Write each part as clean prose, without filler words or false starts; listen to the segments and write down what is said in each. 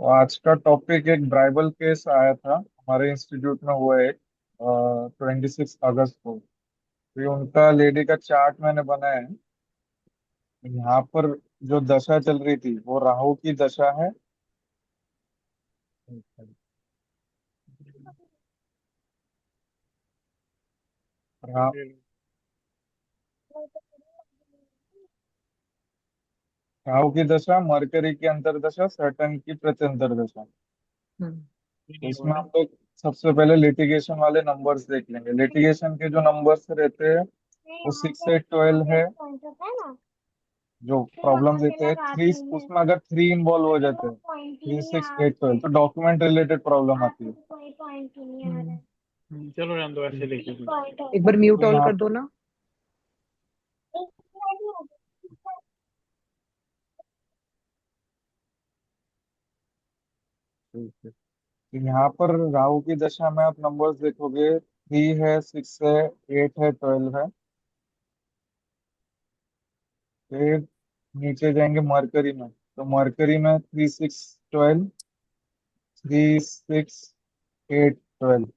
तो आज का टॉपिक एक ब्राइबल केस आया था हमारे इंस्टीट्यूट में हुआ है 26 अगस्त को। तो ये उनका लेडी का चार्ट मैंने बनाया है। यहाँ पर जो दशा चल रही थी वो राहु की दशा है। रा, राहु की दशा, मरकरी की अंतर्दशा, सैटर्न की प्रत्यंतर दशा। हम्म। तो इसमें हम लोग सबसे पहले लिटिगेशन वाले नंबर्स देख लेंगे। लिटिगेशन के जो नंबर्स रहते हैं वो 6 से 12 है। जो प्रॉब्लम देते हैं थ्री, उसमें अगर 3 इन्वॉल्व हो जाते हैं, 3, 6, 8, 12, तो डॉक्यूमेंट रिलेटेड प्रॉब्लम आती है। हम्म। चलो रहने दो, ऐसे लिख लीजिए। एक बार म्यूट तो ऑल यहाँ कर दो ना। तो यहाँ पर राहु की दशा में आप नंबर्स देखोगे, 3 है, 6 है, 8 है, 12 है। फिर नीचे जाएंगे मरकरी में, तो मरकरी में 3, 6, 12, 3, 6, 8, 12।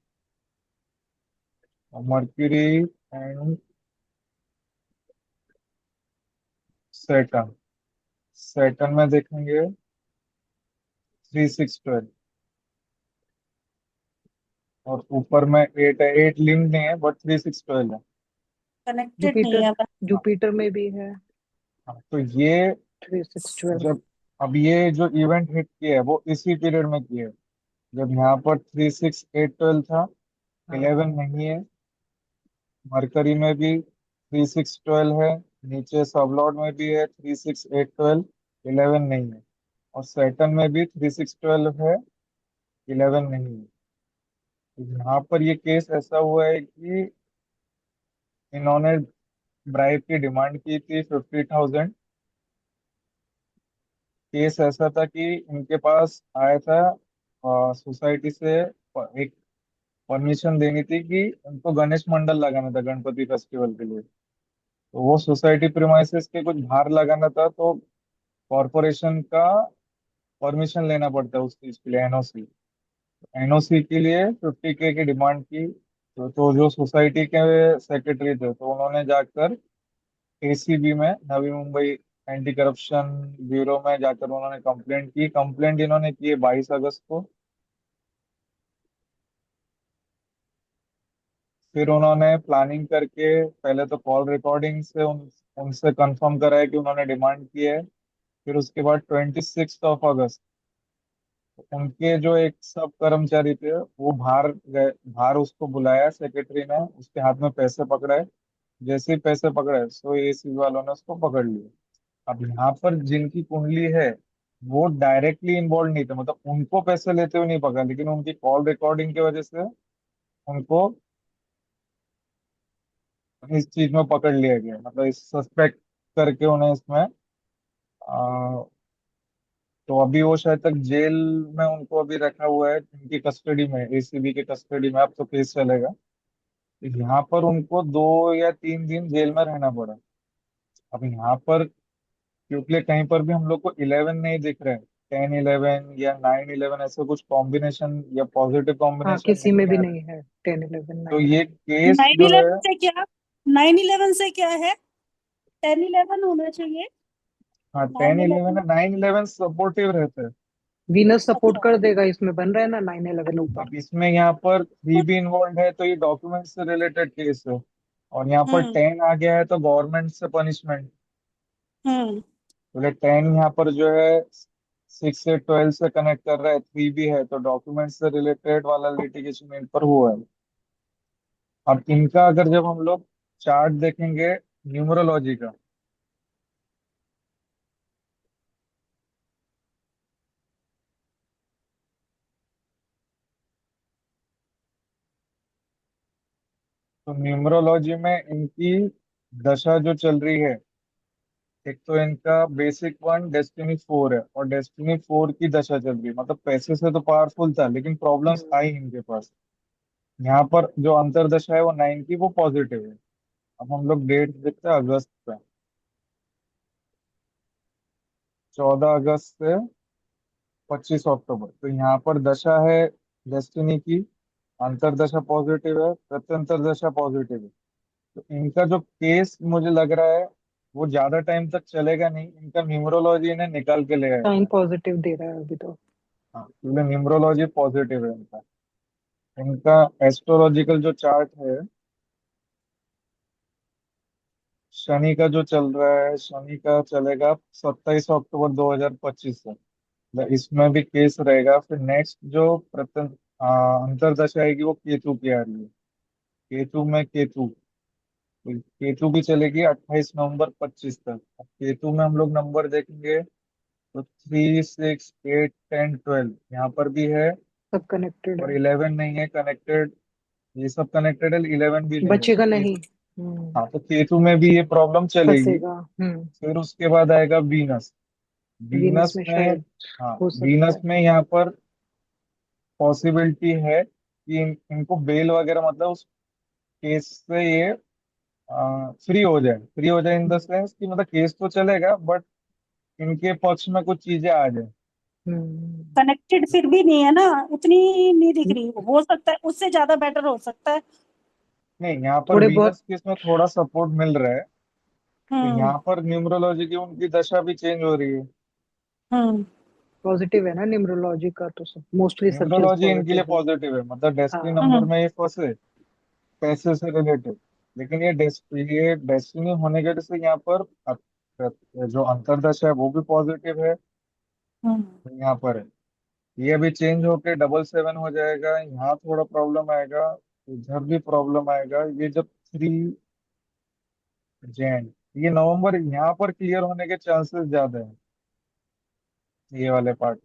मर्क्यूरी एंड सैटर्न, सैटर्न में देखेंगे 3, 6, 12। और ऊपर में 8 है, 8 लिंक नहीं है बट 3, 6, 12 है। कनेक्टेड नहीं जुपिटर, है हाँ, जुपिटर में भी है। हाँ, तो ये 3, 6, 12। जब, अब ये जो इवेंट हिट किया है वो इसी पीरियड में किया है जब यहाँ पर 3, 6, 8, 12 था। हाँ। 11 नहीं है। मरकरी में भी 3, 6, 12 है। नीचे सबलॉर्ड में भी है 3, 6, 8, 12। 11 नहीं है। और सैटर्न में भी 3, 6, 12 है। 11 नहीं है। तो यहाँ पर ये केस ऐसा हुआ है कि इन्होंने ब्राइब की डिमांड की थी 50,000। केस ऐसा था कि इनके पास आया था सोसाइटी से एक परमिशन देनी थी कि उनको गणेश मंडल लगाना था गणपति फेस्टिवल के लिए। तो वो सोसाइटी प्रीमाइसेस के कुछ बाहर लगाना था, तो कॉरपोरेशन का परमिशन लेना पड़ता है उस चीज के लिए, एनओसी। एनओसी के लिए 50K की डिमांड की। तो जो सोसाइटी के सेक्रेटरी थे तो उन्होंने जाकर एसीबी में, Navi Mumbai anti corruption bureau में जाकर उन्होंने कंप्लेंट की। कंप्लेंट इन्होंने की है 22 अगस्त को। फिर उन्होंने प्लानिंग करके पहले तो कॉल रिकॉर्डिंग से उनसे कंफर्म कराया कि उन्होंने डिमांड की है। फिर उसके बाद 26 अगस्त उनके जो एक सब कर्मचारी थे वो बाहर गए, बाहर उसको बुलाया सेक्रेटरी ने, उसके हाथ में पैसे पकड़ाए। जैसे ही पैसे पकड़े सो एसीबी वालों ने उसको पकड़ लिया। अब यहाँ पर जिनकी कुंडली है वो डायरेक्टली इन्वॉल्व नहीं थे, मतलब उनको पैसे लेते हुए नहीं पकड़ा, लेकिन उनकी कॉल रिकॉर्डिंग की वजह से उनको इस चीज में पकड़ लिया गया, मतलब इस सस्पेक्ट करके उन्हें इसमें आ, तो अभी वो शायद तक जेल में उनको अभी रखा हुआ है, इनकी कस्टडी में, एसीबी के कस्टडी में। अब तो केस चलेगा। यहाँ पर उनको 2 या 3 दिन जेल में रहना पड़ा। अब यहाँ पर क्योंकि कहीं पर भी हम लोग को 11 नहीं दिख रहे हैं, 10, 11 या 9, 11 ऐसे कुछ कॉम्बिनेशन या पॉजिटिव हाँ, कॉम्बिनेशन किसी नहीं में भी आ रहे। नहीं है 10, 11, तो 9, ये 11। केस नाइन जो है, इलेवन से क्या, 9/11 से क्या है? 10/11 होना चाहिए। हाँ, टेन नाइन इलेवन इलेवन है, 9, 11 सपोर्टिव रहते हैं। वीनस सपोर्ट अच्छा। कर देगा, इसमें बन रहा है ना 9, 11 ऊपर। अब इसमें यहाँ पर 3 भी इन्वॉल्व है तो ये डॉक्यूमेंट से रिलेटेड केस है। और यहाँ पर हम्म 10 आ गया है तो गवर्नमेंट से पनिशमेंट। हम्म बोले 10 यहाँ पर जो है 6 से 12 से कनेक्ट कर रहा है, 3 भी है, तो डॉक्यूमेंट से रिलेटेड वाला लिटिगेशन इन पर हुआ है। अब इनका अगर जब हम लोग चार्ट देखेंगे न्यूमरोलॉजी का, तो न्यूमरोलॉजी में इनकी दशा जो चल रही है, एक तो इनका बेसिक 1 डेस्टिनी 4 है, और डेस्टिनी 4 की दशा चल रही है, मतलब पैसे से तो पावरफुल था लेकिन प्रॉब्लम्स हम्म। आई इनके पास। यहाँ पर जो अंतरदशा है वो 9 की, वो पॉजिटिव है। अब हम लोग डेट देखते हैं अगस्त पे, 14 अगस्त से 25 अक्टूबर। तो यहाँ पर दशा है डेस्टिनी की, अंतरदशा पॉजिटिव है, प्रत्यंतर दशा पॉजिटिव है। तो इनका जो केस मुझे लग रहा है वो ज्यादा टाइम तक चलेगा नहीं, इनका न्यूमरोलॉजी इन्हें निकाल के ले आएगा। टाइम पॉजिटिव दे रहा है अभी तो। हाँ, क्योंकि न्यूमरोलॉजी पॉजिटिव है इनका। इनका एस्ट्रोलॉजिकल जो चार्ट है, शनि का जो चल रहा है, शनि का चलेगा 27 अक्टूबर 2025 से। मतलब इसमें भी केस रहेगा। फिर नेक्स्ट जो अंतरदशा आएगी वो केतु की आ रही है। केतु में केतु, तो केतु की चलेगी 28 नवंबर 25 तक। अब केतु में हम लोग नंबर देखेंगे तो 3, 6, 8, 10, 12 यहाँ पर भी है। सब कनेक्टेड और है। 11 नहीं है कनेक्टेड, ये सब कनेक्टेड है, 11 भी नहीं है। तो बचेगा नहीं। केतु, हाँ, तो केतु में भी ये प्रॉब्लम चलेगी। फंसेगा। फिर उसके बाद आएगा वीनस। वीनस वीनस में में, शायद हाँ, हो सकता वीनस है। में यहाँ पर पॉसिबिलिटी है कि इनको बेल वगैरह, मतलब उस केस से ये फ्री हो जाए इन द सेंस कि मतलब केस तो चलेगा बट इनके पक्ष में कुछ चीजें आ जाए। हम्म। कनेक्टेड फिर भी नहीं है ना, उतनी नहीं दिख रही। हो सकता है उससे ज्यादा बेटर हो सकता है। नहीं, यहाँ पर थोड़े बहुत। वीनस के इसमें थोड़ा सपोर्ट मिल रहा है। तो हम्म। यहाँ पर न्यूमरोलॉजी की उनकी दशा भी चेंज हो रही है। हम्म। पॉजिटिव है ना न्यूमरोलॉजी का, तो सब मोस्टली सब चीज न्यूमरोलॉजी इनके लिए पॉजिटिव है। पॉजिटिव है, मतलब डेस्टिनी हाँ। नंबर हम्म। में ये फंसे पैसे से रिलेटेड। लेकिन ये डेस्टिनी होने की वजह से यहाँ पर जो अंतरदशा है वो भी पॉजिटिव है। हम्म। यहाँ पर है, ये अभी चेंज होके 7 7 हो जाएगा, यहाँ थोड़ा प्रॉब्लम आएगा, इधर भी प्रॉब्लम आएगा। ये जब 3 जैन, ये नवंबर यहाँ पर क्लियर होने के चांसेस ज्यादा है, ये वाले पार्ट।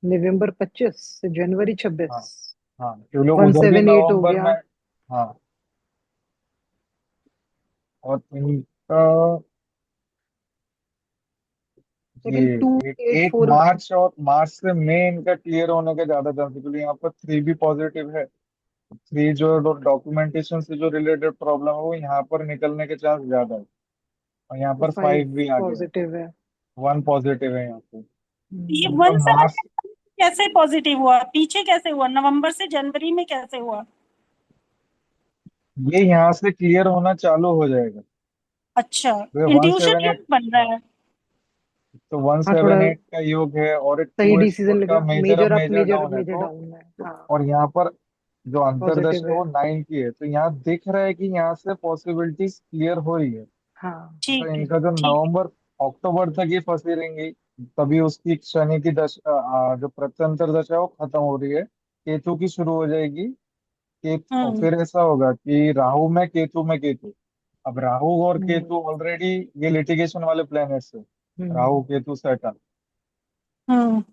नवंबर 25 से जनवरी हाँ 26। हाँ, क्योंकि वन उधर भी सेवन एट हो नवंबर में। गया। हाँ, और इनका लेकिन टू ये एक एट एक फोर मार्च और मार्च से मई इनका क्लियर होने का ज्यादा चांस है, क्योंकि यहाँ पर 3 भी पॉजिटिव है। 3 जो डॉक्यूमेंटेशन से जो रिलेटेड प्रॉब्लम है वो यहाँ पर निकलने के चांस ज्यादा है। और यहाँ पर 5 5 भी आ गया, पॉजिटिव है। 1 पॉजिटिव है यहाँ पे। ये इनका 1 7 मार्च, कैसे पॉजिटिव हुआ? पीछे कैसे हुआ? नवंबर से जनवरी में कैसे हुआ? ये यहाँ से क्लियर होना चालू हो जाएगा। अच्छा, तो ये वन इंट्यूशन सेवन योग एट बन रहा हाँ, है। तो वन हाँ सेवन थोड़ा एट का योग है और एक सही 2 8 4 डिसीजन का लेगा। Major up major up major major down है। मेजर तो डाउन है। हाँ। और यहाँ पर जो अंतरदशा पॉजिटिव है है। वो 9 की है, तो यहाँ दिख रहा है कि यहाँ से पॉसिबिलिटीज क्लियर हो रही है। हाँ। तो ठीक है। इनका जो ठीक नवंबर अक्टूबर तक ये फंसी रहेंगी, तभी उसकी शनि की दशा, जो प्रत्यंतर दशा है वो खत्म हो रही है, केतु की शुरू हो जाएगी। है। केतु, और फिर ऐसा होगा कि राहु में केतु में केतु। अब राहु और हम्म। केतु ऑलरेडी ये लिटिगेशन वाले प्लैनेट्स है, राहु हम्म। केतु सैटर्न। हम्म।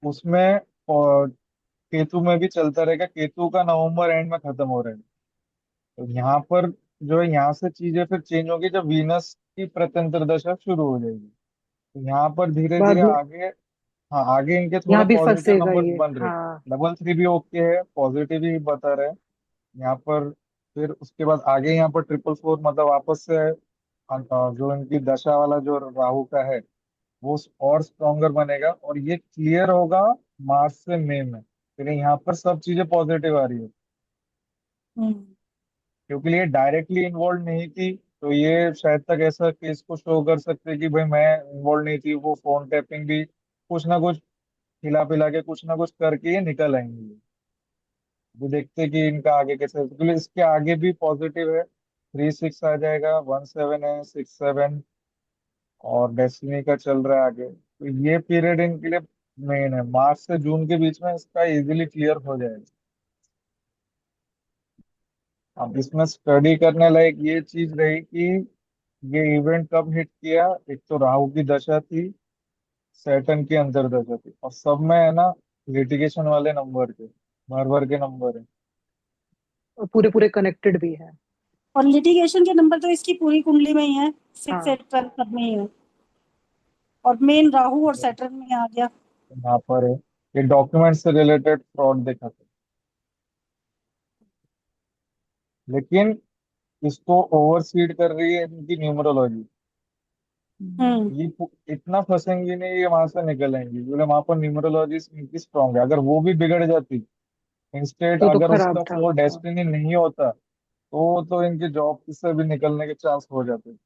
उसमें और केतु में भी चलता रहेगा, केतु का नवंबर एंड में खत्म हो रहा है। तो यहाँ पर जो है, यहाँ से चीजें फिर चेंज होगी जब वीनस की प्रत्यंतर दशा शुरू हो जाएगी। तो यहाँ पर धीरे धीरे बाद में आगे, हाँ, आगे इनके थोड़े यहाँ भी पॉजिटिव फंसेगा नंबर्स ये। बन रहे। हाँ। 3 भी ओके है, पॉजिटिव ही बता रहे हैं यहाँ पर। फिर उसके बाद आगे यहाँ पर 4 4 मतलब वापस से जो इनकी दशा वाला जो राहु का है वो और स्ट्रॉन्गर बनेगा, और ये क्लियर होगा मार्च से मई में। फिर यहाँ पर सब चीजें पॉजिटिव आ रही है, हम्म। क्योंकि ये डायरेक्टली इन्वॉल्व नहीं थी। तो ये शायद तक ऐसा केस को शो कर सकते कि भाई मैं इन्वॉल्व नहीं थी, वो फोन टैपिंग भी कुछ ना कुछ हिला पिला के कुछ ना कुछ करके ये निकल आएंगे। वो देखते हैं कि इनका आगे कैसे, क्योंकि इसके आगे भी पॉजिटिव है। 3 6 आ जाएगा, 1 7 है, 6 7, और डेस्टिनी का चल रहा है आगे। तो ये पीरियड इनके लिए मेन है, मार्च से जून के बीच में इसका इजीली क्लियर हो जाएगा। अब इसमें स्टडी करने लायक ये चीज रही कि ये इवेंट कब हिट किया। एक तो राहु की दशा थी, सैटर्न की अंतर्दशा थी, और सब में है ना लिटिगेशन वाले नंबर थे, भर भर के नंबर है। और पूरे पूरे कनेक्टेड भी है। और लिटिगेशन के नंबर तो इसकी पूरी कुंडली में ही है, 6 हाँ। 8 12 सब में ही है। और मेन राहु और सैटर्न में आ गया। यहाँ पर है, ये डॉक्यूमेंट से रिलेटेड फ्रॉड देखा था, लेकिन इसको ओवरसीड कर रही है इनकी न्यूमरोलॉजी। ये इतना फंसेंगी नहीं, ये वहां से निकलेंगी, बोले वहां पर न्यूमरोलॉजी इनकी स्ट्रांग है। अगर वो भी बिगड़ जाती, इंस्टेड तो अगर खराब उसका था। फोर हाँ। डेस्टिनी नहीं होता, तो इनकी जॉब से भी निकलने के चांस हो जाते।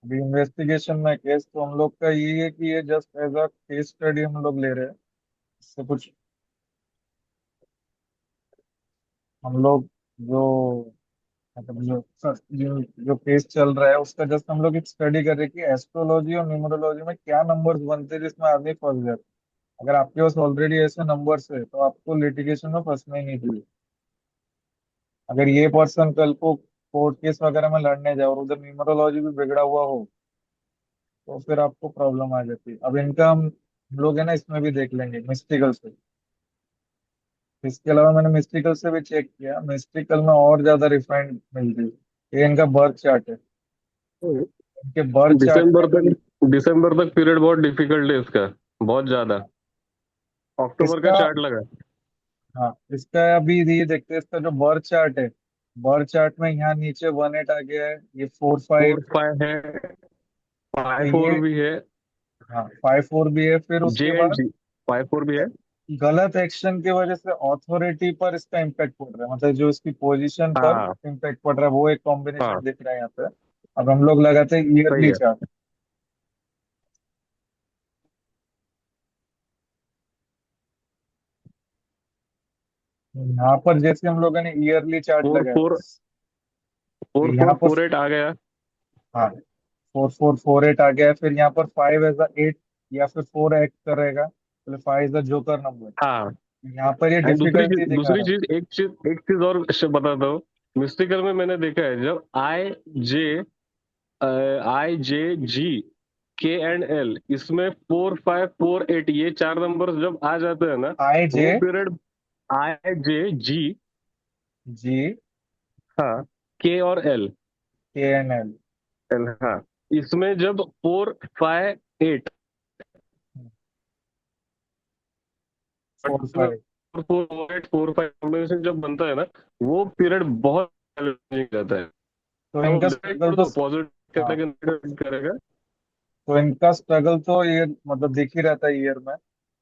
अभी इन्वेस्टिगेशन में केस तो हम लोग का ये है कि ये just as a case study हम लोग ले रहे हैं। इससे कुछ हम लोग जो मतलब जो केस चल रहा है उसका जस्ट हम लोग एक स्टडी कर रहे हैं कि एस्ट्रोलॉजी और न्यूमरोलॉजी में क्या नंबर्स बनते हैं जिसमें आदमी फंस जाता है। अगर आपके पास ऑलरेडी ऐसे नंबर्स है तो आपको लिटिगेशन में फंसना ही नहीं चाहिए। अगर ये पर्सन कल को कोर्ट केस वगैरह में लड़ने जाए और उधर न्यूमरोलॉजी भी बिगड़ा हुआ हो, तो फिर आपको प्रॉब्लम आ जाती है। अब इनका हम लोग है ना इसमें भी देख लेंगे मिस्टिकल से। इसके अलावा मैंने मिस्टिकल से भी चेक किया, मिस्टिकल में और ज्यादा रिफाइंड मिलती है। ये इनका बर्थ चार्ट है। इनके बर्थ चार्ट दिसंबर में तक दिसंबर तक पीरियड बहुत डिफिकल्ट है इसका, बहुत ज्यादा। अक्टूबर का इसका, चार्ट लगा। हाँ इसका अभी ये देखते हैं इसका जो बर्थ चार्ट है। बर्थ चार्ट में यहाँ नीचे 1 8 आ गया है, ये 4 5। 4 5 है, तो 5 4 ये, भी है, हाँ 5 4 भी है। फिर जे उसके एंड बाद जी 5 4 भी है। गलत एक्शन की वजह से अथॉरिटी पर इसका इम्पैक्ट पड़ रहा है, मतलब जो इसकी पोजीशन पर हाँ इम्पैक्ट पड़ रहा है, वो एक हाँ, कॉम्बिनेशन दिख रहा है यहाँ पे। अब हम लोग लगाते हैं सही ईयरली है। चार्ट। यहाँ पर जैसे हम लोगों ने ईयरली चार्ट 4 लगाया, 4 तो 4 यहाँ 4 पर 4 8 आ गया। हाँ 4 4 4 8 आ गया है। फिर यहाँ पर 5 एज अ 8 या फिर 4 एक्ट करेगा, तो 5 इज अ जोकर नंबर। हाँ, यहाँ पर ये एंड डिफिकल्टी दिखा दूसरी रहा है। चीज, एक चीज और बताता हूँ। मिस्टिकल में मैंने देखा है, जब जे जी के एंड एल, इसमें 4 5 4 8 ये चार नंबर जब आ जाते हैं ना, आई जे वो पीरियड, IJ G, जी हाँ, के और एल, के एन एल एल, हाँ, इसमें जब 4 5 8 फोर फाइव। 4 4 8 4 5 कॉम्बिनेशन जब बनता है ना, वो पीरियड बहुत चैलेंजिंग रहता है। तो अब इनका डिसाइड स्ट्रगल कर तो, दो पॉजिटिव हाँ करेगा नेगेटिव करेगा। तो इनका स्ट्रगल तो ये मतलब दिख ही रहता है ईयर में।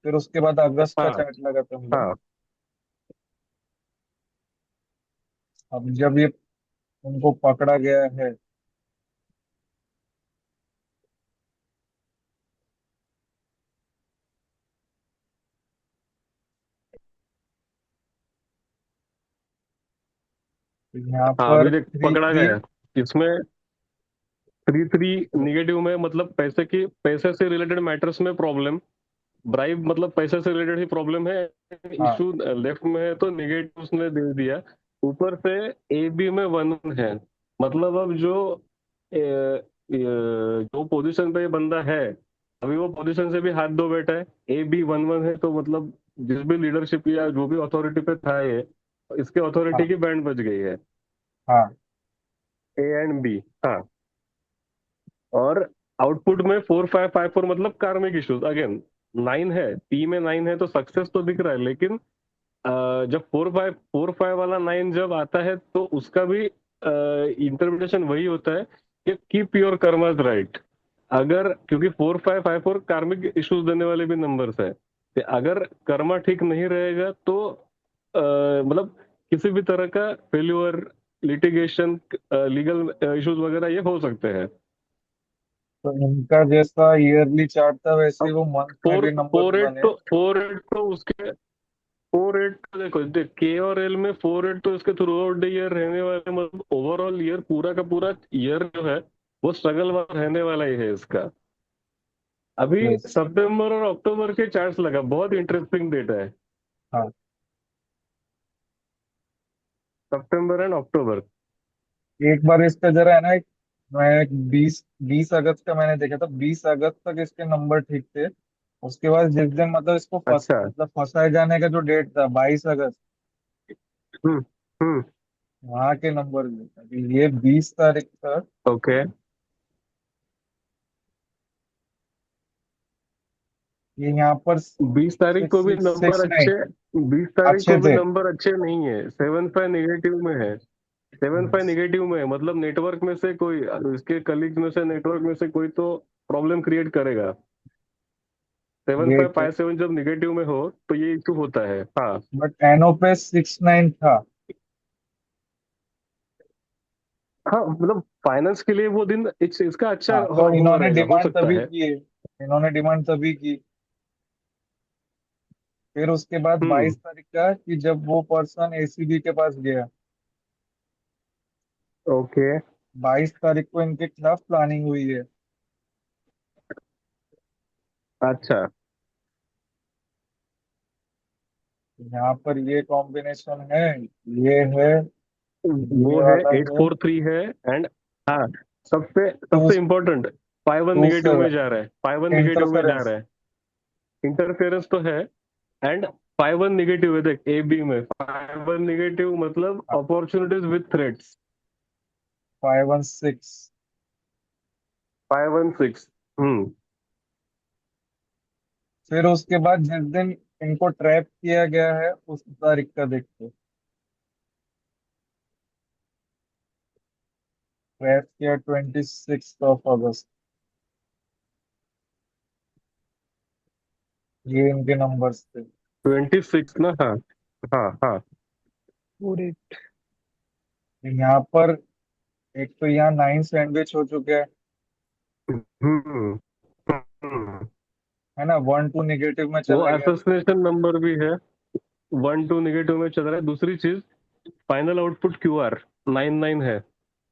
फिर उसके बाद अगस्त का हाँ चार्ट लगाते हैं हम लोग। हाँ अब जब ये उनको पकड़ा गया है, तो यहाँ हाँ, पर अभी देख थ्री पकड़ा थ्री गया इसमें। 3 3 निगेटिव में मतलब पैसे से रिलेटेड मैटर्स में प्रॉब्लम, ब्राइब मतलब पैसे से रिलेटेड ही प्रॉब्लम है। हाँ इशू लेफ्ट में है तो निगेटिव उसने दे दिया। ऊपर से AB में 1 है, मतलब अब जो पोजीशन पे ये बंदा है, अभी वो पोजीशन से भी हाथ धो बैठा है। AB 1 1 है, तो मतलब जिस भी लीडरशिप या जो भी अथॉरिटी पे था ये, इसके अथॉरिटी हाँ की बैंड बज गई है, हाँ A एंड B। हाँ, और आउटपुट में 4 5 5 4 मतलब कार्मिक इश्यूज अगेन। 9 है, P में 9 है, तो सक्सेस तो दिख रहा है, लेकिन जब 4 5 वाला 9 जब आता है तो उसका भी इंटरप्रिटेशन वही होता है कि कीप योर कर्मास राइट। अगर क्योंकि 4 5 5 4 कार्मिक इश्यूज देने वाले भी नंबर्स है, कि अगर कर्मा ठीक नहीं रहेगा तो मतलब किसी भी तरह का फेल्यूअर, लिटिगेशन, लीगल इश्यूज वगैरह ये हो सकते हैं। तो इनका जैसा ईयरली चार्ट था वैसे ही अब वो मंथ में फोर भी नंबर्स फोर एट बने। तो 4 8 तो उसके 4 8 तो देखो देख, के और एल में 4 8 तो इसके थ्रू आउट द ईयर रहने वाले, मतलब ओवरऑल ईयर पूरा का पूरा ईयर जो है वो स्ट्रगल वाला रहने वाला ही है इसका। अभी यस। सितंबर और अक्टूबर के चार्ट्स लगा, बहुत इंटरेस्टिंग डेटा है। हाँ सितंबर एंड अक्टूबर। एक बार इसका जरा है ना मैं 20 20 अगस्त का मैंने देखा था, 20 अगस्त तक इसके नंबर ठीक थे। उसके बाद जिस दिन मतलब इसको अच्छा। मतलब फंसाए जाने का जो डेट था 22 अगस्त, हम्म हम्म। वहां के नंबर भी अभी ये 20 तारीख तक, ओके। ये यहाँ पर 20 तारीख को सिक्स भी सिक्स नंबर सिक्स नाइन अच्छे। 20 तारीख अच्छे को भी थे। नंबर अच्छे नहीं है, 7-5 नेगेटिव में है। 7-5 नेगेटिव में है, मतलब नेटवर्क में से कोई, इसके कलीग में से नेटवर्क में से कोई तो प्रॉब्लम क्रिएट करेगा। सेवन ये फाइव फाइव सेवन जब निगेटिव में हो तो ये इशू होता है। हाँ। बट एनओ पे 6-9 था। हाँ मतलब फाइनेंस के लिए वो दिन इसका अच्छा हाँ, तो हुआ इन्होंने रहेगा, हो डिमांड सकता तभी है। की है, इन्होंने डिमांड तभी की। फिर उसके बाद हम्म। 22 तारीख का कि जब वो पर्सन एसीबी के पास गया, ओके। 22 तारीख को इनके खिलाफ प्लानिंग हुई है। अच्छा। यहाँ पर ये कॉम्बिनेशन है, ये है, वो ये है वाला एट है, फोर थ्री है। एंड हाँ, सबसे टू सबसे इम्पोर्टेंट, 5-1 टू निगेटिव में सेवन जा रहा है, 5-1 निगेटिव में जा इंटरफेरेंस। रहा है। इंटरफेरेंस तो है। एंड 5-1 निगेटिव है, देख ए बी में 5-1 निगेटिव मतलब अपॉर्चुनिटीज विद थ्रेट्स। 516। 5-1-6। हम्म। फिर उसके बाद जिस दिन इनको ट्रैप किया गया है उस तारीख का देखते, ट्रैप किया 26 अगस्त। ये इनके नंबर्स थे। 26 ना, हाँ। हाँ हाँ। पूरे यहाँ पर एक तो यहाँ 9 सैंडविच हो चुके हैं, हम्म। हम्म। है ना, 1-2 नेगेटिव में वो चला गया। एसोसिएशन नंबर भी है, 1-2 निगेटिव में चल रहा है। दूसरी चीज, फाइनल आउटपुट क्यू आर 9-9 है।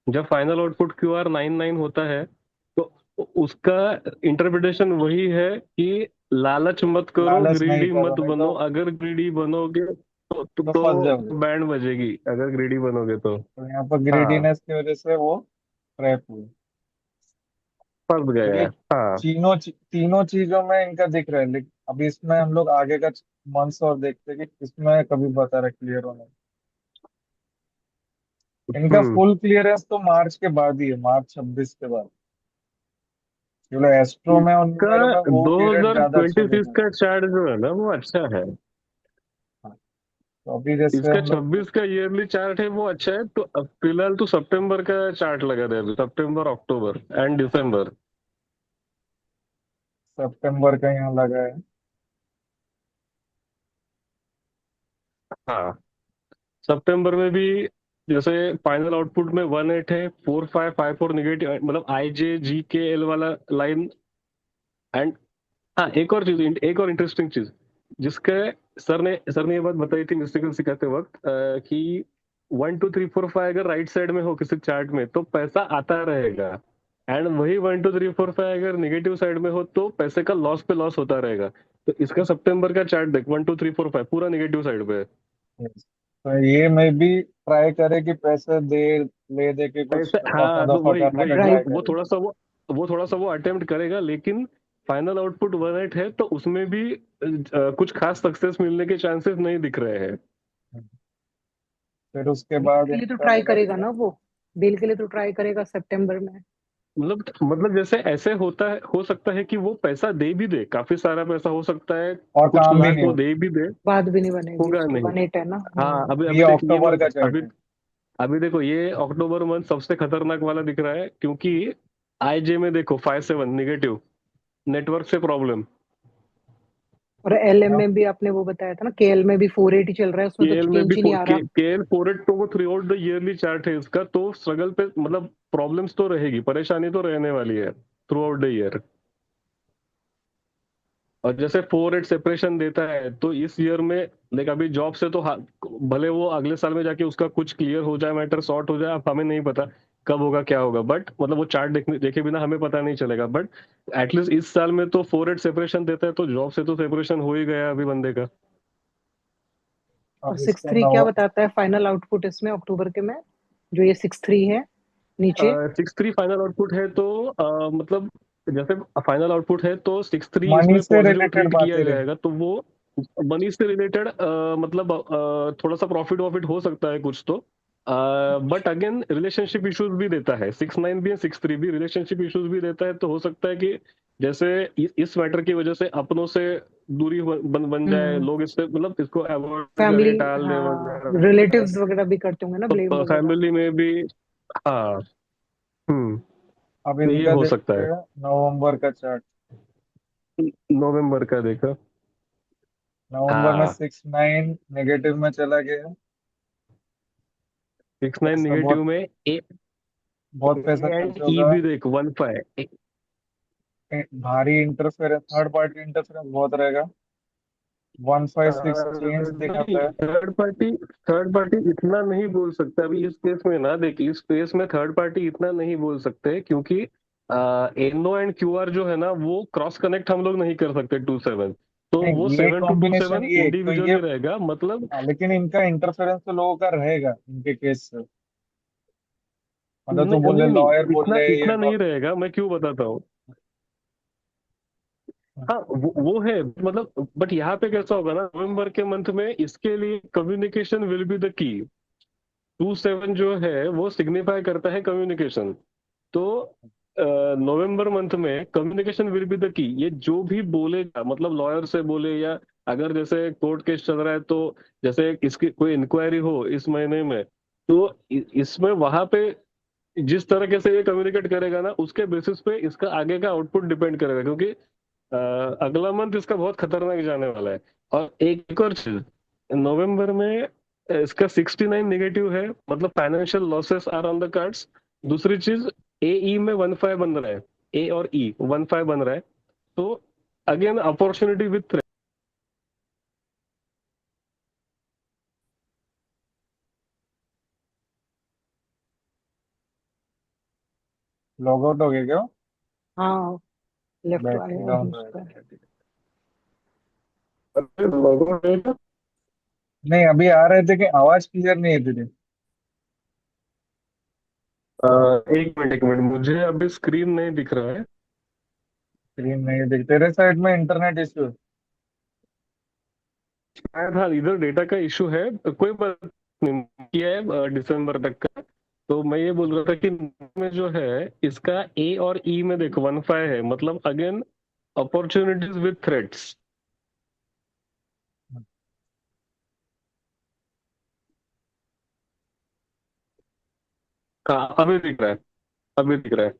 जब फाइनल आउटपुट क्यू आर 9-9 होता है तो उसका इंटरप्रिटेशन वही है कि लालच मत करो, लालच नहीं ग्रीडी करो, मत नहीं बनो। तो अगर ग्रीडी बनोगे तो फंस तो जाओगे। बैंड बजेगी, अगर ग्रीडी बनोगे तो। तो यहाँ पर हाँ, ग्रीडीनेस की वजह से वो ट्रैप हुए। फंस गए ये हैं। हाँ। तीनों चीजों में इनका दिख रहा है, लेकिन अभी इसमें हम लोग आगे का मंथ्स और देखते हैं कि इसमें कभी बता रहा क्लियर होना। इनका हम्म। फुल क्लियरेंस तो मार्च के बाद ही है, मार्च 26 के बाद। चलो एस्ट्रो में और इसका न्यूमेरो में वो पीरियड ज्यादा 2026 चलेगा। का चार्ट जो है ना वो अच्छा है। हाँ, तो अभी जैसे इसका हम लोग 26 का ईयरली चार्ट है वो अच्छा है। तो अब फिलहाल तो सितंबर का चार्ट लगा दे अभी, सितंबर अक्टूबर एंड दिसंबर। सितंबर का यहाँ लगा है। हाँ, सितंबर में भी जैसे फाइनल आउटपुट में 1-8 है, 4-5-5-4 निगेटिव, मतलब IJGKL वाला लाइन। एंड हाँ, एक और इंटरेस्टिंग चीज जिसका सर ने ये बात बताई थी मिस्टिकल सिखाते वक्त, कि 1 2 3 4 5 अगर राइट साइड में हो किसी चार्ट में तो पैसा आता रहेगा। एंड वही 1 2 3 4 5 अगर निगेटिव साइड में हो तो पैसे का लॉस पे लॉस होता रहेगा। तो इसका सितंबर का चार्ट देख, 1 2 3 4 5 पूरा निगेटिव साइड पे है। तो ये मैं भी ट्राई करे कि पैसे ले दे के कुछ पैसे, रफा हाँ तो दफा वही करने वही का वो ट्राई राइट। वो करे। थोड़ा सा वो थोड़ा सा वो अटेम्प्ट करेगा, लेकिन फाइनल आउटपुट 1-8 है तो उसमें भी कुछ खास सक्सेस मिलने के चांसेस नहीं दिख रहे हैं। फिर उसके डील बाद के लिए तो इनका ट्राई करेगा मिलेगा। ना वो, डील के लिए तो ट्राई करेगा सितंबर में। मतलब जैसे ऐसे होता है, हो सकता है कि वो पैसा दे भी दे, काफी सारा पैसा हो सकता है, और कुछ काम भी लाख नहीं वो हो। दे भी दे। बात भी नहीं बनेगी होगा उसकी, नहीं। 1-8 है ना। हाँ, अभी ये अभी देख ये अक्टूबर मत का चार्ट अभी है। अभी देखो ये अक्टूबर मंथ सबसे खतरनाक वाला दिख रहा है, क्योंकि IJ में देखो 5-7 निगेटिव, नेटवर्क से प्रॉब्लम। और एलएम यहाँ में भी आपने वो बताया था ना, केएल में भी 480 चल रहा है, उसमें तो केएल में भी चेंज ही नहीं आ रहा। केएल 4 तो वो through out the yearly chart है इसका, तो स्ट्रगल पे मतलब प्रॉब्लम्स तो रहेगी, परेशानी तो रहने वाली है थ्रू आउट द ईयर। और जैसे 4-8 सेपरेशन देता है तो इस ईयर में, लाइक अभी जॉब से तो भले वो अगले साल में जाके उसका कुछ क्लियर हो जाए, मैटर सॉर्ट हो जाए, अब हमें नहीं पता कब होगा क्या होगा, बट मतलब वो चार्ट देखे बिना हमें पता नहीं चलेगा। बट एटलीस्ट इस साल में तो 4-8 सेपरेशन देता है तो जॉब से तो सेपरेशन हो ही गया अभी बंदे का। और अब 6-3 क्या बताता है फाइनल आउटपुट इसमें अक्टूबर के में, जो ये 6-3 है नीचे? 6-3 फाइनल आउटपुट है तो मतलब जैसे फाइनल आउटपुट है तो 6-3 मनी इसमें से पॉजिटिव रिलेटेड ट्रीट किया बातें रही। जाएगा, तो वो मनी से रिलेटेड मतलब थोड़ा सा प्रॉफिट वॉफिट हो सकता है कुछ तो। बट अगेन रिलेशनशिप इश्यूज भी देता है, 6-9 भी 6-3 भी रिलेशनशिप इश्यूज भी देता है, तो हो सकता है कि जैसे इस मैटर की वजह से अपनों से दूरी बन बन जाए, लोग इससे मतलब इसको अवॉइड फैमिली, करें, टाल दें हाँ, वगैरह, रिलेटिव्स वगैरह भी करते होंगे ना ब्लेम तो वगैरह। फैमिली में भी। हाँ। हम्म। अब तो ये इनका हो सकता देखते है। हैं नवंबर का चार्ट। नवंबर का देखा। नवंबर में हाँ, 6-9 नेगेटिव में चला गया। 6-9 पैसा निगेटिव बहुत में। ए बहुत पैसा एंड खर्च ई होगा। भी देख 1-5। भारी इंटरफेरेंस, थर्ड पार्टी इंटरफेरेंस बहुत रहेगा। 156 चेंज दिखाता है। थर्ड पार्टी इतना नहीं बोल सकता अभी इस केस में ना, देख इस केस में थर्ड पार्टी इतना नहीं बोल सकते, क्योंकि एनो एंड क्यू आर जो है ना, वो क्रॉस कनेक्ट हम लोग नहीं कर सकते 2-7। तो वो नहीं, ये 7-2-7 कॉम्बिनेशन ये तो ये। इंडिविजुअली रहेगा मतलब। हाँ, लेकिन इनका इंटरफेरेंस तो लोगों का रहेगा इनके केस से। मतलब तू नहीं बोल ले, नहीं लॉयर नहीं, बोल इतना ले, ये इतना नहीं रहेगा, मैं क्यों बताता हूँ। हाँ, वो है मतलब, बट यहाँ पे कैसा होगा ना, नवंबर के मंथ में इसके लिए communication will be the key. 2-7 जो है वो सिग्निफाई करता है कम्युनिकेशन। तो नवंबर मंथ में communication will be the key. ये जो भी बोलेगा, मतलब लॉयर से बोले, या अगर जैसे कोर्ट केस चल रहा है तो जैसे इसकी कोई इंक्वायरी हो इस महीने में, तो इसमें वहां पे जिस तरीके से ये कम्युनिकेट करेगा ना, उसके बेसिस पे इसका आगे का आउटपुट डिपेंड करेगा, क्योंकि अगला मंथ इसका बहुत खतरनाक जाने वाला है। और एक और चीज, नवंबर में इसका 69 नेगेटिव है, मतलब financial losses are on the cards. दूसरी चीज, ए ई में 1-5 बन रहा है। ए और ई 1-5 बन रहा है। तो again opportunity with. Log out हो गया क्या? हाँ, लेफ्ट बैटरी आया डाउन दूसरा। रहेगा। नहीं, अभी आ रहे थे कि आवाज क्लियर नहीं है तेरी। एक मिनट मुझे अभी स्क्रीन नहीं दिख रहा है। स्क्रीन नहीं दिख, तेरे साइड में इंटरनेट इश्यू। शायद हाँ, इधर डेटा का इशू है, तो कोई बात नहीं, किया है दिसंबर तक का। तो मैं ये बोल रहा था कि में जो है इसका ए और ई में देखो 1-5 है, मतलब अगेन अपॉर्चुनिटीज विद थ्रेट्स। हाँ, अभी दिख रहा है, अभी दिख रहा है।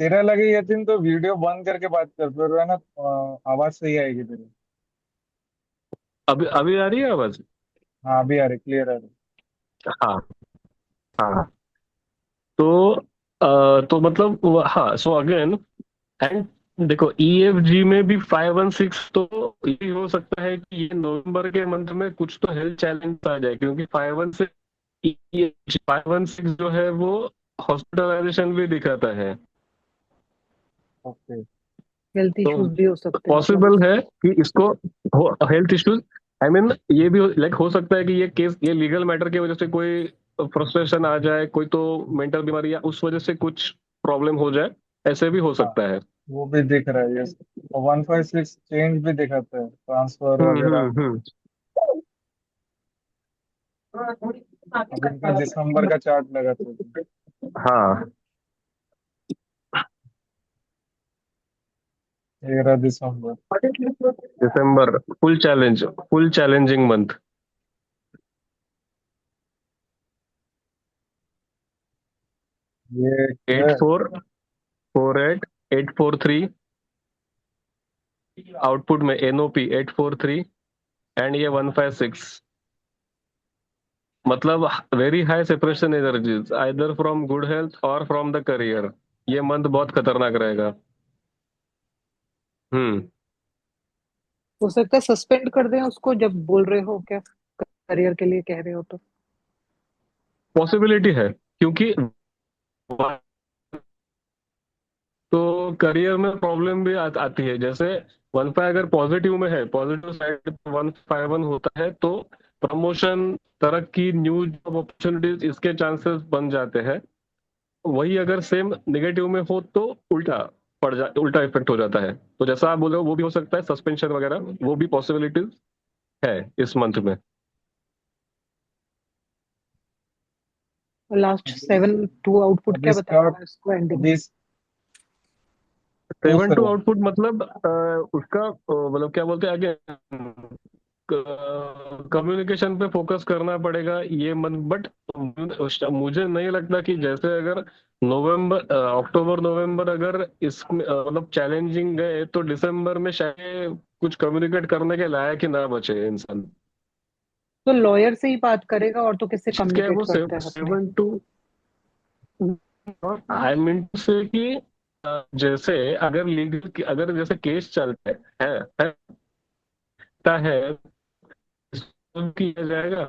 तेरा लगे ये दिन तो वीडियो बंद करके बात कर, फिर है ना आवाज सही आएगी तेरी। अभी अभी आ रही है आवाज। हाँ, अभी आ रही, क्लियर आ रही। हाँ। हाँ। तो तो मतलब हाँ, सो अगेन एंड देखो ई एफ जी में भी 5-1-6, तो ये हो सकता है कि ये नवंबर के मंथ में कुछ तो हेल्थ चैलेंज आ जाए, क्योंकि 5-1-6 जो है वो हॉस्पिटलाइजेशन भी दिखाता है। ओके। हेल्थ तो इश्यूज भी हो सकते हैं मतलब पॉसिबल उसमें। है कि इसको हेल्थ इश्यूज, आई मीन ये भी लाइक हो सकता है कि ये केस, ये लीगल मैटर की वजह से कोई फ्रस्ट्रेशन आ जाए, कोई तो मेंटल बीमारी या उस वजह से कुछ प्रॉब्लम हो जाए, ऐसे भी हो हाँ, सकता है। वो भी दिख रहा है, यस। और 156 चेंज भी दिखाता है, ट्रांसफर वगैरह। हम्म। अब इनका दिसंबर का चार्ट लगाते हैं। हाँ, 13 दिसंबर। दिसंबर फुल चैलेंजिंग मंथ। ये है। 8448 843, आउटपुट में एनओपी 843, एंड ये 156, मतलब very high separation energies either from good health और फ्रॉम द करियर। ये मंथ बहुत खतरनाक रहेगा। हम्म। हो सकता है सस्पेंड कर दें उसको, जब बोल रहे हो क्या करियर के लिए कह रहे हो तो। पॉसिबिलिटी है, क्योंकि तो करियर में प्रॉब्लम भी आती है, जैसे 1-5 अगर पॉजिटिव में है, पॉजिटिव साइड 1-5-1 होता है, तो प्रमोशन, तरक्की, न्यू जॉब अपॉर्चुनिटीज, इसके चांसेस बन जाते हैं। वही अगर सेम नेगेटिव में हो तो उल्टा इफेक्ट हो जाता है। तो जैसा आप बोल रहे हो वो भी हो सकता है, सस्पेंशन वगैरह वो भी पॉसिबिलिटीज है इस मंथ में। लास्ट 7-2 आउटपुट अब क्या इसका बताया हुआ है इसको एंडिंग अभी में। 7 टू दूसरा आउटपुट मतलब उसका मतलब क्या बोलते हैं अगेन कम्युनिकेशन पे फोकस करना पड़ेगा ये मन बट मुझे नहीं लगता कि जैसे अगर अक्टूबर नवंबर अगर इसमें मतलब चैलेंजिंग गए तो दिसंबर में शायद कुछ कम्युनिकेट करने के लायक ही ना बचे इंसान। तो लॉयर से ही बात करेगा और तो किससे क्या है कम्युनिकेट वो करते हैं अपने? 7 टू आई मीन टू से कि जैसे अगर लीगल अगर जैसे केस चलते है है इसको किया जाएगा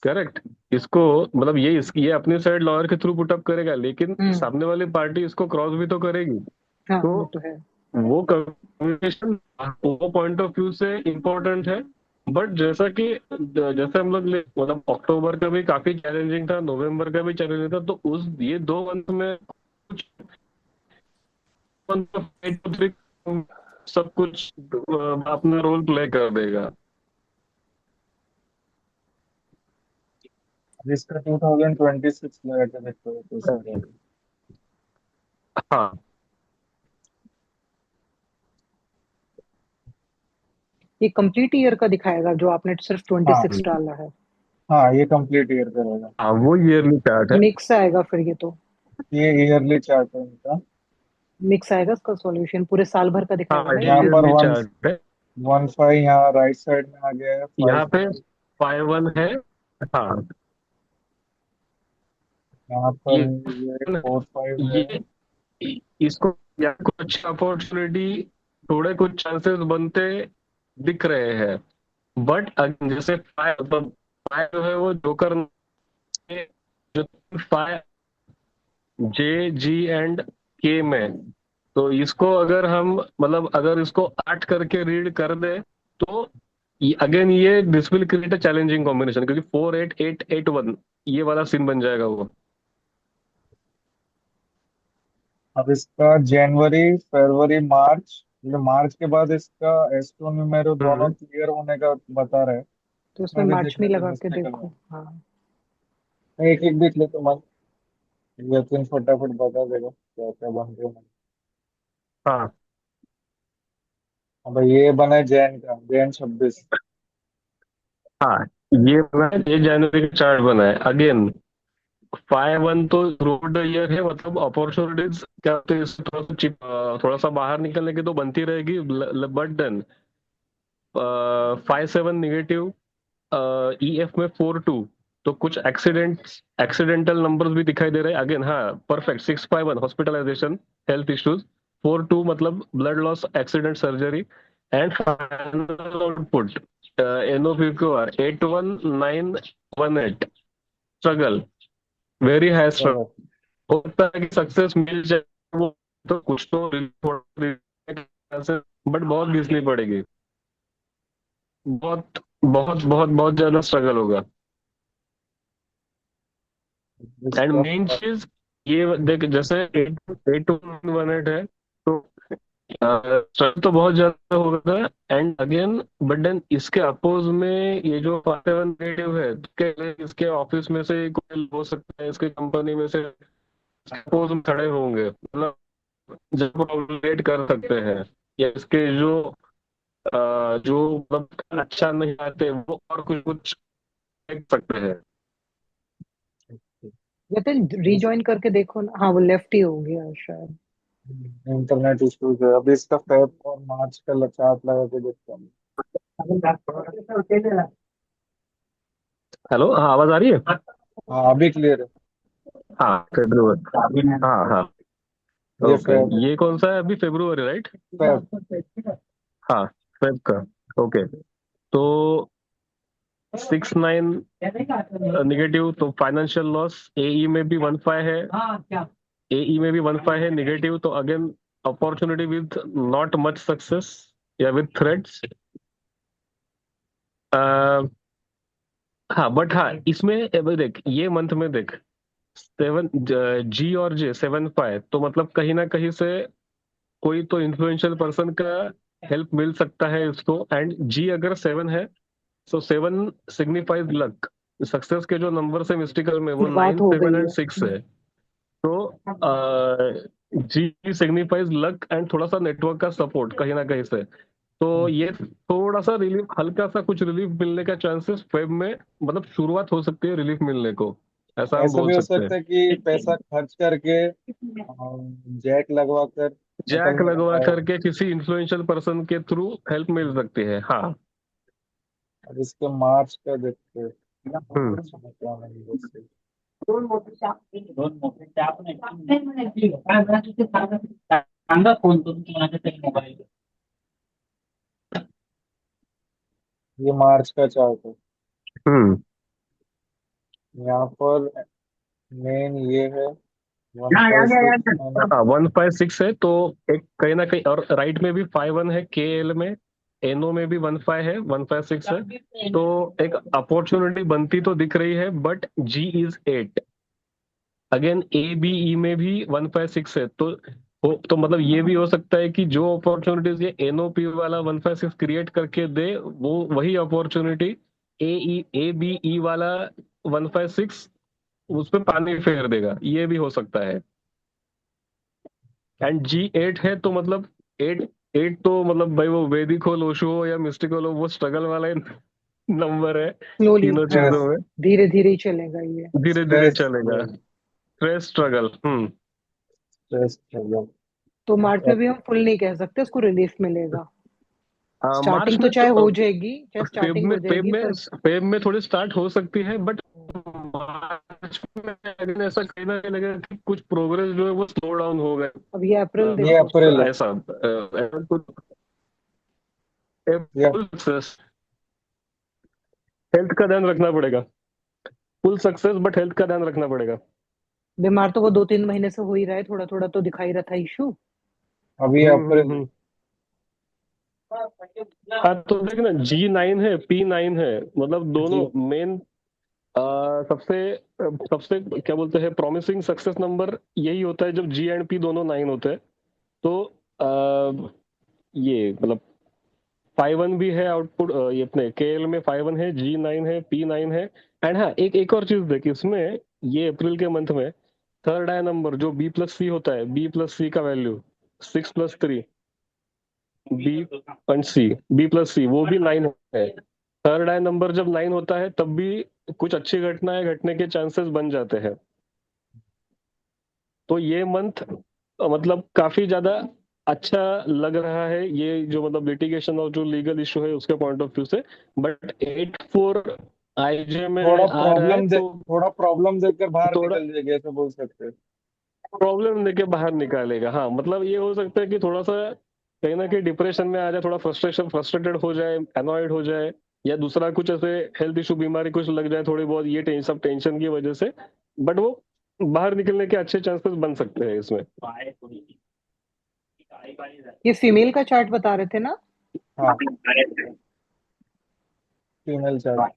करेक्ट इसको मतलब ये अपनी साइड लॉयर के थ्रू पुटअप करेगा लेकिन सामने वाली पार्टी इसको क्रॉस भी तो करेगी। हाँ तो वो तो है। वो कम्युनिकेशन वो पॉइंट ऑफ व्यू से इम्पोर्टेंट है। बट जैसा कि जैसे हम लोग मतलब अक्टूबर का भी काफी चैलेंजिंग था नवंबर का भी चैलेंजिंग था तो उस ये 2 मंथ में कुछ month of 8 to 3 सब कुछ अपना रोल प्ले कर देगा। अब इसका 2026 लगा के देखते हो कैसा रहेगा। हाँ ये कंप्लीट ईयर का दिखाएगा जो आपने सिर्फ 26 हाँ डाला है? हाँ, ये कंप्लीट ईयर का रहेगा। हाँ वो ईयरली चार्ट है। मिक्स आएगा फिर ये तो? ये ईयरली चार्ट है इनका। मिक्स आएगा इसका सॉल्यूशन पूरे साल भर का दिखाएगा हाँ ना ये यहाँ भी? पर ईयरली वन चार्ट है। 1 5 यहाँ राइट साइड में आ गया है, यहाँ पे 5 5 1 है। हाँ यहाँ पर ये ये 4 5 है। ये इसको या कुछ अपॉर्चुनिटी थोड़े कुछ चांसेस बनते दिख रहे हैं बट जैसे फाइव फाइव जो है वो जोकर ने जो फाइव जे जी एंड के में तो इसको अगर हम मतलब अगर इसको 8 करके रीड कर दे तो अगेन ये this will create a challenging combination क्योंकि 4 8 8 8 1 ये वाला सीन बन जाएगा वो। अब इसका जनवरी फरवरी मार्च, ये मार्च के बाद इसका एस्ट्रो न्यूमेरो दोनों हम्म। क्लियर होने का बता रहे हैं। तो उसमें इसमें भी मार्च में देखने को लगा के मिस्टेक देखो। हाँ है। एक एक देख ले तो मन यकीन फटाफट बता देगा क्या क्या बन रहा है। हाँ अब ये बना है जैन का, जैन 26। हाँ ये जनवरी का चार्ट बना है अगेन 5 1 तो रोड ईयर है मतलब अपॉर्चुनिटीज क्या होते हैं इससे थोड़ा सा थोड़ा सा बाहर निकलने की तो बनती रहेगी but then 5 7 negative E F में 4 2 तो कुछ एक्सीडेंटल नंबर्स भी दिखाई दे रहे हैं अगेन हाँ परफेक्ट 6 5 1 हॉस्पिटलाइजेशन हेल्थ इश्यूज 4 2 मतलब blood loss accident surgery and final output NOP Q R 8 1 9 1 8 struggle very high struggle होता है कि सक्सेस मिल जाए वो तो कुछ तो बट बहुत घिसनी पड़ेगी बहुत बहुत बहुत बहुत ज्यादा स्ट्रगल होगा। एंड इसका मेन चीज ये देख जैसे 8 8 1 1 8 है तो स्ट्रगल तो बहुत ज्यादा होगा एंड अगेन बट देन इसके अपोज में ये जो 5 7 नेगेटिव है इसके ऑफिस में से कोई हो सकता है इसके कंपनी में से अपोज में खड़े होंगे मतलब जब रिलेट कर सकते हैं या इसके जो मतलब अच्छा नहीं आते वो और कुछ कुछ देख सकते हैं। जतिन रीजॉइन करके देखो ना। हाँ वो लेफ्ट ही हो गया शायद। इंटरनेट इश्यूज है। अभी इसका फेब और मार्च का चार्ट लगा के देखता हूँ। हेलो हाँ आवाज आ रही है। हाँ अभी क्लियर है। हाँ फेब्रुवरी हाँ हाँ ये ओके फेब ये कौन सा है अभी फेब्रुवरी राइट। फेब हाँ फेब का ओके तो 6 9 निगेटिव तो फाइनेंशियल लॉस एई में भी 1 5 है एई में भी 1 5 है निगेटिव तो again opportunity with not much success या विद थ्रेड्स हाँ बट हाँ इसमें अभी देख ये मंथ में देख 7 जी और जे 7 5 तो मतलब कहीं ना कहीं से कोई तो इन्फ्लुएंशियल पर्सन का हेल्प मिल सकता है इसको एंड जी अगर 7 है सो 7 सिग्निफाइज लक सक्सेस के जो नंबर है मिस्टिकल में वो ये बात 9 हो 7 गई एंड है। 6 है तो जी सिग्निफाइज लक एंड थोड़ा सा नेटवर्क का सपोर्ट कहीं ना कहीं से। तो ये थोड़ा सा रिलीफ, हल्का सा कुछ रिलीफ मिलने का चांसेस फेब में, मतलब शुरुआत हो सकती है रिलीफ मिलने को, ऐसा हम ऐसा बोल भी हो सकते हैं। सकता है कि पैसा खर्च करके जैक लगवा कर जैक निकलने लगवा का है। करके किसी इन्फ्लुएंशियल पर्सन के थ्रू हेल्प मिल सकती है, हाँ। अब इसके मार्च का देखते हैं, हम्म। मार्च में क्या नंबर से। ये मार्च का चार्ट है। हम्म। यहाँ पर मेन ये है 156 मैंने। हाँ 156 है तो एक कहीं ना कहीं, और राइट में भी 51 है, के एल में, एनओ में भी 15 है, 156 है। तो एक अपॉर्चुनिटी बनती तो दिख रही है, but G is 8। Again A B E में भी 156 है, तो मतलब ये भी हो सकता है कि जो अपॉर्चुनिटीज ये एनओपी वाला 156 क्रिएट करके दे, वो वही अपॉर्चुनिटी ए बी ई वाला 156 उस पर पानी फेर देगा, ये भी हो सकता है। एंड जी 8 है तो मतलब एट, एट तो मतलब भाई वो वैदिक हो, लोशो हो या मिस्टिकल हो, वो स्ट्रगल वाला नंबर है स्लोली, तीनों हाँ, चीजों स्ट्रेस, में। धीरे धीरे ही चलेगा ये। धीरे धीरे स्ट्रेस, चलेगा। Stress struggle. हम्म। स्ट्रेस चलो। तो मार्च में भी हम फुल नहीं कह सकते, उसको रिलीफ मिलेगा। मार्च स्टार्टिंग तो में चाहे तो हो जाएगी, चाहे फेब स्टार्टिंग में हो फेब जाएगी, में पर फेब में थोड़ी स्टार्ट हो सकती है, बट मार्च में अगले ऐसा कहीं ना कहीं लगेगा कि कुछ प्रोग्रेस जो है वो स्लो डाउन हो गया। अब ये अप्रैल ये देखो। अप्रैल है। ऐसा कुछ ये फुल हेल्थ का ध्यान रखना पड़ेगा। फुल सक्सेस बट हेल्थ का ध्यान रखना पड़ेगा। बीमार तो वो 2-3 महीने से हो ही रहा है, थोड़ा थोड़ा तो दिखाई रहा था इशू। अभी अप्रैल है। हम्म। हाँ तो देख ना, G9 है, P9 है, मतलब दोनों जी। मेन सबसे सबसे क्या बोलते हैं प्रॉमिसिंग सक्सेस नंबर यही होता है जब G एंड P दोनों 9 होते हैं। तो ये मतलब 51 भी है आउटपुट, ये अपने KL में 51 है, G9 है, P9 है। एंड हाँ, एक और चीज देख इसमें, ये अप्रैल के मंथ में थर्ड आई नंबर जो B+C होता है, B+C का वैल्यू 6+3, B+C, B+C वो भी 9 है। थर्ड आई नंबर जब 9 होता है तब भी कुछ अच्छी घटनाएं घटने के चांसेस बन जाते हैं। तो ये मंथ मतलब काफी ज्यादा अच्छा लग रहा है, ये जो मतलब लिटिगेशन और जो लीगल इशू है उसके पॉइंट ऑफ व्यू से। बट 8-4 आईजे में आ रहा है तो थोड़ा प्रॉब्लम देखकर बाहर थोड़ा निकल जाएगी, ऐसा बोल सकते हैं। प्रॉब्लम लेके बाहर निकालेगा, हाँ। मतलब ये हो सकता है कि थोड़ा सा कहीं ना कहीं डिप्रेशन में आ जाए, थोड़ा फ्रस्ट्रेटेड हो जाए, अनॉयड हो जाए, या दूसरा कुछ ऐसे हेल्थ इशू बीमारी कुछ लग जाए थोड़ी बहुत, ये सब टेंशन की वजह से। बट वो बाहर निकलने के अच्छे चांसेस बन सकते हैं इसमें। ये फीमेल का चार्ट बता रहे थे ना। हाँ, फीमेल चार्ट।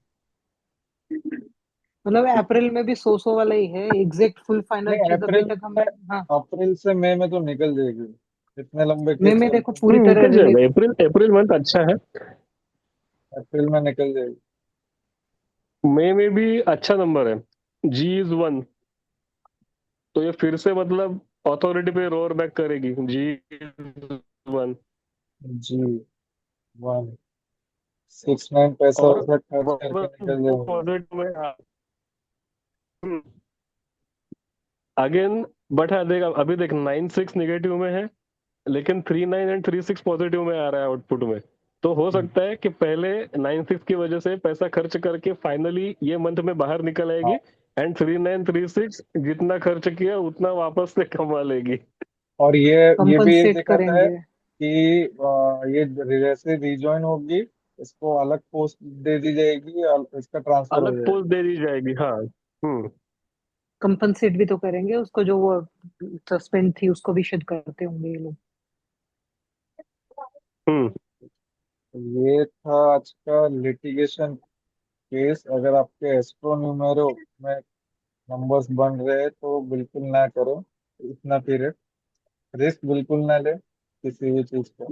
मतलब अप्रैल में भी सो वाला ही है, एग्जैक्ट फुल फाइनल नहीं, चीज अभी तक हम। हाँ, अप्रैल से मई में तो निकल जाएगी। इतने लंबे मई केस में देखो चलते हैं। पूरी तरह निकल रिलीफ। जाएगा, अप्रैल अप्रैल मंथ अच्छा है। अप्रैल में निकल जाएगी। मई में भी अच्छा नंबर है, G is 1। तो ये फिर से मतलब अथॉरिटी पे रोर बैक करेगी, G is 1। जी 169 पैसा और वैसा खर्च करके निकल जाएंगे। पॉजिटिव में अगेन, बट हाँ देख, अभी देख 9-6 निगेटिव में है, लेकिन 3-9 एंड 3-6 पॉजिटिव में आ रहा है आउटपुट में। तो हो सकता है कि पहले 9-6 की वजह से पैसा खर्च करके फाइनली ये मंथ में बाहर निकल आएगी, हाँ, एंड 3-9-3-6 जितना खर्च किया उतना वापस से कमा लेगी। और ये भी कंपनसेट दिखाता है करेंगे। कि ये जैसे रिजॉइन होगी, इसको अलग पोस्ट दे दी जाएगी और इसका ट्रांसफर हो अलग जाएगा। पोस्ट दे दी जाएगी, हाँ। कंपनसेट भी तो करेंगे उसको, जो वो सस्पेंड थी उसको भी शायद करते होंगे ये लोग। हम्म। ये था आज का लिटिगेशन केस। अगर आपके एस्ट्रो न्यूमेरो में नंबर्स बन रहे हैं तो बिल्कुल ना करो इतना पीरियड। रिस्क बिल्कुल ना ले किसी भी चीज को।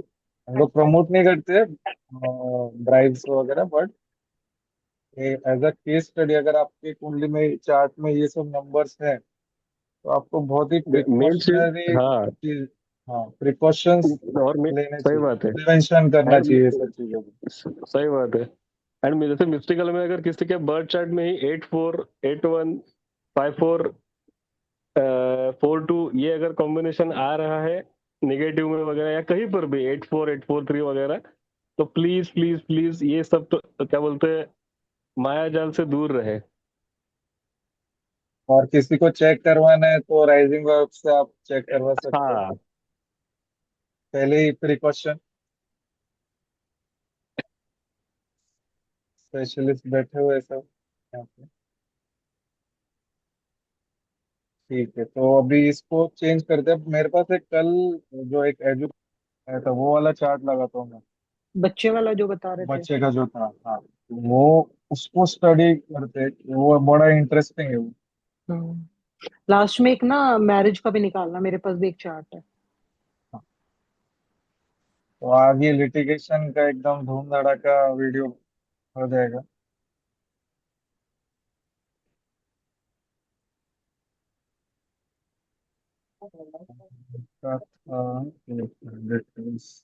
हम लोग प्रमोट नहीं करते ड्राइव्स वगैरह, but as a case study अगर आपके कुंडली में चार्ट में ये सब नंबर्स हैं तो आपको बहुत ही मेन चीज, प्रिकॉशनरी हाँ, चीज, हाँ, प्रिकॉशंस और लेने सही चाहिए, बात है। प्रिवेंशन करना एंड चाहिए सब चीजों को। सही बात है। एंड जैसे मिस्टिकल में अगर किसी के बर्थ चार्ट में ही 848154 42 ये अगर कॉम्बिनेशन आ रहा है निगेटिव में वगैरह, या कहीं पर भी 84843 वगैरह, तो प्लीज प्लीज प्लीज ये सब तो क्या बोलते हैं, माया जाल से दूर रहे। और किसी को चेक करवाना है तो राइजिंग वेब से आप चेक करवा सकते हैं, हाँ, पहले ही प्रिकॉशन, स्पेशलिस्ट बैठे हुए सब यहाँ पे। ठीक है, तो अभी इसको चेंज करते हैं। मेरे पास एक कल जो एक एजू आया था वो वाला चार्ट लगाता हूँ मैं, बच्चे वाला जो बता रहे थे। बच्चे का जो था, हाँ, तो वो उसको स्टडी करते हैं, वो बड़ा इंटरेस्टिंग है वो। लास्ट में एक ना मैरिज का भी निकालना, मेरे पास भी एक चार्ट है। तो आगे लिटिगेशन का एकदम धूम धड़ाका वीडियो हो जाएगा। का था 13/3/2008,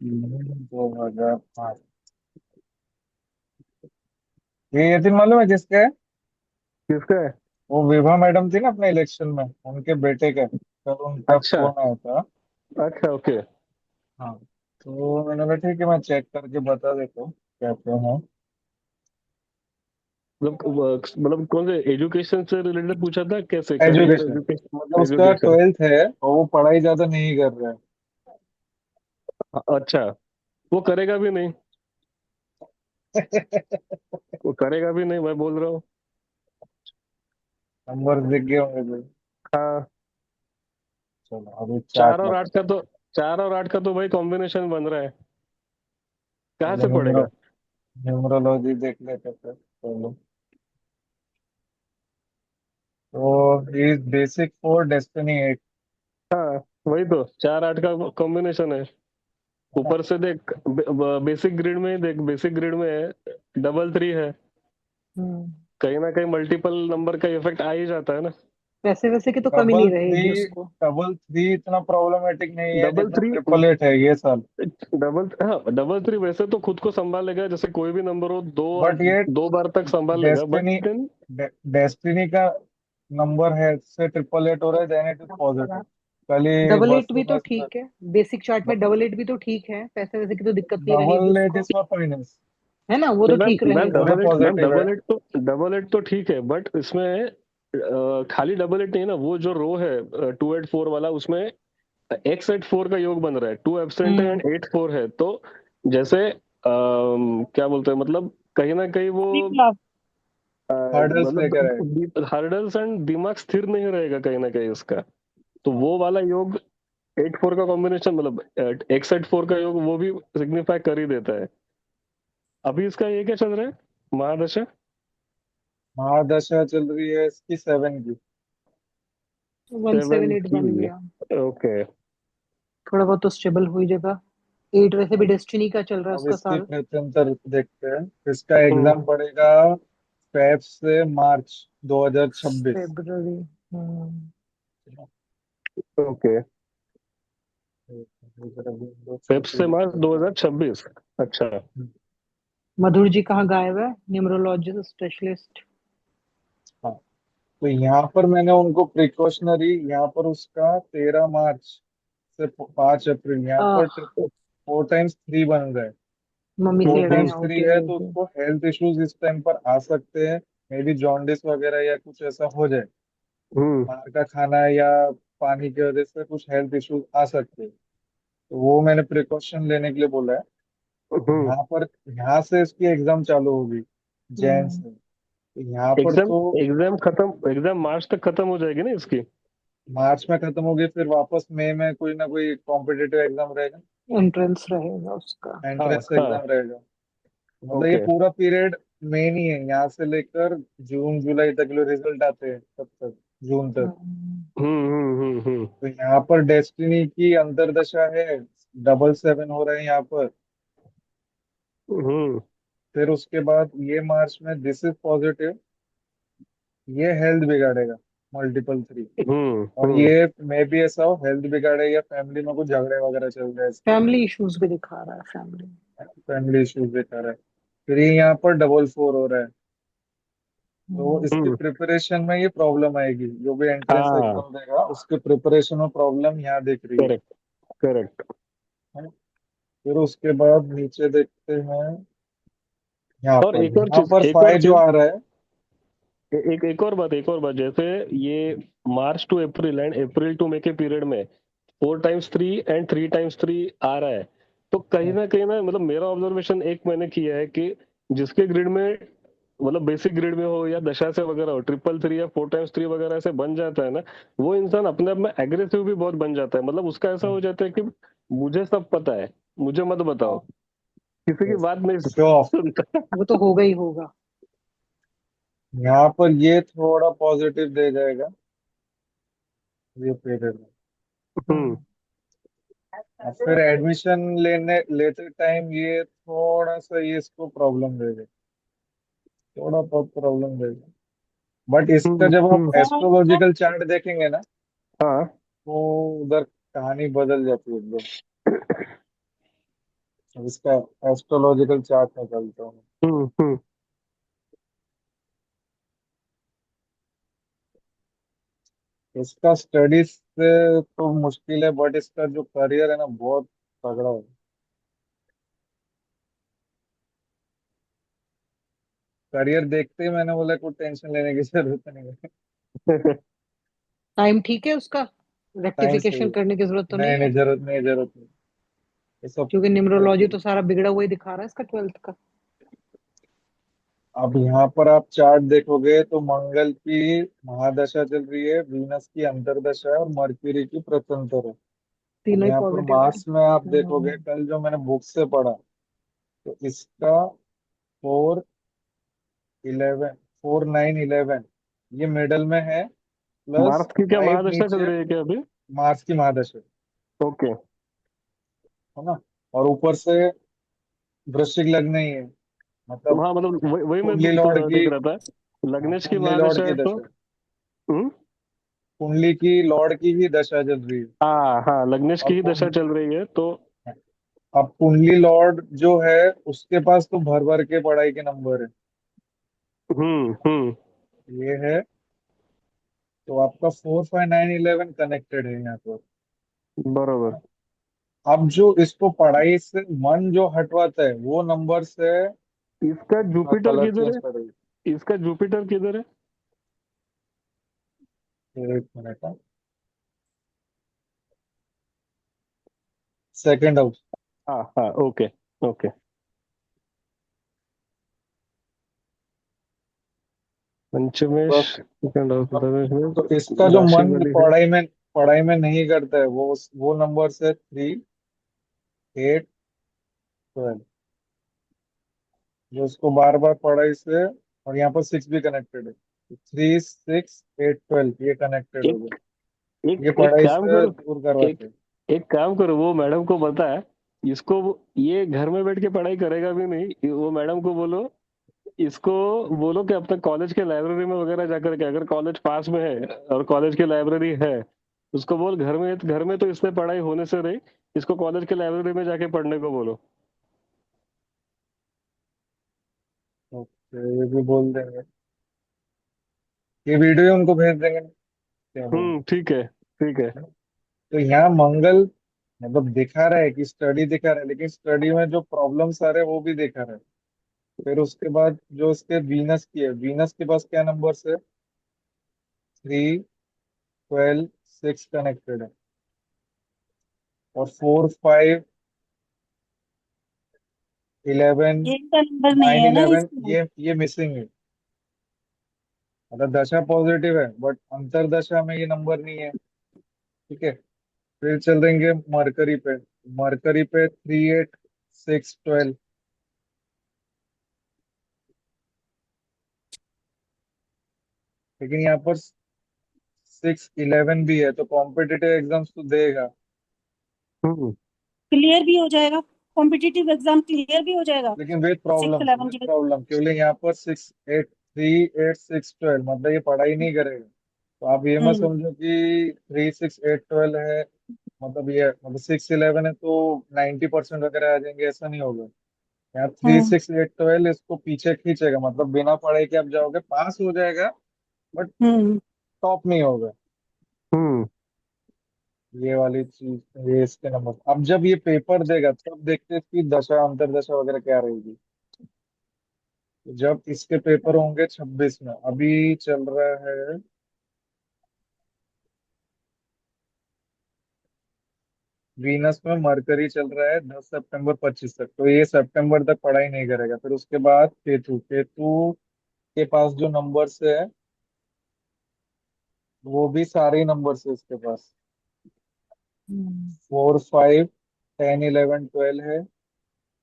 3/2008। ये यतीन मालूम है किसका है? किसका है? वो विभा मैडम थी ना अपने इलेक्शन में, उनके बेटे का, कल उनका अच्छा, फोन आया था। अच्छा, ओके। हाँ, तो मैंने कहा ठीक है, मैं चेक करके बता देता हूँ क्या क्या है। मतलब कौन से एजुकेशन से रिलेटेड पूछा था, कैसे करियर एजुकेशन, मतलब एजुकेशन उसका एजुकेशन? 12th है और वो पढ़ाई ज्यादा नहीं कर रहा है। अच्छा, वो करेगा भी नहीं, वो करेगा भी नहीं, मैं बोल रहा हूँ। नंबर दिख गए होंगे तो। हाँ, चलो अभी चार चार्ट और लगा। आठ का तो चार और आठ का तो भाई कॉम्बिनेशन बन रहा है, कहाँ पहले से पड़ेगा? न्यूमरोलॉजी देख लेते थे, चलो। तो इज बेसिक फॉर डेस्टिनी 8, हाँ, वही तो, चार आठ का कॉम्बिनेशन है। है ना? ऊपर से देख, बेसिक ग्रिड में ही देख, बेसिक ग्रिड में है, 33 है, हम्म कहीं ना कहीं मल्टीपल नंबर का इफेक्ट आ ही जाता है ना। पैसे वैसे की तो कमी डबल नहीं रहेगी थ्री उसको। डबल थ्री इतना प्रॉब्लमेटिक नहीं है डबल जितना थ्री, 888 है ये साल। डबल थ्री वैसे तो खुद को संभालेगा, जैसे कोई भी नंबर हो, बट ये दो बार तक संभाल लेगा, बट डेस्टिनी देन डेस्टिनी का नंबर है से 888 हो रहा है, देन इट इज पॉजिटिव। कल ही डबल बस एट भी तो बस ठीक है, बेसिक चार्ट में डबल एट भी तो ठीक है, पैसे वैसे की तो दिक्कत नहीं रहेगी डबल एट उसको, इज फॉर फाइनेंस, है ना, वो तो मैम ठीक मैम रहेगा। पूरे पॉजिटिव है। डबल एट तो ठीक है, बट इसमें खाली डबल एट नहीं है ना, वो जो रो है 284 वाला, उसमें X84 का योग बन रहा है, 2 एब्सेंट है हम्म एंड 84 है, तो जैसे क्या बोलते हैं, मतलब कहीं ना कहीं वो विप्लव, हर्डल्स लेकर आए। मतलब हर्डल्स एंड दिमाग स्थिर नहीं रहेगा कहीं ना कहीं उसका, तो वो वाला योग 84 का कॉम्बिनेशन, मतलब X84 का योग, वो भी सिग्निफाई कर ही देता है। अभी इसका ये क्या चल रहा है, महादशा? महादशा चल रही है इसकी 7 की। 178 सेवन बन की, गया, ओके। थोड़ा बहुत तो स्टेबल हो ही जाएगा। 8 वैसे भी डेस्टिनी का चल रहा है अब उसका इसकी साल। प्रत्यंतर देखते हैं। इसका हम्म, एग्जाम पड़ेगा फेब से मार्च 2026। फेब्रुवरी। ओके, फेब से मार्च 2026, अच्छा। मधुर जी कहाँ गायब है, न्यूमरोलॉजिस्ट स्पेशलिस्ट। हाँ, तो यहाँ पर मैंने उनको प्रिकॉशनरी, यहाँ पर उसका 13 मार्च से 5 अप्रैल, यहाँ पर आह 4 टाइम्स 3 बन रहा है। मम्मी तो से लड़ाई ना 3 होती है तो रहेगी। उसको हेल्थ इश्यूज इस टाइम पर आ सकते हैं, मे बी जॉन्डिस वगैरह या कुछ ऐसा हो जाए, हम्म, बाहर का खाना या पानी की वजह से कुछ हेल्थ इश्यूज आ सकते हैं। तो वो मैंने प्रिकॉशन लेने के लिए बोला है। हम्म। यहाँ पर, यहाँ से इसकी एग्जाम चालू होगी, जैन हम्म से, तो यहाँ पर एग्जाम तो एग्जाम मार्च तक खत्म हो जाएगी ना इसकी? मार्च में खत्म होगी, फिर वापस मई में कोई ना कोई कॉम्पिटिटिव एग्जाम रहेगा, एंट्रेंस रहेगा उसका। हाँ, एंट्रेंस हाँ, एग्जाम रहेगा। मतलब ये ओके। पूरा पीरियड मेन ही है, यहाँ से लेकर जून जुलाई तक जो रिजल्ट आते हैं तब तक, जून तक। तो यहाँ पर डेस्टिनी की अंतरदशा है, 777 हो रहे हैं यहाँ पर। हम्म। फिर उसके बाद ये मार्च में दिस इज पॉजिटिव, ये हेल्थ बिगाड़ेगा, मल्टीपल 3। और हम्म। ये मे भी ऐसा हो हेल्थ बिगाड़े या फैमिली में कुछ झगड़े वगैरह चल रहे हैं इसके, फैमिली इश्यूज भी दिखा रहा है फैमिली। फैमिली इश्यूज दिखा रहा है। फिर ये यहाँ पर डबल 4 हो रहा है, तो इसके हम्म। प्रिपरेशन में ये प्रॉब्लम आएगी, जो भी एंट्रेंस हाँ, एग्जाम देगा उसके प्रिपरेशन में प्रॉब्लम यहाँ दिख रही करेक्ट करेक्ट। है। फिर उसके बाद नीचे देखते हैं, यहाँ और पर एक और यहाँ चीज, पर एक और 5 जो चीज, आ रहा है। एक और बात, जैसे ये March to April and April to May के पीरियड में 4 times 3 एंड 3 times 3 आ रहा है, तो कहीं ना मतलब मेरा ऑब्जर्वेशन एक मैंने किया है कि जिसके ग्रिड में मतलब बेसिक ग्रिड में हो या दशा से वगैरह हो, 333 या 4 times 3 वगैरह ऐसे बन जाता है ना, वो इंसान अपने आप में एग्रेसिव भी बहुत बन जाता है। मतलब उसका ऐसा हो जाता है कि मुझे सब पता है, मुझे मत बताओ, किसी की बात नहीं शो ऑफ। सुनता। वो तो होगा ही होगा। यहाँ पर ये थोड़ा पॉजिटिव दे जाएगा ये पीरियड में। हम्म। हाँ। और फिर एडमिशन लेने लेते टाइम ये थोड़ा सा ये इसको प्रॉब्लम देगा, थोड़ा बहुत प्रॉब्लम देगा। बट इसका जब हम हम्म। एस्ट्रोलॉजिकल चार्ट देखेंगे ना, हाँ। तो उधर कहानी बदल जाती है एकदम। अब इसका एस्ट्रोलॉजिकल चार्ट निकालता हूँ। हम्म। इसका स्टडीज से तो मुश्किल है, बट इसका जो करियर है ना बहुत तगड़ा है। करियर देखते ही मैंने बोला कुछ टेंशन लेने की जरूरत नहीं है। टाइम ठीक है उसका, टाइम सही रेक्टिफिकेशन है। करने की जरूरत तो नहीं नहीं नहीं, है? जरूरत नहीं, जरूरत नहीं। ये सब क्योंकि ठीक न्यूमरोलॉजी है। तो सारा बिगड़ा हुआ ही दिखा रहा है इसका 12th का। अब यहाँ पर आप चार्ट देखोगे तो मंगल की महादशा चल रही है, वीनस की अंतरदशा है और मर्क्यूरी की प्रत्यंतर है। अब तीनों ही यहाँ पर पॉजिटिव है। मार्स में आप देखोगे, कल जो मैंने बुक से पढ़ा, तो इसका 4 11 4 9 11 ये मिडल में है, प्लस मार्स की क्या 5 महादशा चल नीचे। रही है क्या अभी? मार्स की महादशा ओके। है ना, और ऊपर से वृश्चिक लग्न ही है, मतलब हाँ मतलब वही मैं कुंडली लॉर्ड की। देख रहा था, हाँ, लग्नेश की कुंडली लॉर्ड महादशा की है तो। दशा, हम्म। कुंडली की लॉर्ड की ही दशा चल रही है। हाँ हाँ, लग्नेश की और ही दशा चल रही है तो। अब कुंडली लॉर्ड जो है उसके पास तो भर भर के पढ़ाई के नंबर है, हम्म। ये है। तो आपका 4 5 9 11 कनेक्टेड है यहाँ पर। बरोबर। अब जो इसको पढ़ाई से मन जो हटवाता है वो नंबर से इसका अपना जुपिटर कलर किधर चेंज है? करेगी। इसका जुपिटर किधर है? एक मिनट, सेकेंड हाउस। हाँ हाँ, ओके ओके। पंचमेश बस। सेकंड हाउस, तो इसका जो राशि मन वाली है। पढ़ाई में नहीं करता है, वो नंबर से 3 8 12, जो उसको बार बार पढ़ाई से। और यहाँ पर 6 भी कनेक्टेड है, 3 6 8 12 ये कनेक्टेड हो एक गया। एक ये एक पढ़ाई काम से करो, दूर एक करवाते हैं। एक काम करो, वो मैडम को बता है इसको, ये घर में बैठ के पढ़ाई करेगा भी नहीं, वो मैडम को बोलो, इसको बोलो कि अपने कॉलेज के लाइब्रेरी में वगैरह जाकर के, अगर कॉलेज पास में है और कॉलेज की लाइब्रेरी है, उसको बोल घर में तो इसमें पढ़ाई होने से रही, इसको कॉलेज के लाइब्रेरी में जाके पढ़ने को बोलो। ओके, ये भी बोल देंगे, ये वीडियो उनको भेज देंगे, क्या बोल। ठीक है ठीक है। तो यहाँ मंगल मतलब दिखा रहा है कि स्टडी दिखा रहा है, लेकिन स्टडी में जो प्रॉब्लम्स आ रहे हैं वो भी दिखा रहा है। फिर उसके बाद जो उसके वीनस की है, वीनस के पास क्या नंबर है, 3 12 6 कनेक्टेड है। और 4 5 11 एक का नंबर नहीं 9 है ना 11 इसमें। ये मिसिंग है। मतलब दशा पॉजिटिव है बट अंतरदशा में ये नंबर नहीं है। ठीक है। फिर चल देंगे मरकरी पे, मरकरी पे 3 8 6 12, लेकिन यहाँ पर 6 11 भी है, तो कॉम्पिटिटिव एग्जाम्स तो देगा। हम्म। क्लियर भी हो जाएगा। कॉम्पिटिटिव एग्जाम क्लियर भी हो जाएगा। लेकिन विद 6-11 विद की। प्रॉब्लम केवल यहाँ पर 6 8 3 8 6 12, मतलब ये पढ़ाई नहीं करेगा। तो आप ये मत हम्म समझो कि 3 6 8 12 है, मतलब ये मतलब 6 11 है तो 90% वगैरह आ जाएंगे, ऐसा नहीं होगा। यहाँ थ्री हम्म सिक्स एट ट्वेल्व इसको पीछे खींचेगा, मतलब बिना पढ़ाई के आप जाओगे, पास हो जाएगा बट हम्म टॉप नहीं होगा। हम्म। ये वाली चीज, ये इसके नंबर। अब जब ये पेपर देगा तब देखते हैं इसकी दशा अंतरदशा वगैरह क्या रहेगी। तो जब इसके पेपर होंगे 26 में, अभी चल रहा है वीनस में मरकरी चल रहा है 10 सितंबर 25 तक, तो ये सितंबर तक पढ़ाई नहीं करेगा। फिर उसके बाद केतु, केतु के पास जो नंबर्स है वो भी सारे नंबर्स है इसके पास। हम्म 4 5 10 11 12 है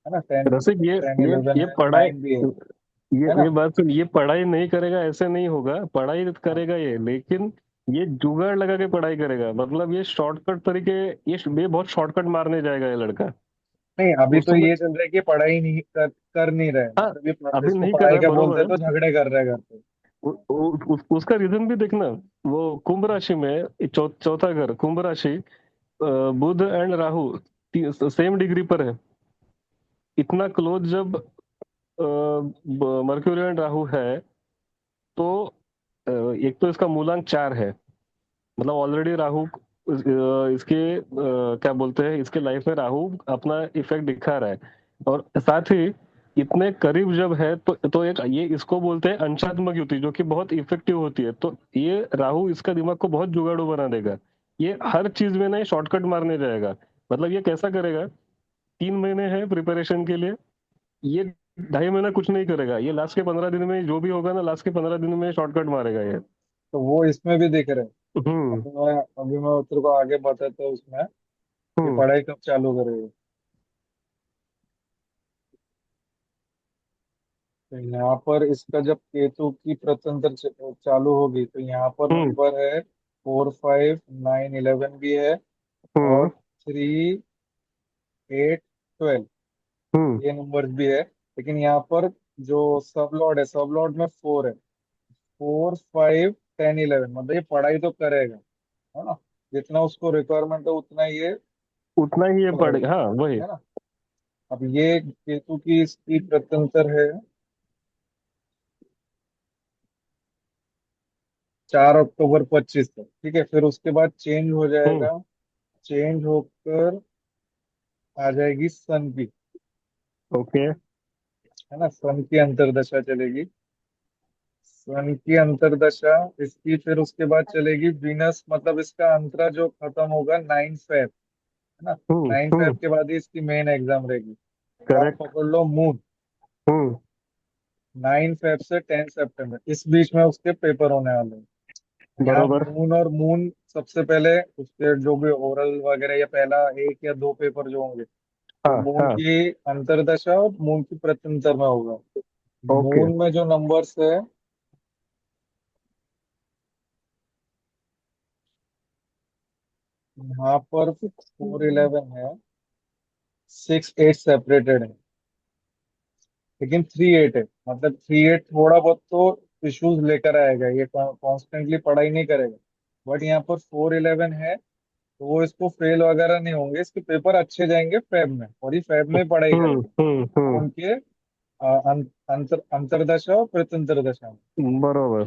ना, टेन रसिक, ये टेन ये इलेवन ये है, पढ़ाई, 9 भी ये है ना। ये बात सुन, ये पढ़ाई नहीं करेगा ऐसे नहीं होगा, पढ़ाई करेगा ये, लेकिन ये जुगाड़ लगा के पढ़ाई करेगा, मतलब ये शॉर्टकट तरीके, ये बहुत शॉर्टकट मारने जाएगा ये लड़का। नहीं, अभी तो उसमें, ये चल रहा है कि पढ़ाई नहीं कर नहीं रहे, हाँ, मतलब ये अभी इसको नहीं कर पढ़ाई रहा है, क्या बोलते बरोबर हैं, है। तो झगड़े कर रहे हैं घर पे। उसका रीजन भी देखना, वो कुंभ राशि में चौथा घर कुंभ राशि, बुध एंड राहु सेम डिग्री पर है। इतना क्लोज जब मर्क्यूरी एंड राहु है, तो एक तो इसका मूलांक 4 है, मतलब ऑलरेडी राहु इसके क्या बोलते हैं, इसके लाइफ में राहु अपना इफेक्ट दिखा रहा है। और साथ ही इतने करीब जब है, तो एक ये इसको बोलते हैं अंशात्मक युति, जो कि बहुत इफेक्टिव होती है। तो ये राहु इसका दिमाग को बहुत जुगाड़ू बना देगा। ये हर चीज में ना ये शॉर्टकट मारने जाएगा। मतलब ये कैसा करेगा, 3 महीने हैं प्रिपरेशन के लिए, ये 2.5 महीना कुछ नहीं करेगा, ये लास्ट के 15 दिन में जो भी होगा ना, लास्ट के 15 दिन में शॉर्टकट मारेगा ये। तो वो इसमें भी दिख रहे हैं। हम्म अभी मैं तेरे को आगे बताता हूँ उसमें ये हम्म पढ़ाई कब चालू करेगा। तो यहाँ पर इसका जब केतु की प्रतंत्र चालू होगी तो यहाँ पर हम्म नंबर है 4 5 9 11 भी है, और हम्म 3 8 12, हम्म ये नंबर्स भी है। लेकिन यहाँ पर जो सब लॉर्ड है, सब लॉर्ड में 4 है। 4 5 10 11, मतलब ये पढ़ाई तो करेगा, है ना। जितना उसको रिक्वायरमेंट है उतना ये उतना ही ये पढ़ेगा, पढ़ेगा, हाँ वही। है ना। अब ये केतु की इसकी प्रत्यंतर है 4 अक्टूबर 25 तक, ठीक है। फिर उसके बाद चेंज हो हम्म जाएगा, चेंज होकर आ जाएगी सन की, ओके। है ना। सन की अंतर्दशा चलेगी, सन की अंतर्दशा इसकी। फिर उसके बाद चलेगी वीनस, मतलब इसका अंतरा जो खत्म होगा 9 फेब, है ना। 9 फेब के बाद ही इसकी मेन एग्जाम रहेगी। अब आप करेक्ट। पकड़ लो मून, हम्म 9 फेब से 10 सितंबर, इस बीच में उसके पेपर होने वाले हैं। यहाँ बरोबर। मून और मून सबसे पहले उसके जो भी ओरल वगैरह या पहला 1 या 2 पेपर जो होंगे, वो हाँ मून हाँ। की अंतर्दशा और मून की प्रत्यंतर में होगा। ओके। मून में जो नंबर्स है, यहाँ पर 4 11 है, 6 8 सेपरेटेड है, लेकिन 3 8 है। मतलब 3 8 थोड़ा बहुत तो इश्यूज लेकर आएगा, ये कॉन्स्टेंटली पढ़ाई नहीं करेगा। बट यहाँ पर 4 11 है, तो वो इसको फेल वगैरह नहीं होंगे, इसके पेपर अच्छे जाएंगे फेब में, और ये फेब में पढ़ाई करेगा मून के अंतरदशा और प्रत्यंतर दशा में, बरोबर।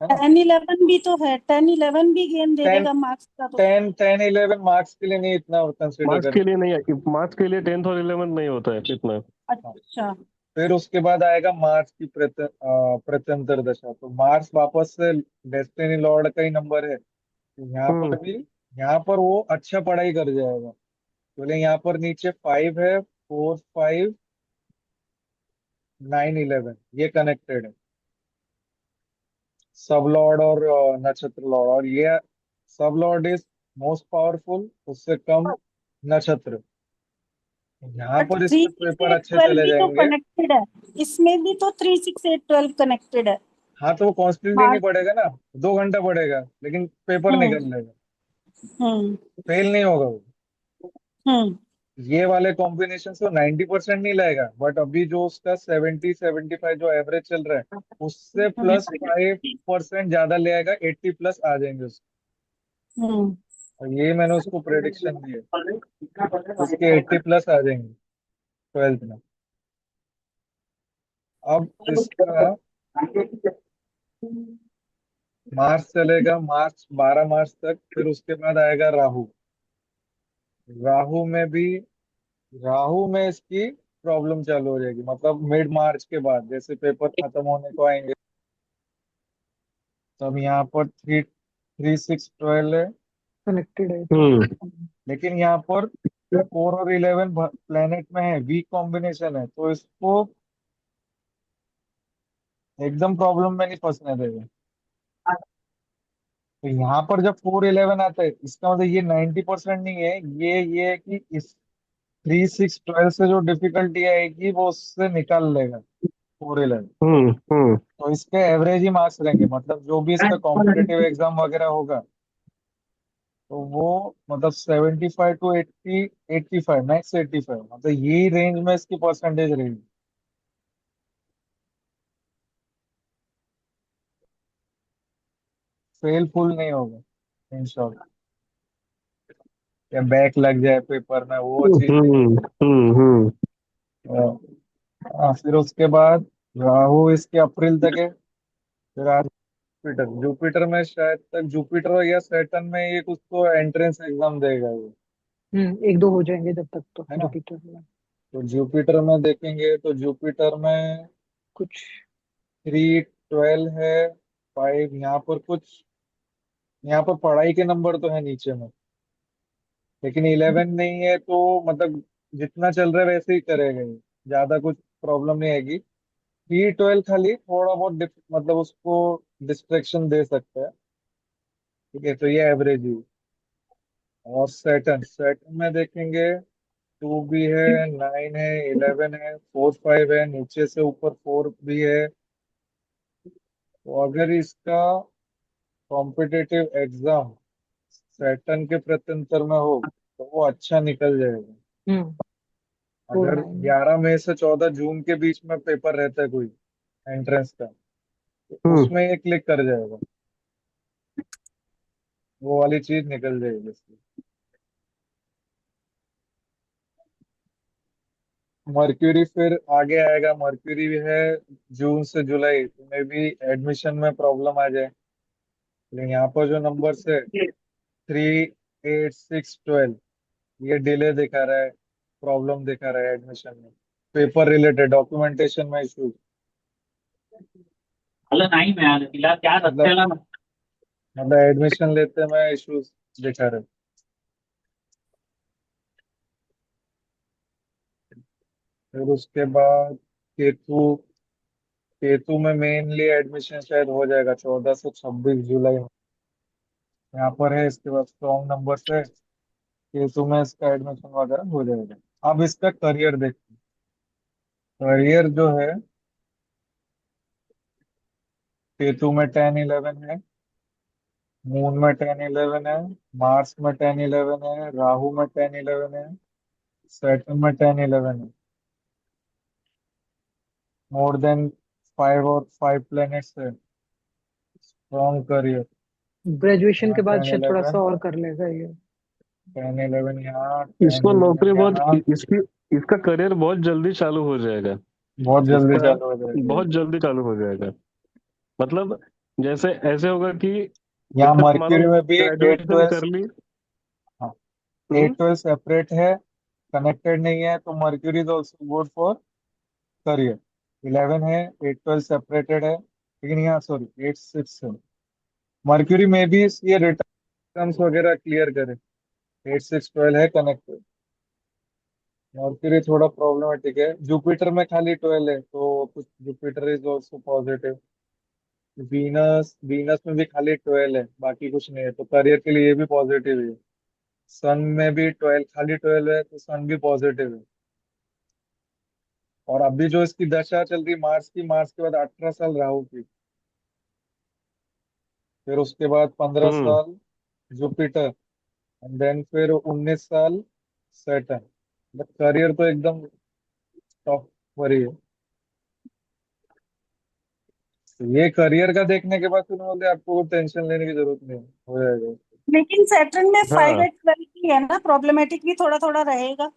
है ना। 10-11 भी तो है, 10-11 भी गेम दे टेन देगा मार्क्स का तो। 10 10 11 मार्क्स के लिए नहीं इतना कंसिडर मार्क्स के करना। लिए नहीं है, मार्क्स के लिए 10th और 11th नहीं होता है इतना। हाँ। अच्छा। फिर उसके बाद आएगा मार्स की प्रत्यंतर दशा। तो मार्स वापस से डेस्टिनी लॉर्ड का ही नंबर है, तो यहाँ हम्म पर भी, यहाँ पर वो अच्छा पढ़ाई कर जाएगा। बोले यहाँ पर नीचे 5 है, 4 5 9 11, ये कनेक्टेड है, सब लॉर्ड और नक्षत्र लॉर्ड। और ये सब लॉर्ड इज मोस्ट पावरफुल, उससे कम नक्षत्र। यहाँ बट पर थ्री इसके सिक्स पेपर एट अच्छे ट्वेल्व चले भी तो जाएंगे। कनेक्टेड है, इसमें भी तो 3 6 8 12 कनेक्टेड है। हाँ, तो वो कॉन्स्टेंटली नहीं मार्च। पढ़ेगा ना, 2 घंटा पढ़ेगा लेकिन पेपर हम्म निकल लेगा, हम्म फेल नहीं होगा वो। हम्म ये वाले कॉम्बिनेशन से 90% नहीं लाएगा, बट अभी जो उसका 70-75 जो एवरेज चल रहा है उससे +5% ज्यादा ले आएगा, 80+ आ जाएंगे उसके। हम्म। और ये मैंने उसको प्रेडिक्शन दी है, उसके 80+ आ जाएंगे 12th में। अब इसका मार्च चलेगा, मार्च 12 मार्च तक, फिर उसके बाद आएगा राहु। राहु में भी, राहु में इसकी प्रॉब्लम चालू हो जाएगी, मतलब मिड मार्च के बाद जैसे पेपर खत्म होने को आएंगे, तब यहाँ पर 3 3 6 12 है। कनेक्टेड है तो। हम्म लेकिन यहाँ पर 4 और 11 प्लेनेट में है, वीक कॉम्बिनेशन है, तो इसको एकदम प्रॉब्लम में नहीं फंसने देगा। तो यहाँ पर जब 4 11 आता है, इसका मतलब ये 90% नहीं है, ये है कि इस 3 6 12 से जो डिफिकल्टी आएगी वो उससे निकाल लेगा 4 11। हम्म तो इसके एवरेज ही मार्क्स रहेंगे, मतलब जो भी इसका कॉम्पिटेटिव एग्जाम वगैरह होगा तो वो मतलब 75 to 80, 85, मैक्स 85, मतलब यही रेंज में इसकी परसेंटेज रहेगी। फेल फुल नहीं होगा इन शॉर्ट, या बैक लग जाए पेपर में, वो चीज नहीं हम्म होगी। हम्म फिर उसके बाद राहु इसके अप्रैल तक है। फिर आज जुपिटर, जुपिटर में शायद तक जुपिटर या सैटर्न में ये कुछ तो एंट्रेंस एग्जाम देगा ये, एक दो हो जाएंगे जब तक तो है ना। जुपिटर में। तो जुपिटर में देखेंगे तो जुपिटर में कुछ 3 12 है, 5 यहाँ पर कुछ, यहाँ पर पढ़ाई के नंबर तो है नीचे में, लेकिन 11 नहीं है, तो मतलब जितना चल रहा है वैसे ही करेगा ये, ज्यादा कुछ प्रॉब्लम नहीं आएगी। 3 12 खाली थोड़ा बहुत मतलब उसको डिस्ट्रैक्शन दे सकता है। ठीक है, तो ये एवरेज ही। और सैटर्न, सैटर्न में देखेंगे 2 भी है, 9 है, 11 है, 4 5 है, नीचे से ऊपर 4 भी है। तो अगर इसका कॉम्पिटिटिव एग्जाम सैटर्न के प्रत्यंतर में हो तो वो अच्छा निकल जाएगा। हम्म फोर अगर नाइन 11 मई से 14 जून के बीच में पेपर रहता है कोई एंट्रेंस का, तो हम्म उसमें ये क्लिक कर जाएगा, वो वाली चीज निकल जाएगी इसकी। मर्क्यूरी फिर आगे आएगा, मर्क्यूरी भी है जून से जुलाई में भी एडमिशन में प्रॉब्लम आ जाए। लेकिन यहाँ पर जो नंबर है 3 8 6 12, ये डिले दिखा रहा है, प्रॉब्लम दिखा रहा है एडमिशन में, पेपर रिलेटेड डॉक्यूमेंटेशन में इशू, अಲ್ಲ नाही मिळालं तिला त्या मतलब रस्त्याला मतलब एडमिशन लेते में इश्यूज दिखा रहे। फिर उसके बाद केतु, केतु में मेनली एडमिशन शायद हो जाएगा 14 से 26 जुलाई में। यहाँ पर है, इसके बाद स्ट्रॉन्ग नंबर से केतु में इसका एडमिशन वगैरह हो जाएगा। अब इसका करियर देखते हैं। करियर जो है केतु में 10 11 है, मून में 10 11 है, मार्स में 10 11 है, राहु में 10 11 है, सैटर्न में 10 11 है। मोर देन 5 और 5 प्लैनेट्स है, स्ट्रॉन्ग करियर। ग्रेजुएशन यहाँ के बाद टेन शायद थोड़ा सा इलेवन और कर लेगा ये। 10 11 यहाँ, टेन इसको इलेवन नौकरी बहुत यहाँ, इसकी इसका करियर बहुत जल्दी चालू हो जाएगा। बहुत जल्दी इसका चालू हो जाएगी। बहुत जल्दी चालू हो जाएगा। मतलब जैसे ऐसे होगा कि यहाँ जैसे मान लो मर्क्यूरी में भी एट ग्रेजुएशन ट्वेल्व कर ली। हाँ, हम्म 8 12 सेपरेट है, कनेक्टेड नहीं है, तो mercury is also good for career. 11 है, 8 12 सेपरेटेड है, लेकिन यहाँ सॉरी 8 6 है। मर्क्यूरी में भी ये रिटर्न्स वगैरह क्लियर करे, 8 6 12 है कनेक्टेड। मर्क्यूरी थोड़ा प्रॉब्लमेटिक है। जुपिटर में खाली 12 है, तो कुछ Jupiter is also positive. Venus, Venus में भी खाली 12 है, बाकी कुछ नहीं है, तो करियर के लिए ये भी पॉजिटिव है। सन में भी 12, खाली 12 है, तो सन भी पॉजिटिव है। और अभी जो इसकी दशा चल रही मार्स की, मार्स के बाद 18 साल राहु की, फिर उसके बाद पंद्रह हम्म साल जुपिटर, एंड देन फिर 19 साल सैटर्न। करियर तो एकदम टॉप पर ही है। तो ये करियर का देखने के बाद फिर बोलते आपको टेंशन लेने की जरूरत नहीं है, हो जाएगा। लेकिन सैटर्न में फाइव हाँ एट ट्वेल्व की है ना, प्रॉब्लमेटिक भी थोड़ा थोड़ा रहेगा।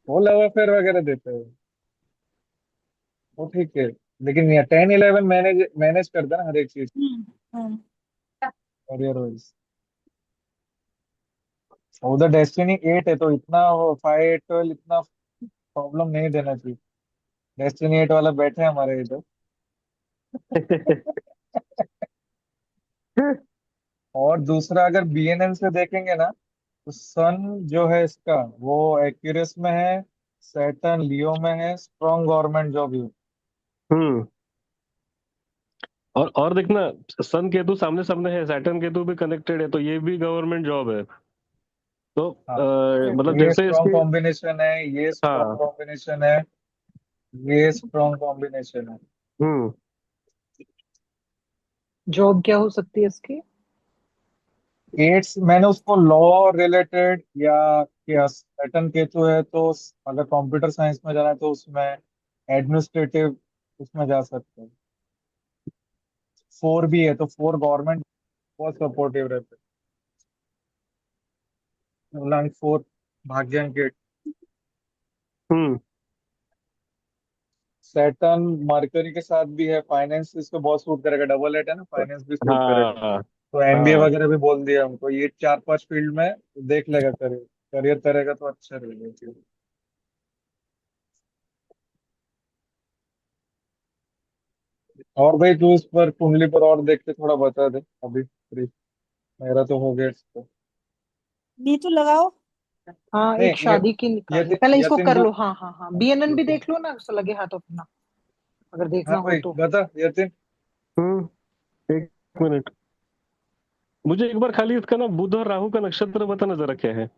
वो लव अफेयर वगैरह देते हैं, वो ठीक है। लेकिन ये 10-11 मैनेज मैनेज करता है ना हर एक चीज, हम्म। हम्म। Career wise. उधर डेस्टिनी 8 है तो इतना 5-8-12 इतना प्रॉब्लम नहीं देना चाहिए। डेस्टिनी 8 वाला बैठे हैं हमारे इधर। और दूसरा अगर बीएनएन से देखेंगे ना, तो सन जो है इसका वो एक्यूरेस में है, सैटर्न लियो में है, स्ट्रॉन्ग गवर्नमेंट जॉब है। हम्म। और देखना, सन केतु सामने सामने है, सैटर्न केतु भी कनेक्टेड है, तो ये भी गवर्नमेंट जॉब है। तो हाँ, मतलब ये जैसे स्ट्रॉन्ग इसके। कॉम्बिनेशन है, ये स्ट्रॉन्ग हाँ। कॉम्बिनेशन है, ये स्ट्रॉन्ग कॉम्बिनेशन है। हम्म। जॉब क्या हो सकती है इसकी? एट्स मैंने उसको लॉ रिलेटेड या सैटर्न केतु है तो अगर कंप्यूटर साइंस में जाना है तो उसमें एडमिनिस्ट्रेटिव उसमें जा सकते हैं। 4 भी है तो 4 गवर्नमेंट बहुत सपोर्टिव रहते हैं। मूलांक 4 भाग्यांक 8। हम्म। सैटर्न मरकरी के साथ भी है, फाइनेंस इसको बहुत सूट करेगा, डबल एट है ना, फाइनेंस भी सूट करेगा। हाँ तो एमबीए हाँ। वगैरह भी बोल दिया हमको, ये 4-5 फील्ड में देख लेगा करियर। करियर करेगा तो अच्छा रहेगा। और भाई तू इस पर कुंडली पर और देख के थोड़ा बता दे अभी फ्री। मेरा तो हो गया इस पर। नीतू लगाओ। हाँ, नहीं एक शादी की निकाली, यतिन पहले इसको यतिन कर लो। बुक। हाँ हाँ हाँ, बीएनएन भी देख लो ना, उससे लगे हाथ अपना, अगर हाँ देखना हो भाई तो। बता यतिन। एक मिनट, मुझे एक बार खाली इसका ना बुध और राहु का नक्षत्र बताना जरा, क्या है?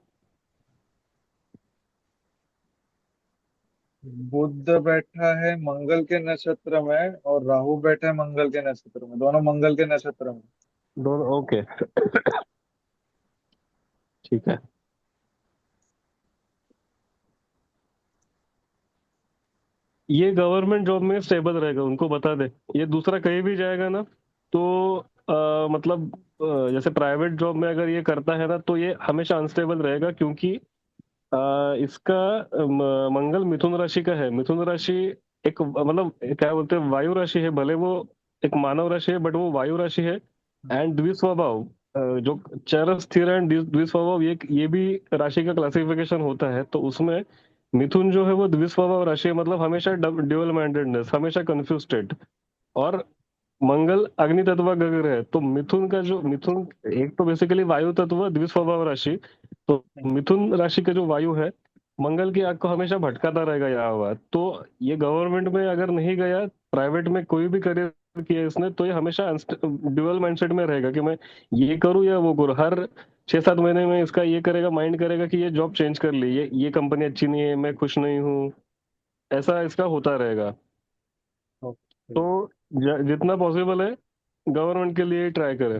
बुध बैठा है मंगल के नक्षत्र में और राहु बैठा है मंगल के नक्षत्र में, दोनों मंगल के नक्षत्र में। दोनों ओके। ठीक है। ये गवर्नमेंट जॉब में स्टेबल रहेगा, उनको बता दे। ये दूसरा कहीं भी जाएगा ना, तो मतलब जैसे प्राइवेट जॉब में अगर ये करता है ना, तो ये हमेशा अनस्टेबल रहेगा, क्योंकि इसका मंगल मिथुन राशि का है। मिथुन राशि एक मतलब क्या बोलते हैं, वायु राशि है, भले वो एक मानव राशि है, बट वो वायु राशि है। एंड द्विस्वभाव, जो चर स्थिर एंड द्विस्वभाव, ये भी राशि का क्लासिफिकेशन होता है, तो उसमें मिथुन जो है वो द्विस्वभाव राशि है, मतलब हमेशा ड्यूअल माइंडेडनेस, हमेशा कंफ्यूज स्टेट। और मंगल अग्नि तत्व का ग्रह है, तो मिथुन का जो मिथुन, एक तो बेसिकली वायु तत्व द्विस्वभाव राशि, तो मिथुन राशि का जो वायु है, मंगल की आग को हमेशा भटकाता रहेगा यहाँ हुआ। तो ये गवर्नमेंट में अगर नहीं गया, प्राइवेट में कोई भी करियर किया इसने, तो ये हमेशा ड्यूअल माइंडसेट में रहेगा कि मैं ये करूँ या वो करूँ। हर 6-7 महीने में इसका ये करेगा, माइंड करेगा कि ये जॉब चेंज कर ली, ये कंपनी अच्छी नहीं है, मैं खुश नहीं हूँ, ऐसा इसका होता रहेगा। ओके। तो जितना पॉसिबल है गवर्नमेंट के लिए ट्राई करें।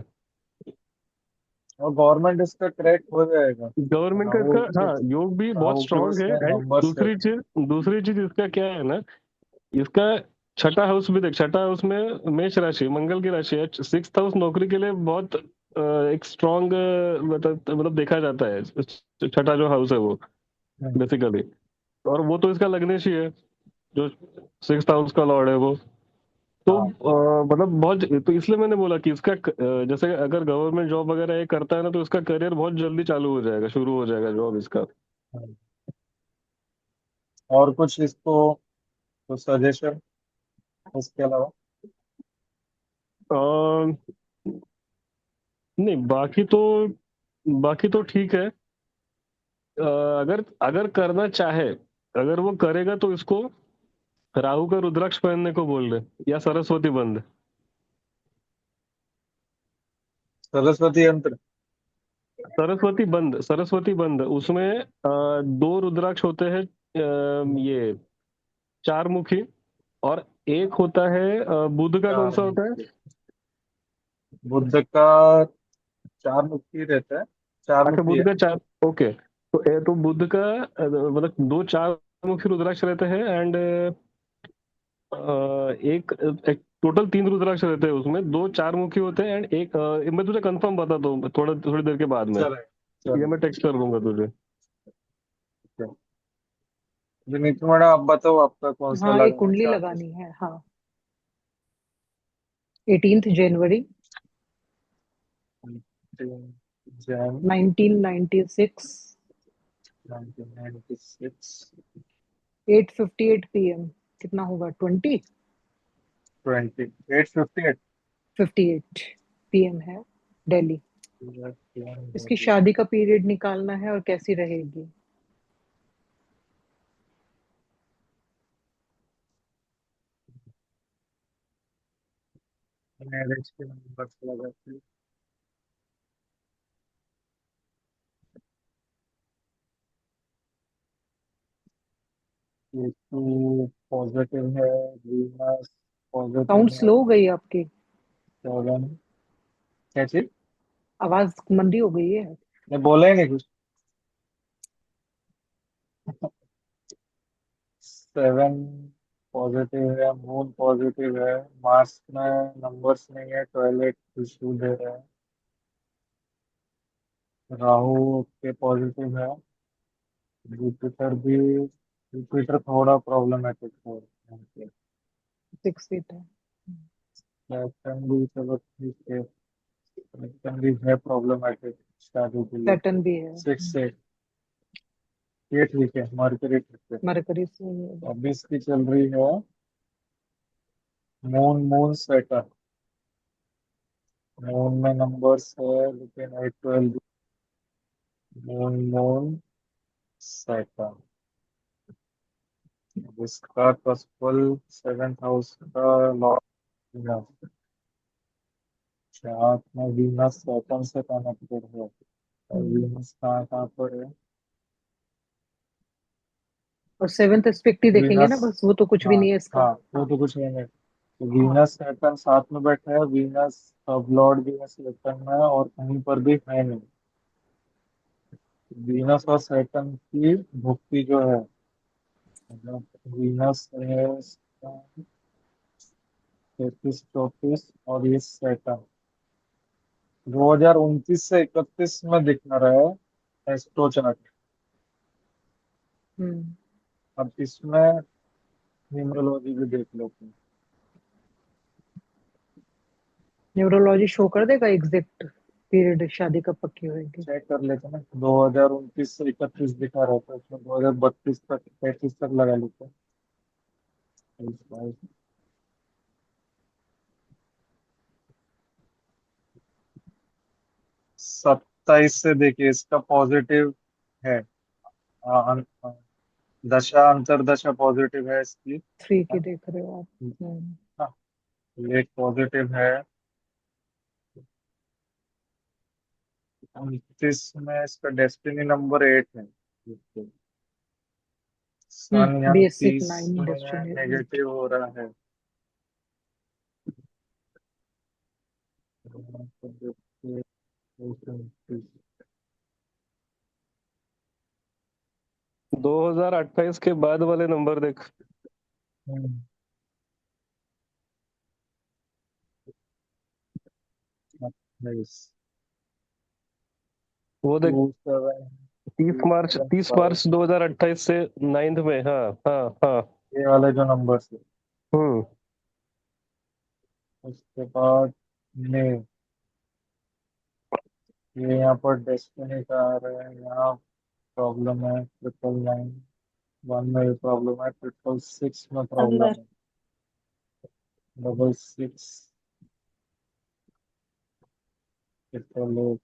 और गवर्नमेंट इसका क्रैक हो जाएगा। गवर्नमेंट का राहु इसका, के हाँ, योग भी बहुत राहु के स्ट्रांग है। उसमें एंड नंबर्स है। दूसरी चीज इसका क्या है ना, इसका छठा हाउस भी देख, छठा हाउस में मेष राशि, मंगल की राशि है। 6th हाउस नौकरी के लिए बहुत एक स्ट्रांग, मतलब देखा जाता है, छठा जो हाउस है वो हम्म। बेसिकली। और वो तो इसका लग्नेश ही है, जो 6th हाउस का लॉर्ड है वो। तो हाँ मतलब बहुत, तो इसलिए मैंने बोला कि इसका जैसे अगर गवर्नमेंट जॉब वगैरह ये करता है ना, तो इसका करियर बहुत जल्दी चालू हो जाएगा, शुरू हो जाएगा जॉब इसका। हाँ। और कुछ इसको तो सजेशन उसके अलावा। अ, नहीं, बाकी तो ठीक है। अगर अगर करना चाहे, अगर वो करेगा, तो इसको राहु का रुद्राक्ष पहनने को बोल रहे, या सरस्वती बंद। सरस्वती यंत्र। सरस्वती बंद उसमें दो रुद्राक्ष होते हैं, ये चार मुखी, और एक होता है बुध का, कौन चार सा होता है? मुक्ति। बुद्ध का 4 मुक्ति रहता है, 4 अच्छा, मुक्ति बुध है। का चार, ओके। तो बुध का मतलब दो चार मुखी रुद्राक्ष रहते हैं, एंड एक, टोटल तीन रुद्राक्ष रहते हैं उसमें, दो चार मुखी होते हैं एंड एक मैं तुझे कंफर्म बताता हूँ थोड़ी देर के बाद में। चले ये चलो। मैं टेक्स्ट कर दूंगा तुझे। नीतू मैडम आप बताओ आपका कौन सा हाँ, एक लगाना कुंडली चाहते लगानी है। हाँ, 18 जनवरी हैं? जैन 1996, 1996, 8:58 PM। कितना होगा? 2858। 58 PM है, दिल्ली। इसकी शादी का पीरियड निकालना है और कैसी रहेगी। मैरिज के नंबर लगाते हैं। केतु पॉजिटिव है, वीनस साउंड पॉजिटिव है। स्लो हो गई आपकी, 7 क्या चीज? आवाज मंदी हो गई है। मैं बोला ही नहीं कुछ। 7 पॉजिटिव है, मून पॉजिटिव है, मार्स में नंबर्स नहीं है, टॉयलेट इशू दे रहा है। राहु के पॉजिटिव है, जुपिटर भी, जुपिटर थोड़ा प्रॉब्लमेटिक है। 6 feet है। सैटर्न भी चलो ठीक है, सैटर्न भी है प्रॉब्लमेटिक शादी के लिए। सैटर्न भी है। 6 से ये ठीक है, मरकरी ठीक है। मरकरी से। अभी इसकी चल रही है मून मून सैटर्न। मून में नंबर्स है लेकिन 8 12, मून मून सैटर्न। इसका पॉसिबल 7th हाउस का लॉ, चार्ट में वीनस सैटर्न से कनेक्टेड है, और वीनस कहाँ कहाँ पर है? और 7th एस्पेक्ट ही देखेंगे ना वीनस, बस, वो तो कुछ भी हाँ नहीं है इसका। हाँ वो हाँ तो कुछ नहीं है। तो हाँ। वीनस सैटर्न साथ में बैठा है, वीनस सब लॉर्ड वीनस सैटर्न में है और कहीं पर भी है नहीं। वीनस और सैटर्न की भुक्ति जो है, मतलब वीनस है 33 34, और ये सैटर्न 2029 से 31 में दिखा रहा है एस्ट्रो चार्ट। हम्म अब इसमें न्यूमरोलॉजी भी देख लो तुम। न्यूरोलॉजी शो कर देगा एग्जैक्ट पीरियड शादी कब पक्की होगी। चेक कर लेते हैं ना, 2029 से 31 दिखा रहा था, उसमें 2032 तक 35 तक लगा लेते हैं। 27 से देखिए इसका पॉजिटिव है। हाँ, दशा अंतरदशा पॉजिटिव है इसकी। 3 की देख रहे हो आप। हम्म हाँ, लेट पॉजिटिव है। 29 में इसका डेस्टिनी नंबर 8 है। सन यहाँ बेसिक 30 9 में डेस्टिनी। नेगेटिव हो रहा है। 2028 के बाद वाले नंबर देख। हम्म, 28, वो देख, 27, 30 मार्च 2028 से 9th में। हाँ हाँ हाँ। ये वाले जो नंबर है। हम्म उसके बाद मई, ये यहाँ पर डेस्टिनी का आ रहा है, यहाँ प्रॉब्लम है 999, 1 में प्रॉब्लम है, 666 में प्रॉब्लम अंदर। है, 66, 888।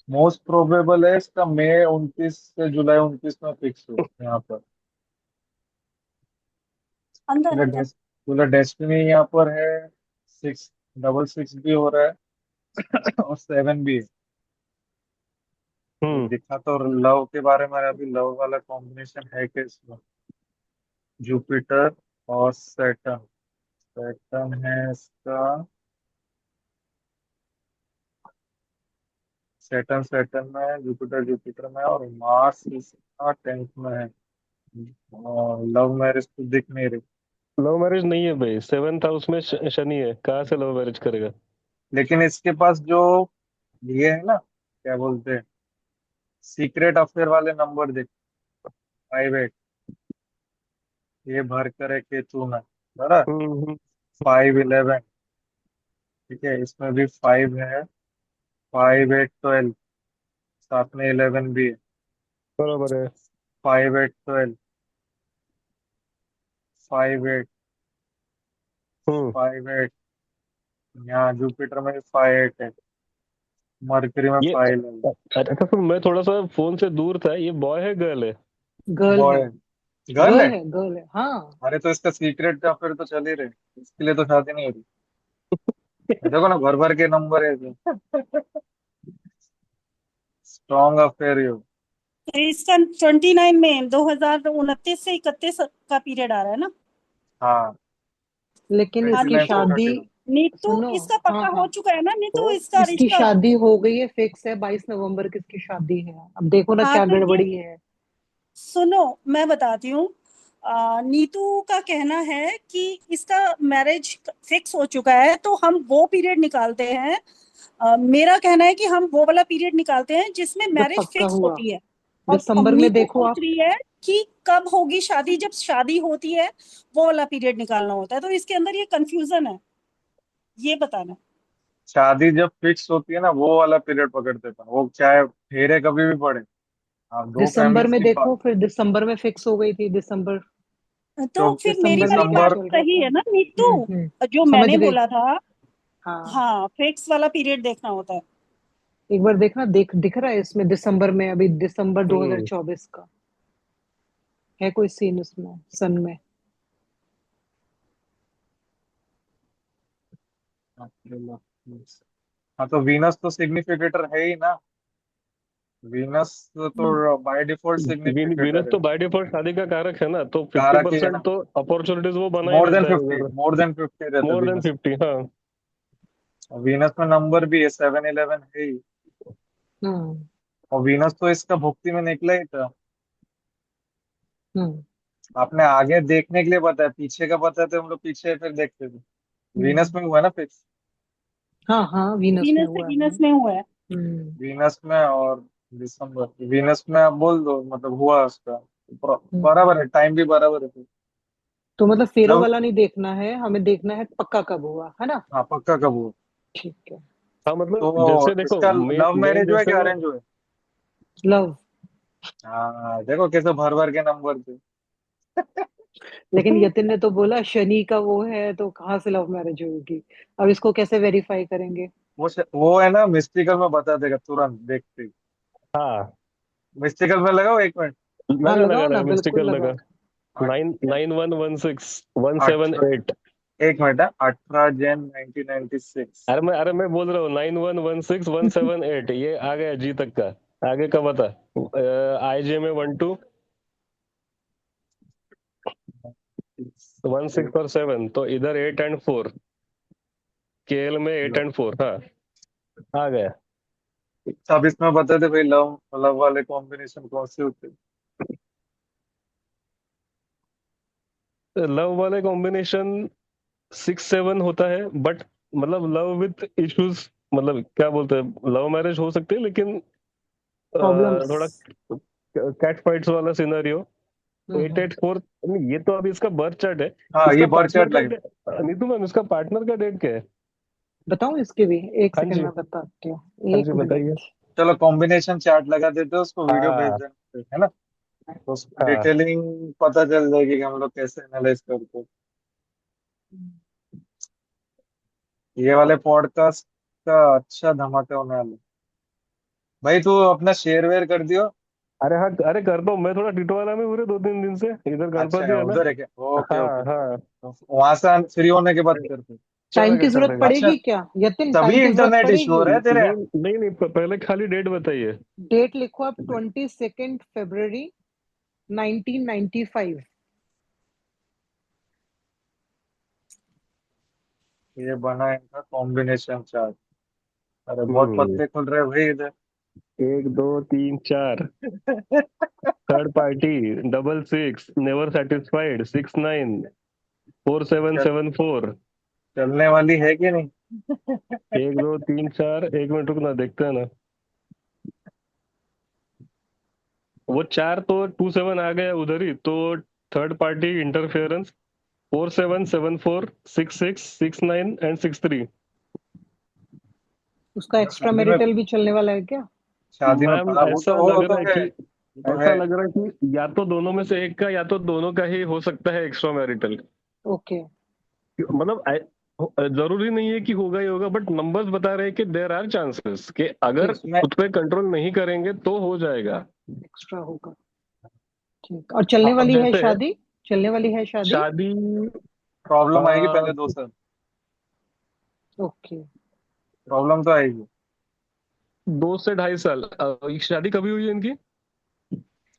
मोस्ट प्रोबेबल है इसका मई 29 से जुलाई 29 में फिक्स हो यहाँ पर। अंदर अंदर। पूरा डेस्टिनी यहाँ पर है। 666 भी हो रहा है और 7 भी है। ये हम्म दिखा तो लव के बारे में, अभी लव वाला कॉम्बिनेशन है क्या इसमें? जुपिटर और सैटर्न, सैटर्न है इसका सैटर्न सैटर्न में है, जुपिटर जुपिटर में है, और मार्स इसका 10th में है। लव मैरिज तो दिख नहीं रही। लव मैरिज नहीं है भाई, 7th हाउस में शनि है, कहाँ से लव मैरिज करेगा? लेकिन इसके पास जो ये है ना, क्या बोलते हैं, सीक्रेट अफेयर वाले नंबर देख, 5 8, ये भर कर है केतु में, बराबर। हम्म। 5 11, ठीक है, इसमें भी 5 है। 5 8 12, साथ में 11 भी है। बराबर है। 5 8 12, 5 8, हम्म। 5 8, यहाँ जुपिटर में 5 8 है, मरकरी में ये 5 11। अच्छा तो मैं थोड़ा सा फोन से दूर था, ये बॉय है गर्ल है? गर्ल है। बॉय, गर्ल है। गर्ल है हाँ। अरे तो इसका सीक्रेट अफेयर तो चल ही रहे, इसके लिए तो शादी नहीं हो रही। देखो ना, भर भर के नंबर है इसमें। स्ट्रॉन्ग अफेयर हो। तो इसका 29 में 2029 से 31 का पीरियड आ रहा है ना। हाँ, लेकिन इसकी 29 से शादी, 31। नीतू सुनो, इसका हाँ पक्का हो हाँ, चुका है ना, नीतू तो इसका इसकी रिश्ता। शादी हो गई है, फिक्स है, 22 नवंबर की इसकी शादी है। अब देखो ना हाँ क्या तो ये गड़बड़ी है। सुनो, मैं बताती हूँ। नीतू का कहना है कि इसका मैरिज फिक्स हो चुका है, तो हम वो पीरियड निकालते हैं। मेरा कहना है कि हम वो वाला पीरियड निकालते हैं जिसमें जब मैरिज पक्का फिक्स हुआ होती है। और अब दिसंबर में नीतू देखो पूछ आप। रही है कि कब होगी शादी, जब शादी होती है वो वाला पीरियड निकालना होता है। तो इसके अंदर ये कंफ्यूजन है, ये बताना। शादी जब फिक्स होती है ना, वो वाला पीरियड पकड़ते थे, वो चाहे फेरे कभी भी पड़े। आप दो दिसंबर फैमिलीज में की देखो, फिर दिसंबर में फिक्स हो गई थी, दिसंबर। तो फिर मेरी दिसंबर में वाली क्या बात दिसंबर। चल रहा सही था? है ना नीतू, जो समझ मैंने गई। बोला था। हाँ, हाँ, फिक्स वाला पीरियड देखना होता है। एक बार देखना, दिख रहा है इसमें दिसंबर में, अभी दिसंबर हम्म। 2024 का है कोई सीन उसमें, सन में। हाँ तो वीनस तो सिग्निफिकेटर है ही ना। वीनस तो बाय डिफॉल्ट वीनस सिग्निफिकेटर तो है, बाय डिफॉल्ट शादी का कारक है ना, तो फिफ्टी कारक ही है परसेंट ना। तो अपॉर्चुनिटीज वो बना ही मोर देन लेता है 50, इधर। मोर देन 50 रहता है मोर देन वीनस। 50, हाँ। वीनस में नंबर भी है, 7 11 है ही। हम्म और वीनस तो इसका भुक्ति में निकला ही था। हम्म आपने आगे देखने के लिए पता है, पीछे का पता है तो हम लोग पीछे फिर देखते थे। वीनस हम्म। में हुआ ना फिक्स। हाँ हाँ, वीनस में वीनस से हुआ है। वीनस में हुआ है। वीनस में और दिसंबर, वीनस में आप बोल दो, मतलब हुआ उसका हम्म। बराबर है, टाइम भी बराबर है फिर। तो मतलब फेरों लव, वाला नहीं देखना है, हमें देखना है पक्का कब हुआ, है ना? हाँ पक्का कब हुआ। ठीक है। हाँ मतलब जैसे तो देखो इसका मेन लव मेन मैरिज हुआ है जैसे। कि अरेंज हुआ है? लव। हाँ देखो कैसे भर भर के नंबर थे। लेकिन यतिन ने तो बोला शनि का वो है, तो कहाँ से लव मैरिज होगी? अब इसको कैसे वेरीफाई करेंगे? वो है ना, मिस्टिकल में बता देगा तुरंत देखते ही। हाँ, मिस्टिकल में लगाओ 1 मिनट। हाँ लगा लगा लगाओ ना, लगा बिल्कुल मिस्टिकल लगा। लगाओ। 99116 अठारह 178। 1 मिनट, 18 Jan 1996। अरे मैं बोल रहा हूँ 9116178, ये आ गया जी तक का। आगे का बता। आईजे में 12 16 और 7, तो इधर 8 और 4। केएल में 8 और 4, हाँ आ गया। अब इसमें बता दे भाई, लव लव वाले कॉम्बिनेशन कौन से होते हैं? लव वाले कॉम्बिनेशन 6 7 होता है, बट मतलब लव विथ इश्यूज, मतलब क्या बोलते हैं, लव मैरिज हो सकती है लेकिन प्रॉब्लम्स। थोड़ा कैट फाइट्स वाला सिनेरियो। एट हम्म। एट फोर ये तो अभी इसका बर्थ चार्ट है। हाँ ये इसका बर्थ पार्टनर चार्ट का लगे। नीतू मैम, इसका पार्टनर का डेट क्या है? बताऊं इसके भी? एक हाँ सेकंड जी, में बताती हूँ, हाँ जी एक बताइए। मिनट। चलो कॉम्बिनेशन चार्ट लगा देते हैं, उसको वीडियो भेज हाँ देना, है ना। तो उसमें हाँ। डिटेलिंग पता चल जाएगी कि हम लोग कैसे एनालाइज करते हैं। ये वाले पॉडकास्ट का अच्छा धमाका होने वाला है। भाई तू अपना शेयर वेयर कर दियो। अरे हाँ, अरे करता हूँ मैं, थोड़ा टिटवाला में पूरे 2 3 दिन से, इधर अच्छा गणपति है, है ना। उधर है क्या? ओके हाँ ओके। हाँ। तो वहां से फ्री होने के बाद करते हैं। टाइम चलेगा की जरूरत चलेगा। अच्छा, पड़ेगी क्या यतिन? टाइम तभी की जरूरत इंटरनेट इशू हो पड़ेगी? रहा है तेरे नहीं यहाँ। नहीं नहीं, पहले खाली डेट बताइए। डेट लिखो आप, 22 फरवरी 1995। ये बना है इनका कॉम्बिनेशन चार्ट। अरे बहुत हम्म। पत्ते खुल रहे हैं भाई इधर। एक दो तीन चार, third party, double six, never satisfied, 6 9, 4774। चलने वाली है कि नहीं? एक दो तीन चार, एक मिनट रुकना, देखते हैं ना। वो चार तो 27 आ गया उधर ही तो। Third party interference, 4774, 66, 69 and 63। उसका एक्स्ट्रा शादी में मैरिटल भी चलने वाला है क्या? शादी में मैम पड़ा वो ऐसा तो वो लग तो रहा है है। कि तो ऐसा है। लग रहा है कि या तो दोनों में से एक का या तो दोनों का ही हो सकता है एक्स्ट्रा मैरिटल। ओके। मतलब जरूरी नहीं है कि होगा ही होगा, बट नंबर्स बता रहे हैं कि देर आर चांसेस कि अगर ठीक, उसमें खुद पे कंट्रोल नहीं करेंगे तो हो जाएगा। एक्स्ट्रा होगा। ठीक, और चलने हाँ, अब वाली है जैसे शादी? चलने वाली है शादी? शादी प्रॉब्लम आएगी आ, पहले 2 साल। ओके। प्रॉब्लम तो आएगी। 2 से 2.5 साल। शादी कभी हुई है इनकी?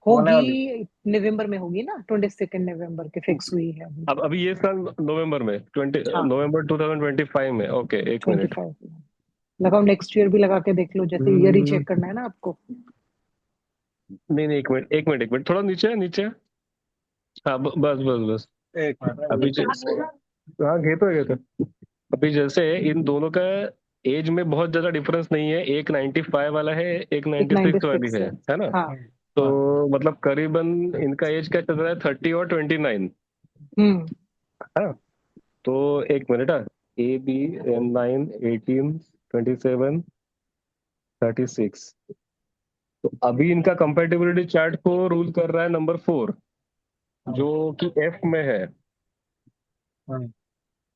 होने होगी, वाली। नवंबर में होगी ना, 22 नवंबर के फिक्स हुई है अभी। अब अभी ये साल नवंबर में, 20 हाँ, नवंबर 2025 में। ओके, एक मिनट। 25 में। लगाओ, नेक्स्ट ईयर भी लगा के देख लो, जैसे ईयर ही हम्म, चेक करना है ना आपको। नहीं नहीं, एक मिनट एक मिनट एक मिनट, थोड़ा नीचे है नीचे है। हाँ, बस बस बस। एक मिनट में अभी देखता हूँ जैसे, वो। हाँ गए थे। अभी जैसे इन दोनों का एज में बहुत ज्यादा डिफरेंस नहीं है, एक 95 वाला है, एक एक 96 वाली 96 है ना? हाँ। हाँ। तो मतलब करीबन इनका एज क्या चल रहा है, 30 और 29। हम्म। हाँ, तो एक मिनट। हाँ, AB9, 18, 27, 36। तो अभी इनका कंपैटिबिलिटी चार्ट को रूल कर रहा है नंबर 4, हाँ। जो कि F में है। हाँ।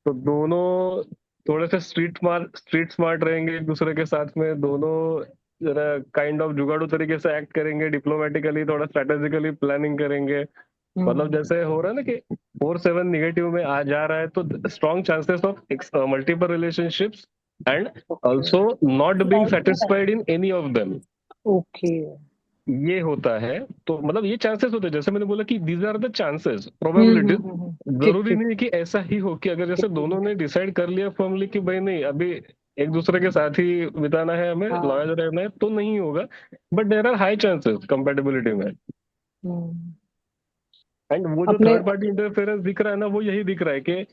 तो दोनों थोड़े से स्ट्रीट स्मार्ट रहेंगे एक दूसरे के साथ में, दोनों जरा काइंड ऑफ जुगाड़ू तरीके से एक्ट करेंगे, डिप्लोमेटिकली थोड़ा स्ट्रेटेजिकली प्लानिंग करेंगे। मतलब हम्म। जैसे हो रहा है ना कि 4 7 निगेटिव में आ जा रहा है, तो strong chances of multiple relationships and okay. Also not being satisfied in any of them, okay. ये होता है। तो मतलब ये चांसेस होते हैं, जैसे मैंने बोला कि these are the chances, probabilities. ठीक जरूरी ठीक। नहीं है कि ऐसा ही हो, कि अगर जैसे दोनों ने डिसाइड कर लिया फर्मली कि भाई नहीं, अभी एक दूसरे के साथ ही बिताना है, हमें हाँ। लॉयल रहना है, तो नहीं होगा। But there are high chances compatibility में। हम्म। एंड वो जो अपने। थर्ड पार्टी इंटरफेरेंस दिख रहा है ना, वो यही दिख रहा है कि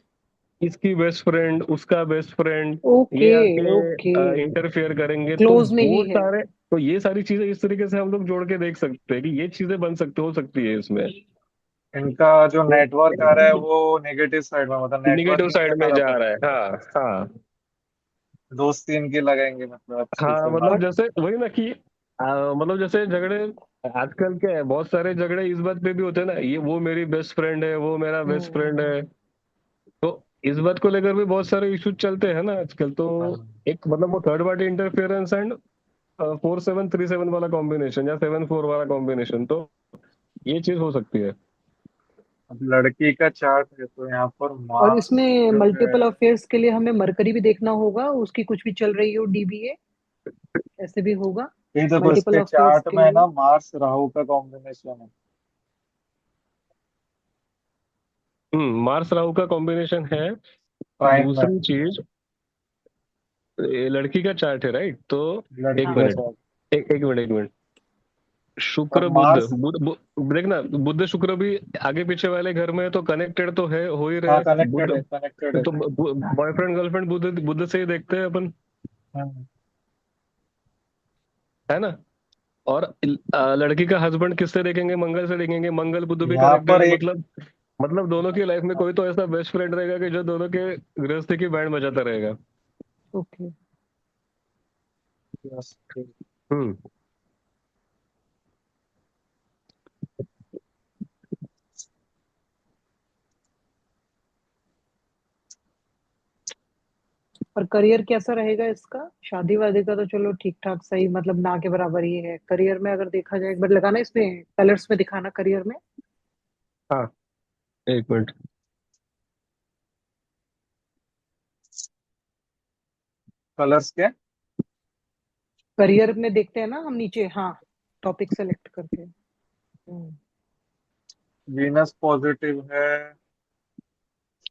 इसकी बेस्ट फ्रेंड, उसका बेस्ट फ्रेंड, ओके। ये आके ओके। इंटरफेयर करेंगे, तो क्लोज में वो ही है। सारे, तो ये सारी चीजें इस तरीके से हम लोग जोड़ के देख सकते हैं कि ये चीजें बन सकते हो सकती है इसमें। इनका जो नेटवर्क आ रहा है वो नेगेटिव साइड में, मतलब निगेटिव नेटवर्किंग साइड का में खराब जा है। रहा है, हाँ हाँ। दोस्ती इनकी लगाएंगे मतलब अच्छे हाँ से मतलब बात। और। जैसे वही ना कि मतलब जैसे झगड़े आजकल क्या है, बहुत सारे झगड़े इस बात पे भी होते हैं ना, ये वो मेरी बेस्ट फ्रेंड है, वो मेरा बेस्ट फ्रेंड हम्म। है। तो इस बात को लेकर भी बहुत सारे इश्यूज चलते हैं ना आजकल तो। हाँ। एक मतलब वो थर्ड पार्टी इंटरफेरेंस एंड 4737 वाला कॉम्बिनेशन या 74 वाला कॉम्बिनेशन, तो ये चीज हो सकती है। अब लड़की का चार्ट है तो यहाँ पर और मार्स इसमें जो है। मल्टीपल अफेयर्स के लिए हमें मरकरी भी देखना होगा, उसकी कुछ भी चल रही हो, डीबीए ऐसे भी होगा। ये देखो मल्टीपल इसके अफेयर्स चार्ट के में है लिए। ना, मार्स राहु का कॉम्बिनेशन है। मार्स राहु का कॉम्बिनेशन है। प्राइम में। दूसरी चीज, ये लड़की का चार्ट है राइट, तो एक लड़की का हाँ। Minute, chart. एक मिनट। और शुक्र बुध मार्स। देखना, बुध शुक्र भी आगे पीछे वाले घर में है, तो कनेक्टेड तो है, हो ही हाँ, रहे कनेक्टेड बुध। है, कनेक्टेड है। तो बॉयफ्रेंड गर्लफ्रेंड बुध बुध से ही देखते हैं अपन, हाँ। है ना? और लड़की का हस्बैंड किससे देखेंगे, मंगल से देखेंगे, मंगल बुध भी यहाँ कनेक्टेड पर है, एक। मतलब दोनों की लाइफ में कोई तो ऐसा बेस्ट फ्रेंड रहेगा कि जो दोनों के गृहस्थी की बैंड बजाता रहेगा। ओके। यस, ठीक। हम्म। और करियर कैसा रहेगा इसका? शादी वादी का तो चलो ठीक ठाक सही, मतलब ना के बराबर ही है। करियर में अगर देखा जाए, एक बार लगाना इसमें कलर्स में दिखाना करियर में। हाँ, एक मिनट। कलर्स के। करियर में देखते हैं ना हम नीचे, हाँ, टॉपिक सेलेक्ट करके। वीनस पॉजिटिव है।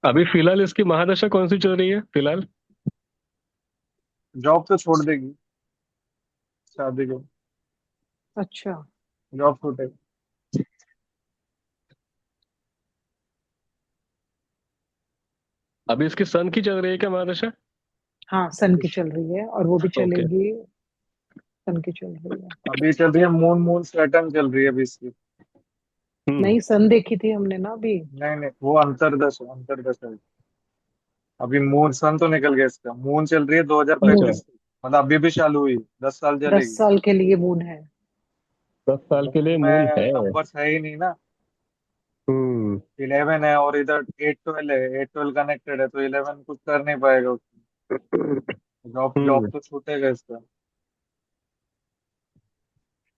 अभी फिलहाल इसकी महादशा कौन सी चल रही है फिलहाल? जॉब तो छोड़ देगी शादी को। अच्छा। जॉब छूटेगा। अभी इसकी सन की चल रही है क्या महादशा? हाँ, सन की चल रही है और वो भी ओके। चलेगी। सन की चल रही है। अभी चल रही है मून, मून सैटर्न चल रही है अभी इसकी। हम्म। नहीं, सन देखी थी हमने ना अभी। नहीं नहीं, वो अंतरदशा, अंतरदशा है। अभी मून, सन तो निकल गया इसका। मून चल रही है अच्छा। 2035 की, मतलब अभी भी चालू हुई, 10 साल 10 चलेगी। साल के लिए मून है। 10 साल के मून लिए मून में है। नंबर्स है ही नहीं ना। हम्म। 11 है और इधर 8 12 है, 8 12 कनेक्टेड है, तो 11 कुछ कर नहीं पाएगा उसमें। जॉब जॉब हम्म। तो छूटेगा इसका।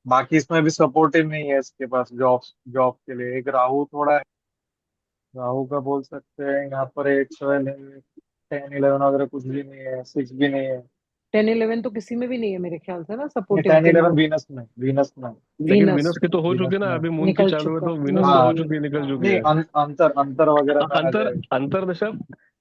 बाकी इसमें भी सपोर्टिव नहीं है इसके पास जॉब, जॉब के लिए। एक राहु थोड़ा है, राहु का बोल सकते हैं यहाँ पर। 8 12 है, 10 11 वगैरह कुछ भी नहीं है, 6 भी नहीं है। 10 11 तो किसी में भी नहीं है मेरे ख्याल से ना, नहीं, सपोर्टिव 10 के 11 लिए। वीनस में, वीनस में। लेकिन वीनस विनस की में तो हो चुकी वीनस ना, में। अभी मून की निकल चालू है चुका, तो विनस मून तो हाँ हो की। चुकी है, निकल हाँ, चुकी नहीं, है। अंतर अंतर वगैरह में आ अंतर जाएगा। अंतरदशा।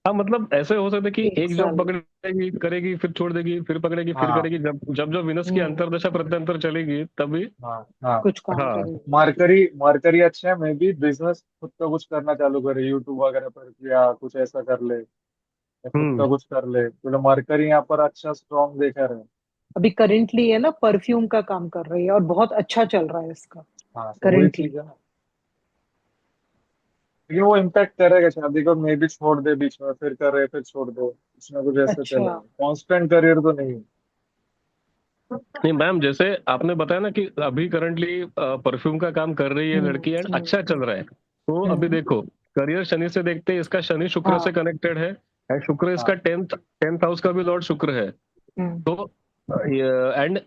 हाँ मतलब ऐसे हो सकता है कि एक एक जॉब साल पकड़ेगी करेगी फिर छोड़ देगी, फिर पकड़ेगी फिर हाँ करेगी, जब जब जब विनस की हम्म अंतरदशा प्रत्यंतर चलेगी तभी। हाँ हाँ। कुछ काम हाँ। करेगी। मरकरी, मरकरी अच्छा है, मैं भी बिजनेस खुद का कुछ करना चालू करे, यूट्यूब वगैरह पर, या कुछ ऐसा कर ले, या खुद हम्म। का कुछ कर ले, तो मरकरी यहाँ पर अच्छा स्ट्रॉन्ग देखा रहे। अभी करेंटली है ना, परफ्यूम का काम कर रही है और बहुत अच्छा चल रहा है इसका हाँ, तो वही करेंटली। चीज है ना। लेकिन वो इम्पैक्ट करेगा शादी को, मे भी छोड़ दे बीच में, फिर करे, फिर छोड़ दे, कुछ ना कुछ ऐसा अच्छा। चलेगा। कांस्टेंट करियर तो नहीं है। नहीं मैम, जैसे आपने बताया ना कि अभी करंटली परफ्यूम का काम कर रही है लड़की एंड अच्छा चल रहा है, तो अभी हम्म देखो करियर शनि से देखते हैं, इसका शनि शुक्र से हाँ। कनेक्टेड है एंड शुक्र इसका हाँ 10th हाउस का भी लॉर्ड शुक्र है। हम्म तो एंड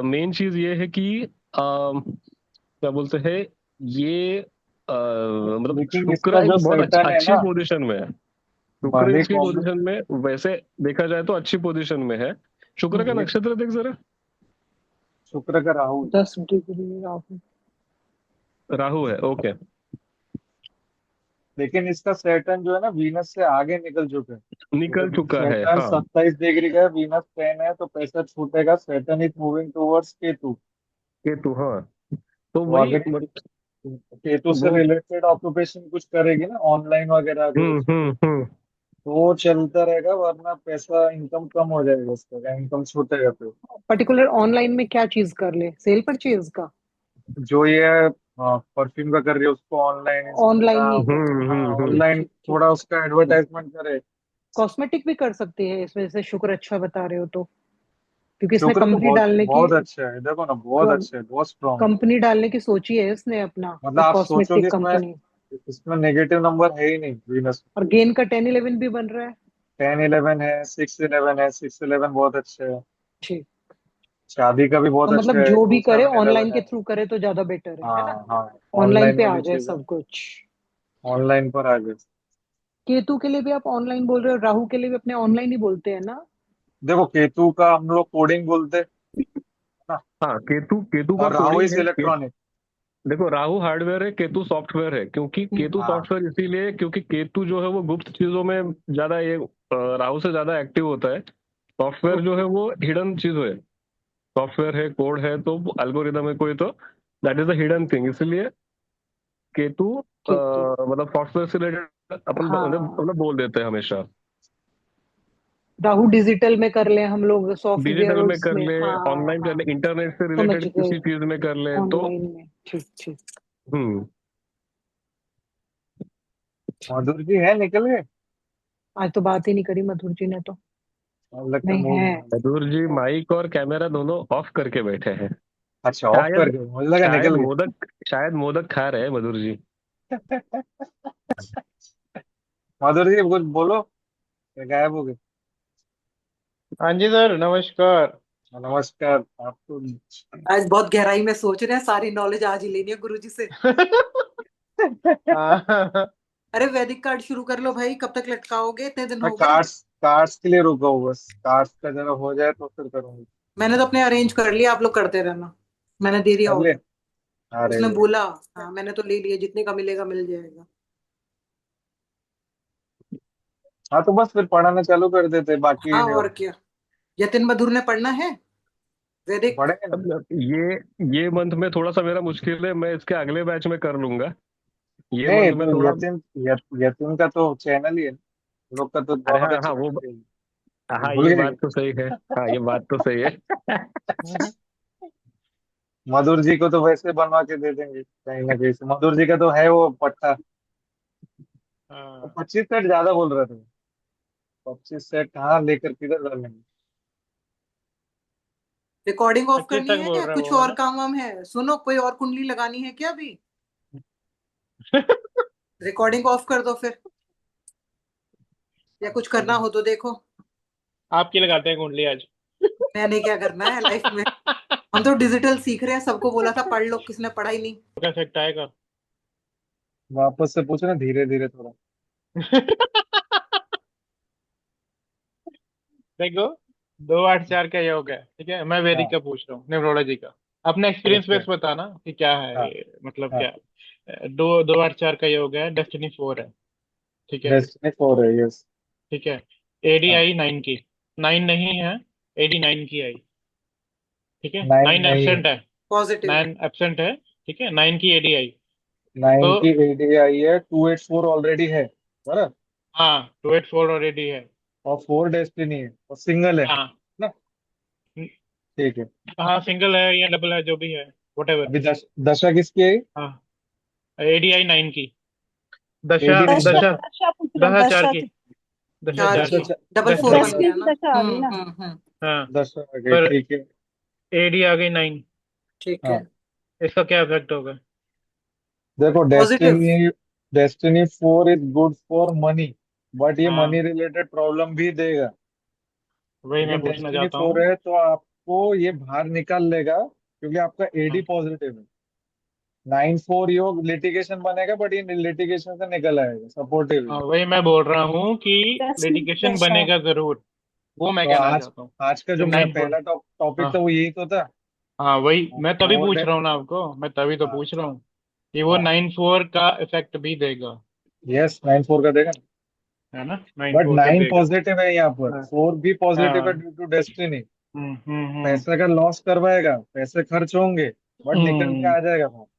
मेन चीज ये है कि क्या बोलते हैं ये मतलब लेकिन शुक्र इसका जो एक बहुत सैटर्न है अच्छी ना, पोजीशन में है। शुक्र मालिक इसकी कॉम्बिन, पोजीशन में वैसे देखा जाए तो अच्छी पोजीशन में है। शुक्र का ये नक्षत्र देख जरा। शुक्र का राहु है। 10 डिग्री राहु। राहु है, ओके। लेकिन इसका सैटर्न जो है ना, वीनस से आगे निकल चुके हैं। निकल जब चुका है, सैटर्न हाँ। 27 डिग्री का है, वीनस 10 है, तो पैसा छूटेगा। Saturn is moving towards Ketu. Ketu, हाँ। तो तो वही अगर केतु से वो। रिलेटेड ऑक्यूपेशन कुछ करेगी ना, ऑनलाइन वगैरह कुछ, हम्म। तो वो चलता रहेगा, वरना पैसा इनकम कम हो जाएगा उसका, इनकम छूटेगा फिर। पर्टिकुलर ऑनलाइन में क्या चीज कर ले, सेल परचेज का? जो ये परफ्यूम का कर रही है, उसको ऑनलाइन, ऑनलाइन ही इंस्टाग्राम, करे। हाँ हम्म। ऑनलाइन ठीक ठीक। थोड़ा उसका एडवर्टाइजमेंट करे। कॉस्मेटिक भी कर सकती है इसमें से, शुक्र अच्छा बता रहे हो तो। क्योंकि इसने शुक्र तो कंपनी बहुत डालने की, बहुत अच्छा है, देखो ना, बहुत अच्छा है, बहुत स्ट्रांग है। कंपनी डालने की सोची है इसने अपना, मतलब एक आप सोचोगे कॉस्मेटिक इसमें, कंपनी। इसमें नेगेटिव नंबर है ही नहीं वीनस। और गेन का 10 11 भी बन रहा है। 10 11 है, 6 11 है, 6 11 बहुत अच्छा है। ठीक। शादी का भी बहुत तो अच्छा मतलब है, जो टू भी करे सेवन ऑनलाइन इलेवन के है। थ्रू करे तो ज्यादा बेटर है ना? हाँ हाँ, ऑनलाइन ऑनलाइन पे आ वाली जाए चीज है, सब कुछ। ऑनलाइन पर आ गए। केतु के लिए भी आप ऑनलाइन बोल रहे हो, राहु के लिए भी अपने ऑनलाइन ही बोलते हैं ना? देखो, केतु का हम लोग कोडिंग बोलते हैं ना, हाँ, केतु केतु का और राहु कोडिंग इज है इलेक्ट्रॉनिक। देखो राहु हार्डवेयर है, केतु सॉफ्टवेयर है, क्योंकि केतु हाँ सॉफ्टवेयर इसीलिए क्योंकि केतु जो है वो गुप्त चीजों में ज्यादा ये राहु से ज्यादा एक्टिव होता है। सॉफ्टवेयर जो है वो हिडन चीज है। सॉफ्टवेयर है, कोड है, तो एल्गोरिदम है कोई तो that is a hidden thing, इसलिए केतु केतु। मतलब सॉफ्टवेयर से रिलेटेड अपन हाँ। मतलब बोल देते हैं हमेशा। राहु डिजिटल में कर ले हम लोग, सॉफ्टवेयर डिजिटल और में कर उसमें, ले, हाँ ऑनलाइन कर हाँ। ले, इंटरनेट से समझ रिलेटेड गए। किसी चीज में कर ले तो। ऑनलाइन में, ठीक ठीक। हम्म। माधुर जी है, निकल गए। आज तो बात ही नहीं करी मधुर जी ने तो। अब लगता है नहीं मूड है। में। मधुर जी माइक और कैमरा दोनों ऑफ करके बैठे हैं। अच्छा, ऑफ कर शायद गए, मुझे लगा शायद निकल गए। मोदक शायद मोदक खा रहे हैं मधुर जी। माधुर जी कुछ बोलो, क्या गायब हो गए? हाँ जी सर, नमस्कार। नमस्कार आपको। आज बहुत गहराई में सोच रहे हैं, सारी नॉलेज आज ही लेनी है गुरुजी से। हाँ, अरे वैदिक कार्ड शुरू कर लो भाई, कब तक लटकाओगे, इतने दिन मैं हो गए। कार्ड्स, कार्ड्स के लिए रुका हूँ बस, कार्ड्स का जरा हो जाए तो फिर करूंगी। मैंने तो अपने अरेंज कर लिया, आप लोग करते रहना। मैंने दे दिया कर ले। ऑर्डर। अरे उसने बोला। हाँ, मैंने तो ले लिया, जितने का मिलेगा मिल जाएगा। हाँ, तो बस फिर पढ़ाना चालू कर देते बाकी। हाँ और क्या। यतिन मधुर ने पढ़ना है। वैदिक। बढ़ेंगे ना। अब ये मंथ में थोड़ा सा मेरा मुश्किल है, मैं इसके अगले बैच में कर लूंगा। ये नहीं मंथ में तो थोड़ा। यतीन का तो चैनल ही है, उन लोग का तो अरे बहुत हाँ हाँ अच्छा वो, करते हैं। हाँ भूल ये गए बात तो सही है। हाँ ये बात तो सही है। क्या? मधुर जी को तो वैसे बनवा के दे देंगे कहीं ना कहीं से, मधुर जी का तो है वो पट्टा। हाँ 25 सेट ज्यादा बोल रहे थे, 25 सेट कहाँ लेकर किधर डालेंगे। रिकॉर्डिंग ऑफ 25 करनी तक है बोल या रहा है कुछ वो, है और ना? काम वाम है? सुनो, कोई और कुंडली लगानी है क्या अभी? रिकॉर्डिंग ऑफ कर दो फिर, या कुछ करना हो तो देखो। आपकी लगाते हैं कुंडली आज। मैंने क्या करना है लाइफ में? हम तो डिजिटल सीख रहे हैं, सबको बोला था पढ़ लो, किसने पढ़ा ही नहीं। क्या इफेक्ट आएगा? वापस से पूछना धीरे धीरे थोड़ा। देखो, 2 8 4 का योग है, ठीक है? मैं वैदिक हाँ का पूछ रहा हूँ, न्यूरोलॉजी का। अपना एक्सपीरियंस ओके। बेस बताना कि क्या है हाँ ये, मतलब हाँ। क्या है? 2 2 8 4 का योग है, डेस्टिनी 4 है, ठीक है? डेस्टिनी 4 है, यस। ठीक है। एडी हाँ आई 9 की, 9 नहीं है, एडी 9 की आई, ठीक है? 9 9 नहीं है। एब्सेंट है, पॉजिटिव है। 9 एब्सेंट है, ठीक है? 9 की एडी आई। 9 तो की ADI है, 284 ऑलरेडी है बराबर। हाँ, 2 8 4 और एडी है। और 4 डेस्टिनी है और सिंगल है हाँ। ना। ठीक है। हाँ, सिंगल है या डबल है, जो भी है, वटेवर। अभी दशा किसकी है? हाँ, एडी आई 9 की। दशा, AD नहीं दशा दशा, दशा पूछ रहा हूँ, दशा 4 दशा की, की। दशा चार 4 दशा की। की। डबल दशा फोर चार बन की। दसवीं गया की ना। दशा आ गई ना। हाँ, दशा आ गई, पर ठीक है। एडी आ गई 9। ठीक है। हाँ इसका क्या इफेक्ट होगा? देखो, positive. Destiny destiny 4 is good for money, but ये हाँ, मनी रिलेटेड प्रॉब्लम भी देगा। वही क्योंकि मैं पूछना डेस्टिनी चाहता 4 हूँ। है तो आपको ये बाहर निकाल लेगा, क्योंकि आपका AD हाँ, पॉजिटिव है। 9 4 योग लिटिगेशन बनेगा, बट ये लिटिगेशन से निकल आएगा, सपोर्टिव है। हाँ, वही मैं बोल रहा हूँ कि दसवीं की लिटिगेशन दशा। बनेगा जरूर, वो मैं तो कहना आज चाहता हूँ आज का कि जो मैं 9 4। पहला टॉपिक था हाँ वो यही तो था। हाँ, वही मैं तभी फोर पूछ डे रहा हूँ ना आपको, मैं तभी तो हाँ पूछ रहा हूँ कि वो हाँ 9 4 का इफेक्ट भी देगा, यस, 9 4 का देगा। है ना? नाइन बट फोर का 9 देगा। पॉजिटिव है यहाँ पर, हाँ 4 भी पॉजिटिव है हाँ। Due to destiny. हम्म। पैसे का लॉस करवाएगा, पैसे खर्च होंगे, बट निकल के हम्म। आ जाएगा वो।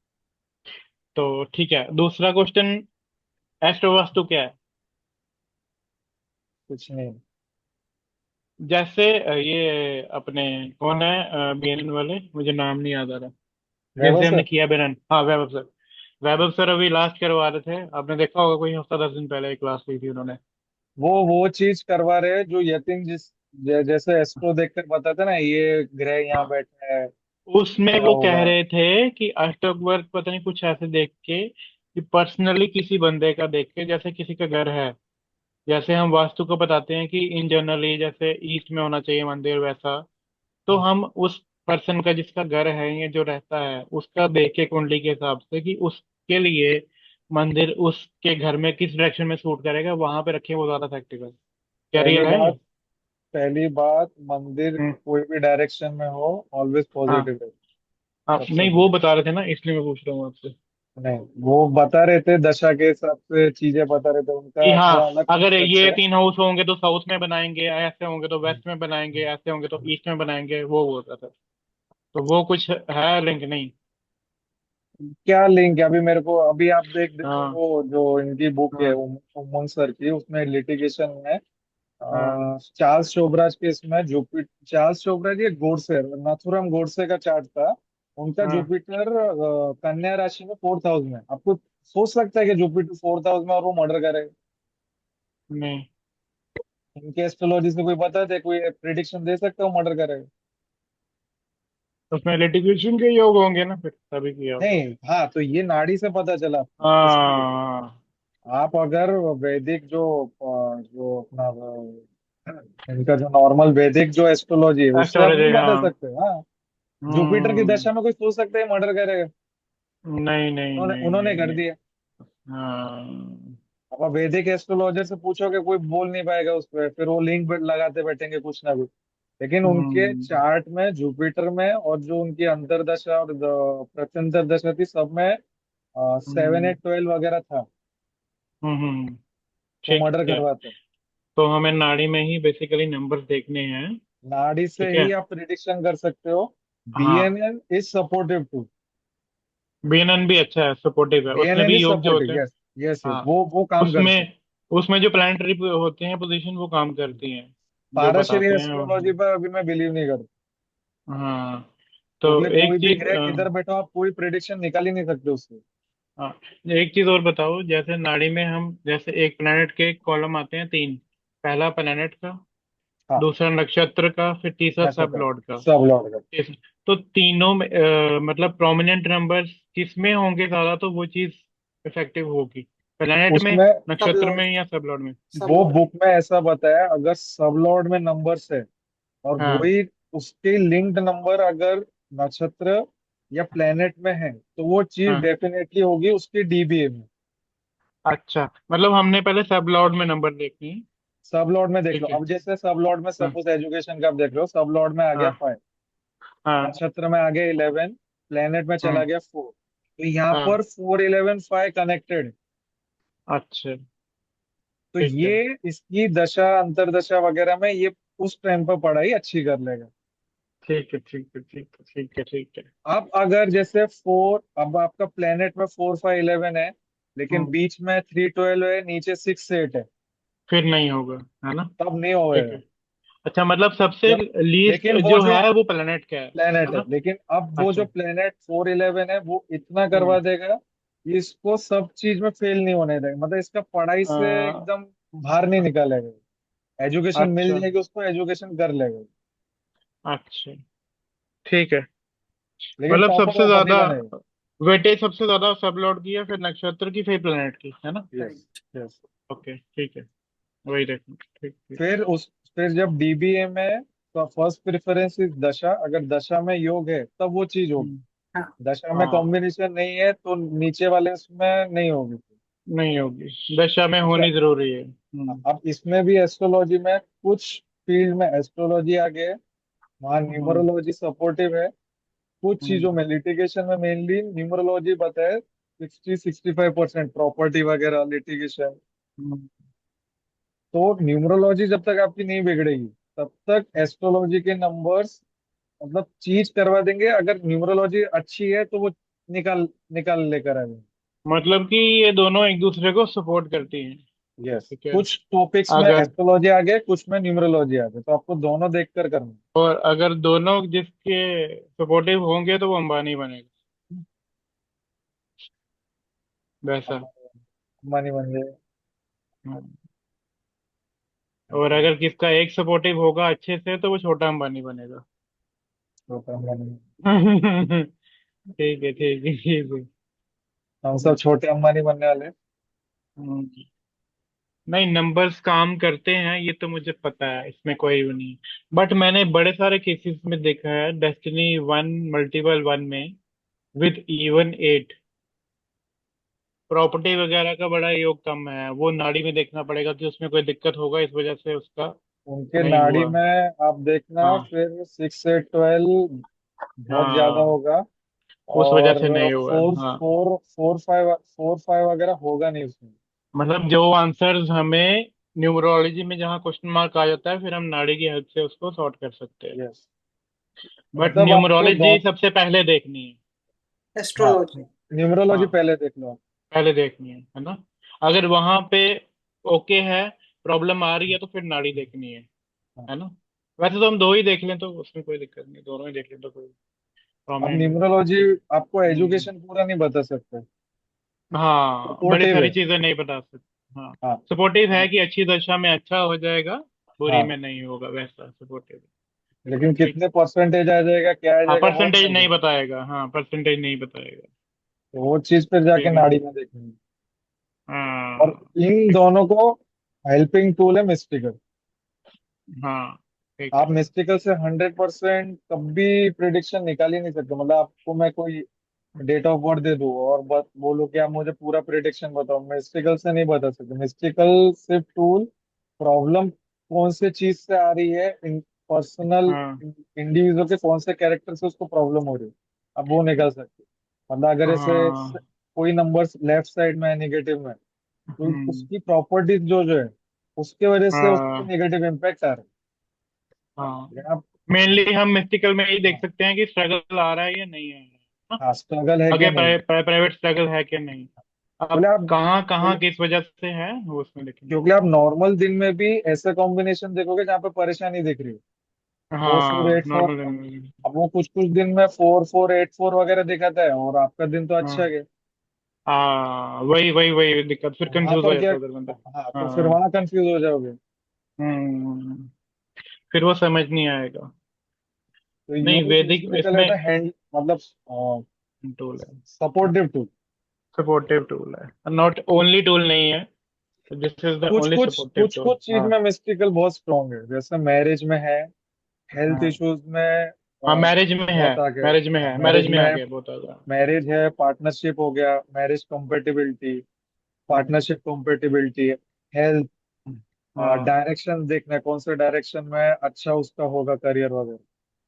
तो ठीक है, दूसरा क्वेश्चन, एस्ट्रो वास्तु क्या है? कुछ नहीं। जैसे ये अपने कौन है बीएनएन वाले, मुझे नाम नहीं याद आ रहा, वैभव जिनसे हमने सर, किया बीएनएन, हाँ वैभव सर। वैभव सर अभी लास्ट करवा रहे थे, आपने देखा होगा, कोई हफ्ता 10 दिन पहले क्लास ली थी उन्होंने। वो चीज करवा रहे हैं जो यतिन जैसे एस्ट्रो देखकर बताते ना, ये ग्रह यहाँ हाँ, बैठा है, उसमें क्या वो कह होगा। रहे थे कि अष्टक वर्ग पता नहीं कुछ ऐसे देख के, कि पर्सनली किसी बंदे का देख के, जैसे किसी का घर है, जैसे हम वास्तु को बताते हैं कि इन जनरली जैसे ईस्ट में होना चाहिए मंदिर, वैसा तो हम उस पर्सन का जिसका घर है या जो रहता है उसका देख के कुंडली के हिसाब से कि उसके लिए मंदिर उसके घर में किस डायरेक्शन में सूट करेगा, वहां पे रखे, वो ज्यादा प्रैक्टिकल। क्या पहली रियल है बात ये? पहली बात मंदिर हम्म। कोई भी डायरेक्शन में हो, ऑलवेज हाँ। पॉजिटिव है। आप सबसे नहीं, वो बता रहे थे ना, इसलिए मैं पूछ रहा हूँ आपसे नहीं, वो बता रहे थे दशा के हिसाब से चीजें बता रहे थे, कि उनका थोड़ा हाँ, अलग अगर कॉन्सेप्ट ये है। 3 हाउस होंगे तो साउथ में बनाएंगे, ऐसे होंगे तो वेस्ट में बनाएंगे, ऐसे होंगे तो ईस्ट में बनाएंगे, वो बोल रहा था। तो वो कुछ है लिंक? नहीं। क्या लिंक है अभी मेरे को, अभी आप देख देखो हाँ वो जो इनकी बुक है हाँ उमंग सर की, उसमें लिटिगेशन में हाँ। चार्ल्स शोबराज के इसमें जुपिटर, चार्ल्स शोबराज ये गोडसे, नाथुराम गोडसे का चार्ट था। उनका हाँ, जुपिटर कन्या राशि में 4th हाउस में। आपको सोच सकता है कि जुपिटर 4th हाउस में और वो मर्डर करेगा? नहीं, इनके एस्ट्रोलॉजी से कोई बता दे, कोई प्रिडिक्शन दे सकता है वो मर्डर करेगा? उसमें लिटिगेशन के योग होंगे ना, फिर तभी किया होगा। नहीं, हाँ तो ये नाड़ी से पता चला इसलिए। हाँ, आप अगर वैदिक जो अपना इनका जो नॉर्मल वैदिक जो एस्ट्रोलॉजी है उससे आप नहीं एस्ट्रोलॉजी, बता हाँ। सकते। हाँ, जुपिटर की हम्म। दशा में कोई सोच सकता है मर्डर करेगा? नहीं नहीं उन्होंने नहीं उन्होंने नहीं कर नहीं। दिया। हाँ। अब वैदिक एस्ट्रोलॉजर से पूछोगे कोई बोल नहीं पाएगा उस पर, फिर वो लिंक लगाते बैठेंगे कुछ ना कुछ। लेकिन उनके हम्म चार्ट में जुपिटर में और जो उनकी अंतर्दशा और प्रत्यंतर दशा थी सब में 7 हम्म 8 12 वगैरह था, तो ठीक मर्डर है। करवाते। तो हमें नाड़ी में ही बेसिकली नंबर्स देखने हैं, नाड़ी से ठीक है? ही आप प्रिडिक्शन कर सकते हो हाँ, BNN is supportive too, BNN भी अच्छा है, सपोर्टिव है, उसमें BNN भी इज योग जो होते सपोर्टिव, हैं। यस यस यस, हाँ, वो काम करते हैं। उसमें उसमें जो प्लानिटरी होते हैं पोजीशन वो काम करती हैं, जो पाराशरी बताते हैं एस्ट्रोलॉजी पर अभी मैं बिलीव नहीं करता, हाँ, तो क्योंकि एक कोई भी चीज ग्रह किधर बैठा हो, आप कोई प्रिडिक्शन निकाल ही नहीं सकते उससे। हाँ, एक चीज और बताओ, जैसे नाड़ी में हम जैसे एक प्लेनेट के कॉलम आते हैं तीन, पहला प्लेनेट का, हाँ, दूसरा नक्षत्र का, फिर तीसरा ऐसा सब कर, लॉर्ड का। सब लौट कर। इस- तो तीनों में मतलब प्रोमिनेंट नंबर्स किसमें होंगे ज्यादा, तो वो चीज इफेक्टिव होगी, प्लेनेट में, उसमें सब नक्षत्र लॉर्ड, में, या सब लॉर्ड में। सब वो लॉर्ड। बुक में ऐसा बताया, अगर सब लॉर्ड में नंबर्स है और हाँ, वही उसके लिंक्ड नंबर अगर नक्षत्र या प्लेनेट में है, तो वो चीज हाँ, डेफिनेटली होगी उसकी DBA में। अच्छा, मतलब हमने पहले सब लॉर्ड में नंबर देखनी है। सब लॉर्ड में देख लो, ठीक है। अब जैसे सब लॉर्ड में हाँ, सपोज एजुकेशन का आप देख लो, सब लॉर्ड में आ गया हाँ, 5, हाँ, नक्षत्र में आ गया 11, प्लेनेट में चला हाँ, गया 4, तो यहाँ हाँ, पर 4 11 5 कनेक्टेड। अच्छा, तो ठीक है, ये इसकी दशा अंतरदशा वगैरह में ये उस टाइम पर पढ़ाई अच्छी कर लेगा। ठीक है, ठीक है, ठीक है, ठीक है, ठीक है। अब अगर जैसे 4, अब आपका प्लेनेट में 4 5 11 है, लेकिन हम्म, बीच में 3 12 है, नीचे 6 8 है, फिर नहीं होगा, है ना। तब नहीं ठीक होएगा। है, अच्छा, मतलब सबसे जब, लीस्ट लेकिन वो जो जो है वो प्लेनेट का है प्लेनेट है, ना। लेकिन अब वो अच्छा। जो प्लेनेट 4 11 है वो इतना हम्म, करवा देगा कि इसको सब चीज में फेल नहीं होने देगा, मतलब इसका पढ़ाई से अ, एकदम बाहर नहीं निकालेगा, एजुकेशन मिल अच्छा, जाएगी उसको, एजुकेशन कर लेगा, अच्छा, ठीक है, लेकिन मतलब टॉपर सबसे वॉपर नहीं ज्यादा बनेगा। वेटेज सबसे ज्यादा सब लॉर्ड की है, फिर नक्षत्र की, फिर प्लेनेट की, है ना। Yes right. यस। ओके, ठीक है, वही देखो, ठीक, ठीक। फिर जब DBA में, तो फर्स्ट प्रेफरेंस इज दशा, अगर दशा में योग है तब वो चीज होगी, हम्म, हाँ, दशा में हाँ, कॉम्बिनेशन नहीं है तो नीचे वाले में नहीं होगी। नहीं होगी, दशा में अच्छा, होनी जरूरी है। हम्म, अब इसमें भी एस्ट्रोलॉजी में कुछ फील्ड में एस्ट्रोलॉजी आगे है, वहाँ हम्म, न्यूमरोलॉजी सपोर्टिव है, कुछ चीजों हम्म, में लिटिगेशन में मेनली न्यूमरोलॉजी बताए 60 65% प्रॉपर्टी वगैरह लिटिगेशन। हम्म। तो न्यूमरोलॉजी जब तक आपकी नहीं बिगड़ेगी तब तक एस्ट्रोलॉजी के नंबर्स मतलब चीज करवा देंगे, अगर न्यूमरोलॉजी अच्छी है तो वो निकाल निकाल लेकर आएंगे। मतलब कि ये दोनों एक दूसरे को सपोर्ट करती हैं। यस, ठीक है। कुछ टॉपिक्स में अगर एस्ट्रोलॉजी आ गए, कुछ में न्यूमरोलॉजी आ गए, तो आपको दोनों देखकर करना और अगर दोनों जिसके सपोर्टिव होंगे तो वो अंबानी बनेगा, है। वैसा। मनी मंदिर, हम्म। और अगर किसका एक सपोर्टिव होगा अच्छे से तो वो छोटा अंबानी बनेगा। छोटा अंबानी, ठीक है, ठीक है, ठीक है। हम सब छोटे अंबानी बनने वाले हैं। हम्म, नहीं, नंबर्स काम करते हैं ये तो मुझे पता है, इसमें कोई वो नहीं। बट मैंने बड़े सारे केसेस में देखा है, डेस्टिनी वन, मल्टीपल वन में, विद इवन एट, प्रॉपर्टी वगैरह का बड़ा योग कम है, वो नाड़ी में देखना पड़ेगा कि उसमें कोई दिक्कत होगा, इस वजह से उसका उनके नहीं नाड़ी हुआ। में आप देखना, हाँ, फिर 6 8 12 बहुत ज्यादा हाँ, होगा, उस वजह और से नहीं हुआ है, फोर हाँ। फोर फोर फाइव 4 5 वगैरह होगा नहीं उसमें। मतलब जो आंसर्स हमें न्यूमरोलॉजी में जहाँ क्वेश्चन मार्क आ जाता है, फिर हम नाड़ी की हेल्प से उसको सॉर्ट कर सकते हैं। यस, बट मतलब आपको न्यूमरोलॉजी सबसे पहले देखनी है। हाँ, एस्ट्रोलॉजी। न्यूमरोलॉजी हाँ, पहले देख लो। पहले देखनी है ना। अगर वहां पे ओके है, प्रॉब्लम आ रही है, तो फिर नाड़ी देखनी हाँ। है ना। वैसे तो हम दो ही देख लें तो उसमें कोई दिक्कत नहीं, दोनों ही देख लें तो कोई अब प्रॉब्लम नहीं। न्यूमरोलॉजी आपको हम्म, एजुकेशन पूरा नहीं बता सकते, हाँ, बड़ी सपोर्टिव सारी है। चीजें नहीं बता सकते, हाँ। हाँ सपोर्टिव है कि अच्छी दशा में अच्छा हो जाएगा, बुरी हाँ, में नहीं होगा, वैसा सपोर्टिव। लेकिन ठीक। कितने परसेंटेज आ जाएगा, क्या आ हाँ, जाएगा, वो नहीं परसेंटेज नहीं आता, बताएगा, हाँ, परसेंटेज नहीं बताएगा। तो वो चीज फिर जाके ठीक है। नाड़ी में देखनी है। और हाँ, इन दोनों को हेल्पिंग टूल है मिस्टिकल। हाँ, ठीक आप है। मिस्टिकल से 100% कभी प्रिडिक्शन निकाल ही नहीं सकते, मतलब आपको मैं कोई डेट ऑफ बर्थ दे दूं और बोलो कि आप मुझे पूरा प्रिडिक्शन बताओ, मिस्टिकल से नहीं बता सकते। मिस्टिकल सिर्फ टूल, प्रॉब्लम कौन से चीज से आ रही है, इन पर्सनल हाँ, इंडिविजुअल के कौन से कैरेक्टर से उसको प्रॉब्लम हो रही है, अब वो निकल सकते, मतलब अगर ऐसे हाँ, कोई नंबर लेफ्ट साइड में है नेगेटिव में, तो हम्म, उसकी प्रॉपर्टीज जो जो है उसके वजह से उसको हाँ, नेगेटिव इम्पैक्ट आ रहा है। हाँ, लेकिन आप मेनली हम मिस्टिकल में ही देख सकते हैं कि स्ट्रगल आ रहा है या नहीं आ रहा है हाँ, स्ट्रगल है ना, कि आगे नहीं। प्राइवेट स्ट्रगल है कि नहीं। बोले अब आप कहाँ कहाँ बोले किस वजह से है वो उसमें देखेंगे। क्योंकि आप नॉर्मल दिन में भी ऐसे कॉम्बिनेशन देखोगे जहाँ पे परेशानी दिख रही है, 4 4 8 4। हाँ, नॉर्मल। अब वो कुछ कुछ दिन में 4 4 8 4 वगैरह दिखाता है और आपका दिन तो अच्छा हाँ गया। हाँ, वही वही वही दिक्कत, फिर वहां कंफ्यूज हो पर क्या। जाता है उधर बंदा। हाँ, तो फिर हाँ। वहां कंफ्यूज हो जाओगे। हम्म। फिर वो समझ नहीं आएगा। तो नहीं, यूज वैदिक उसमें क्या इसमें लेता है हैंड, मतलब टूल है, सपोर्टिव टूल। सपोर्टिव टूल है, नॉट ओनली टूल नहीं है, दिस इज द कुछ ओनली कुछ सपोर्टिव कुछ टूल। कुछ चीज हाँ में मिस्टिकल बहुत स्ट्रांग है, जैसे मैरिज में है, हेल्थ हाँ इश्यूज में हाँ, मैरिज में है, बहुत आगे। मैरिज में है, मैरिज मैरिज में आ में गया, बहुत आ गया। मैरिज है, पार्टनरशिप हो गया, मैरिज कंपेटिबिलिटी, हम्म, पार्टनरशिप कंपेटिबिलिटी, हेल्थ, हाँ। डायरेक्शन देखना है कौन से डायरेक्शन में अच्छा उसका होगा करियर वगैरह,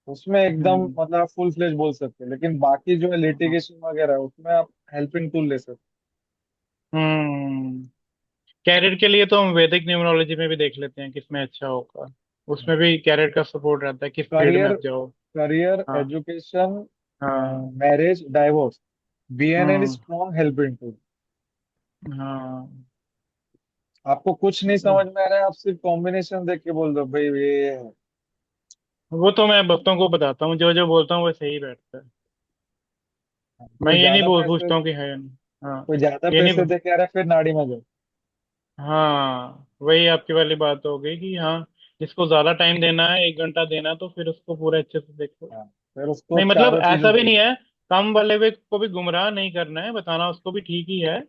उसमें एकदम हम्म मतलब फुल फ्लेज बोल सकते हैं। लेकिन बाकी जो है हम्म लिटिगेशन वगैरह है, उसमें आप हेल्पिंग टूल ले सकते हम्म। कैरियर के लिए तो हम वैदिक न्यूमरोलॉजी में भी देख लेते हैं किसमें अच्छा होगा। हैं। उसमें भी कैरियर का सपोर्ट रहता है, किस फील्ड में करियर आप जाओ। करियर हाँ एजुकेशन, हाँ। मैरिज, डाइवोर्स, BNN हम्म। Strong helping tool. हाँ, आपको कुछ नहीं समझ में आ रहा है, आप सिर्फ कॉम्बिनेशन देख के बोल दो भाई ये है। वो तो मैं भक्तों को बताता हूँ, जो जो बोलता हूँ वो सही बैठता है। मैं कोई ये नहीं ज्यादा पैसे पूछता हूँ कि है या नहीं। हाँ, कोई ज्यादा ये नहीं। पैसे दे के आ रहा है, फिर नाड़ी में जाओ। हाँ, वही आपकी वाली बात हो गई कि हाँ, जिसको ज्यादा टाइम देना है, 1 घंटा देना है, तो फिर उसको पूरे अच्छे से देखो। हाँ, फिर उसको नहीं मतलब चारों ऐसा चीजें भी दे नहीं दो। है, कम वाले भी को भी गुमराह नहीं करना है, बताना उसको भी ठीक ही है,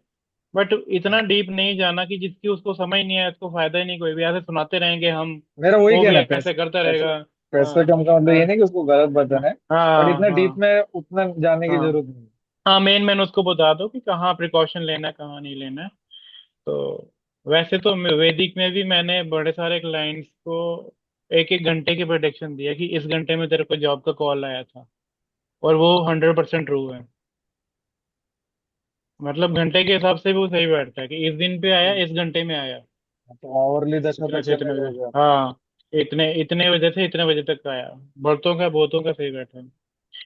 बट इतना हाँ, डीप नहीं जाना कि जिसकी उसको समझ नहीं आए, उसको फायदा ही नहीं, कोई भी ऐसे सुनाते रहेंगे हम, मेरा वही वो भी कहना है, ऐसे करता पैसे रहेगा। पैसे हाँ कम का मतलब ये हाँ नहीं कि उसको गलत हाँ बताना है, बट हाँ इतना डीप हाँ में उतना जाने की हाँ जरूरत नहीं है। हाँ, मेन मैन उसको बता दो कि कहाँ प्रिकॉशन लेना है, कहाँ नहीं लेना है। तो वैसे तो वैदिक में भी मैंने बड़े सारे क्लाइंट्स को 1 1 घंटे की प्रोडिक्शन दिया कि इस घंटे में तेरे को जॉब का कॉल आया था, और वो 100% ट्रू है। मतलब घंटे के हिसाब से भी वो सही बैठता है कि इस दिन पे आया, इस घंटे में आया, तो आवरली दशा इतने तक से करने इतने बजे। जाओगे आप। हाँ, इतने इतने बजे से इतने बजे तक आया। बहुतों का सही बैठा है।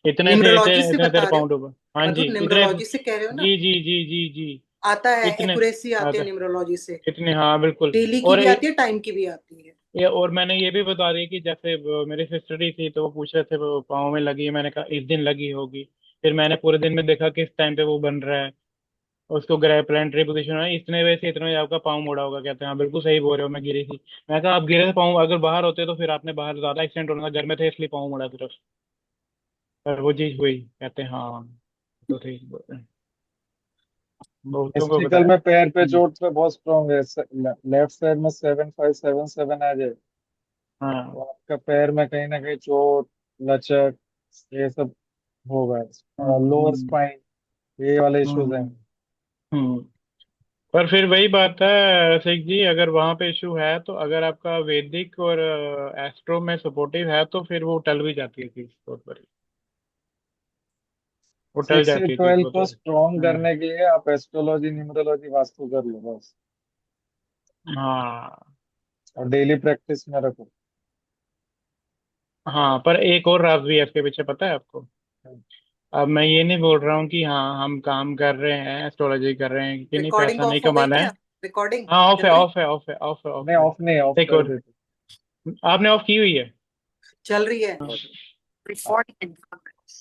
इतने से न्यूमरोलॉजी इतने से इतने तेरे बता रहे हो? पाउंड ऊपर। हाँ जी, मधुर, इतने। न्यूमरोलॉजी से कह रहे हो ना? जी जी जी जी जी। आता है, इतने एक्यूरेसी आती है आता, न्यूमरोलॉजी से। इतने, हाँ बिल्कुल। डेली की और भी आती है, टाइम की भी आती है। और मैंने ये भी बता दी कि जैसे मेरी सिस्टर ही थी, तो वो पूछ रहे थे वो पाँव में लगी है, मैंने कहा इस दिन लगी होगी। फिर मैंने पूरे दिन में देखा किस टाइम पे वो बन रहा है, उसको ग्रह प्लानिटरी पोजीशन है, इतने बजे से इतने बजे आपका पाँव मुड़ा होगा। कहते हैं हाँ बिल्कुल सही बोल रहे हो, मैं गिरी थी। मैं कहा आप गिरे थे, पाँव अगर बाहर होते तो फिर आपने बाहर ज्यादा एक्सीडेंट होना था, घर में थे इसलिए पाँव मुड़ा सिर्फ। पर वो चीज हुई, कहते हैं हाँ, तो ठीक बोल रहे हैं। बहुतों को टेस्टिकल बताया। में पैर पे चोट पे बहुत स्ट्रांग है, लेफ्ट साइड में 7 5 7 7 आ जाए हाँ। तो आपका पैर में कहीं ना कहीं चोट, लचक, ये सब होगा। लोअर हम्म स्पाइन, ये वाले इश्यूज हैं। हम्म हम्म। पर फिर वही बात है रसिक जी, अगर वहां पे इशू है, तो अगर आपका वैदिक और एस्ट्रो में सपोर्टिव है, तो फिर वो टल भी जाती है चीज बहुत बड़ी, वो टल 6 से जाती है चीज 12 बहुत को बड़ी। स्ट्रॉन्ग हाँ करने के लिए आप एस्ट्रोलॉजी, न्यूमरोलॉजी, वास्तु कर लो बस, हाँ और डेली प्रैक्टिस में रखो। हाँ, पर एक और राज भी है इसके पीछे, पता है आपको। अब मैं ये नहीं बोल रहा हूँ कि हाँ हम काम कर रहे हैं, एस्ट्रोलॉजी कर रहे हैं कि नहीं, रिकॉर्डिंग पैसा नहीं ऑफ हो गई कमाना है। क्या? रिकॉर्डिंग हाँ, ऑफ चल है, रही? ऑफ है, ऑफ है, ऑफ है, ऑफ नहीं, है। ऑफ नहीं, ऑफ एक कर और, देते। आपने ऑफ की हुई है। चल रही है।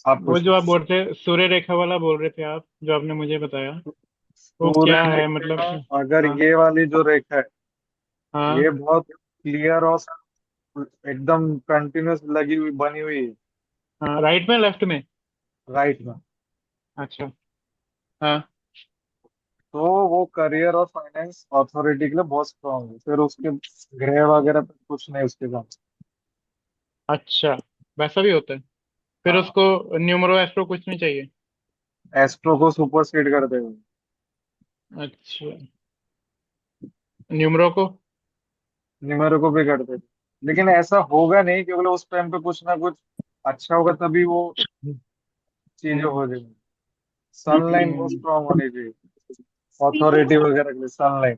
आप वो पूछो। जो आप बोल रहे थे, सूर्य रेखा वाला बोल रहे थे आप, जो आपने मुझे बताया, वो सूर्य क्या है मतलब। रेखा, अगर हाँ ये वाली जो रेखा है, हाँ ये बहुत क्लियर और एकदम कंटिन्यूस लगी हुई बनी हुई है हाँ, राइट में लेफ्ट में। राइट में, अच्छा। हाँ। तो वो करियर और फाइनेंस अथॉरिटी के लिए बहुत स्ट्रांग है। फिर उसके ग्रह वगैरह पे कुछ नहीं उसके साथ। अच्छा, वैसा भी होता है। फिर हाँ, उसको न्यूमरो एस्ट्रो कुछ नहीं चाहिए। एस्ट्रो को सुपरसीड कर देगा। अच्छा, न्यूमरो को। न्यूमेरो को भी कर देगा, लेकिन ऐसा होगा नहीं, क्योंकि उस टाइम पे कुछ ना कुछ अच्छा होगा तभी वो चीजें हम्म हो जाएंगी। सनलाइन बहुत हम्म स्ट्रांग होनी चाहिए, अथॉरिटी वगैरह के लिए सनलाइन।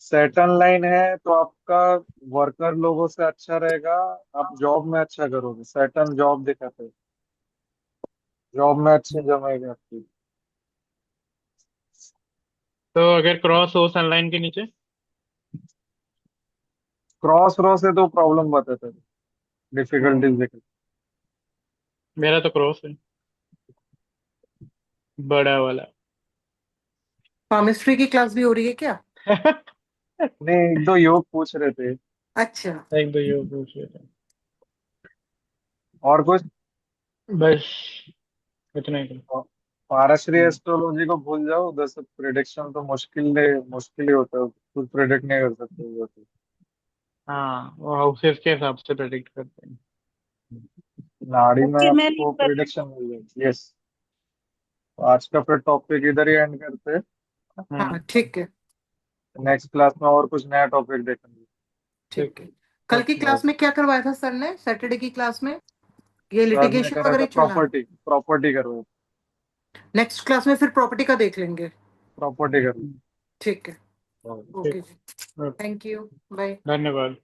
सैटर्न लाइन है तो आपका वर्कर लोगों से अच्छा रहेगा, आप जॉब में अच्छा करोगे। सैटर्न जॉब दिखाते, जॉब में अच्छे जमेगा आपकी। तो अगर क्रॉस हो सनलाइन के नीचे? क्रॉस रो से तो प्रॉब्लम बताते, डिफिकल्टीज दिखते। मेरा तो क्रॉस है, बड़ा वाला। केमिस्ट्री की क्लास भी हो रही है क्या? नहीं, एक दो योग पूछ रहे थे। अच्छा। एक दो ये पूछ रहे थे, और कुछ? बस इतना ही था। पाराश्री एस्ट्रोलॉजी को भूल जाओ, उधर से प्रिडिक्शन तो मुश्किल ही होता है, कुछ प्रिडिक्ट नहीं कर सकते उधर से। हाँ, वो हाउसेस के हिसाब से प्रेडिक्ट करते हैं। नाड़ी में ओके, मैं लीव आपको कर रही प्रिडिक्शन मिल जाएगी। यस। आज का फिर टॉपिक इधर ही एंड करते हैं। हाँ ठीक है। नेक्स्ट क्लास में और कुछ नया टॉपिक देखेंगे। ठीक है। कल की क्लास में क्या करवाया था सर ने, सैटरडे की क्लास में? ये सर ने लिटिगेशन करा था वगैरह चला? प्रॉपर्टी, प्रॉपर्टी करो, नेक्स्ट क्लास में फिर प्रॉपर्टी का देख लेंगे। प्रॉपर्टी करो। ठीक है। ठीक। ओके जी, थैंक यू, बाय। धन्यवाद।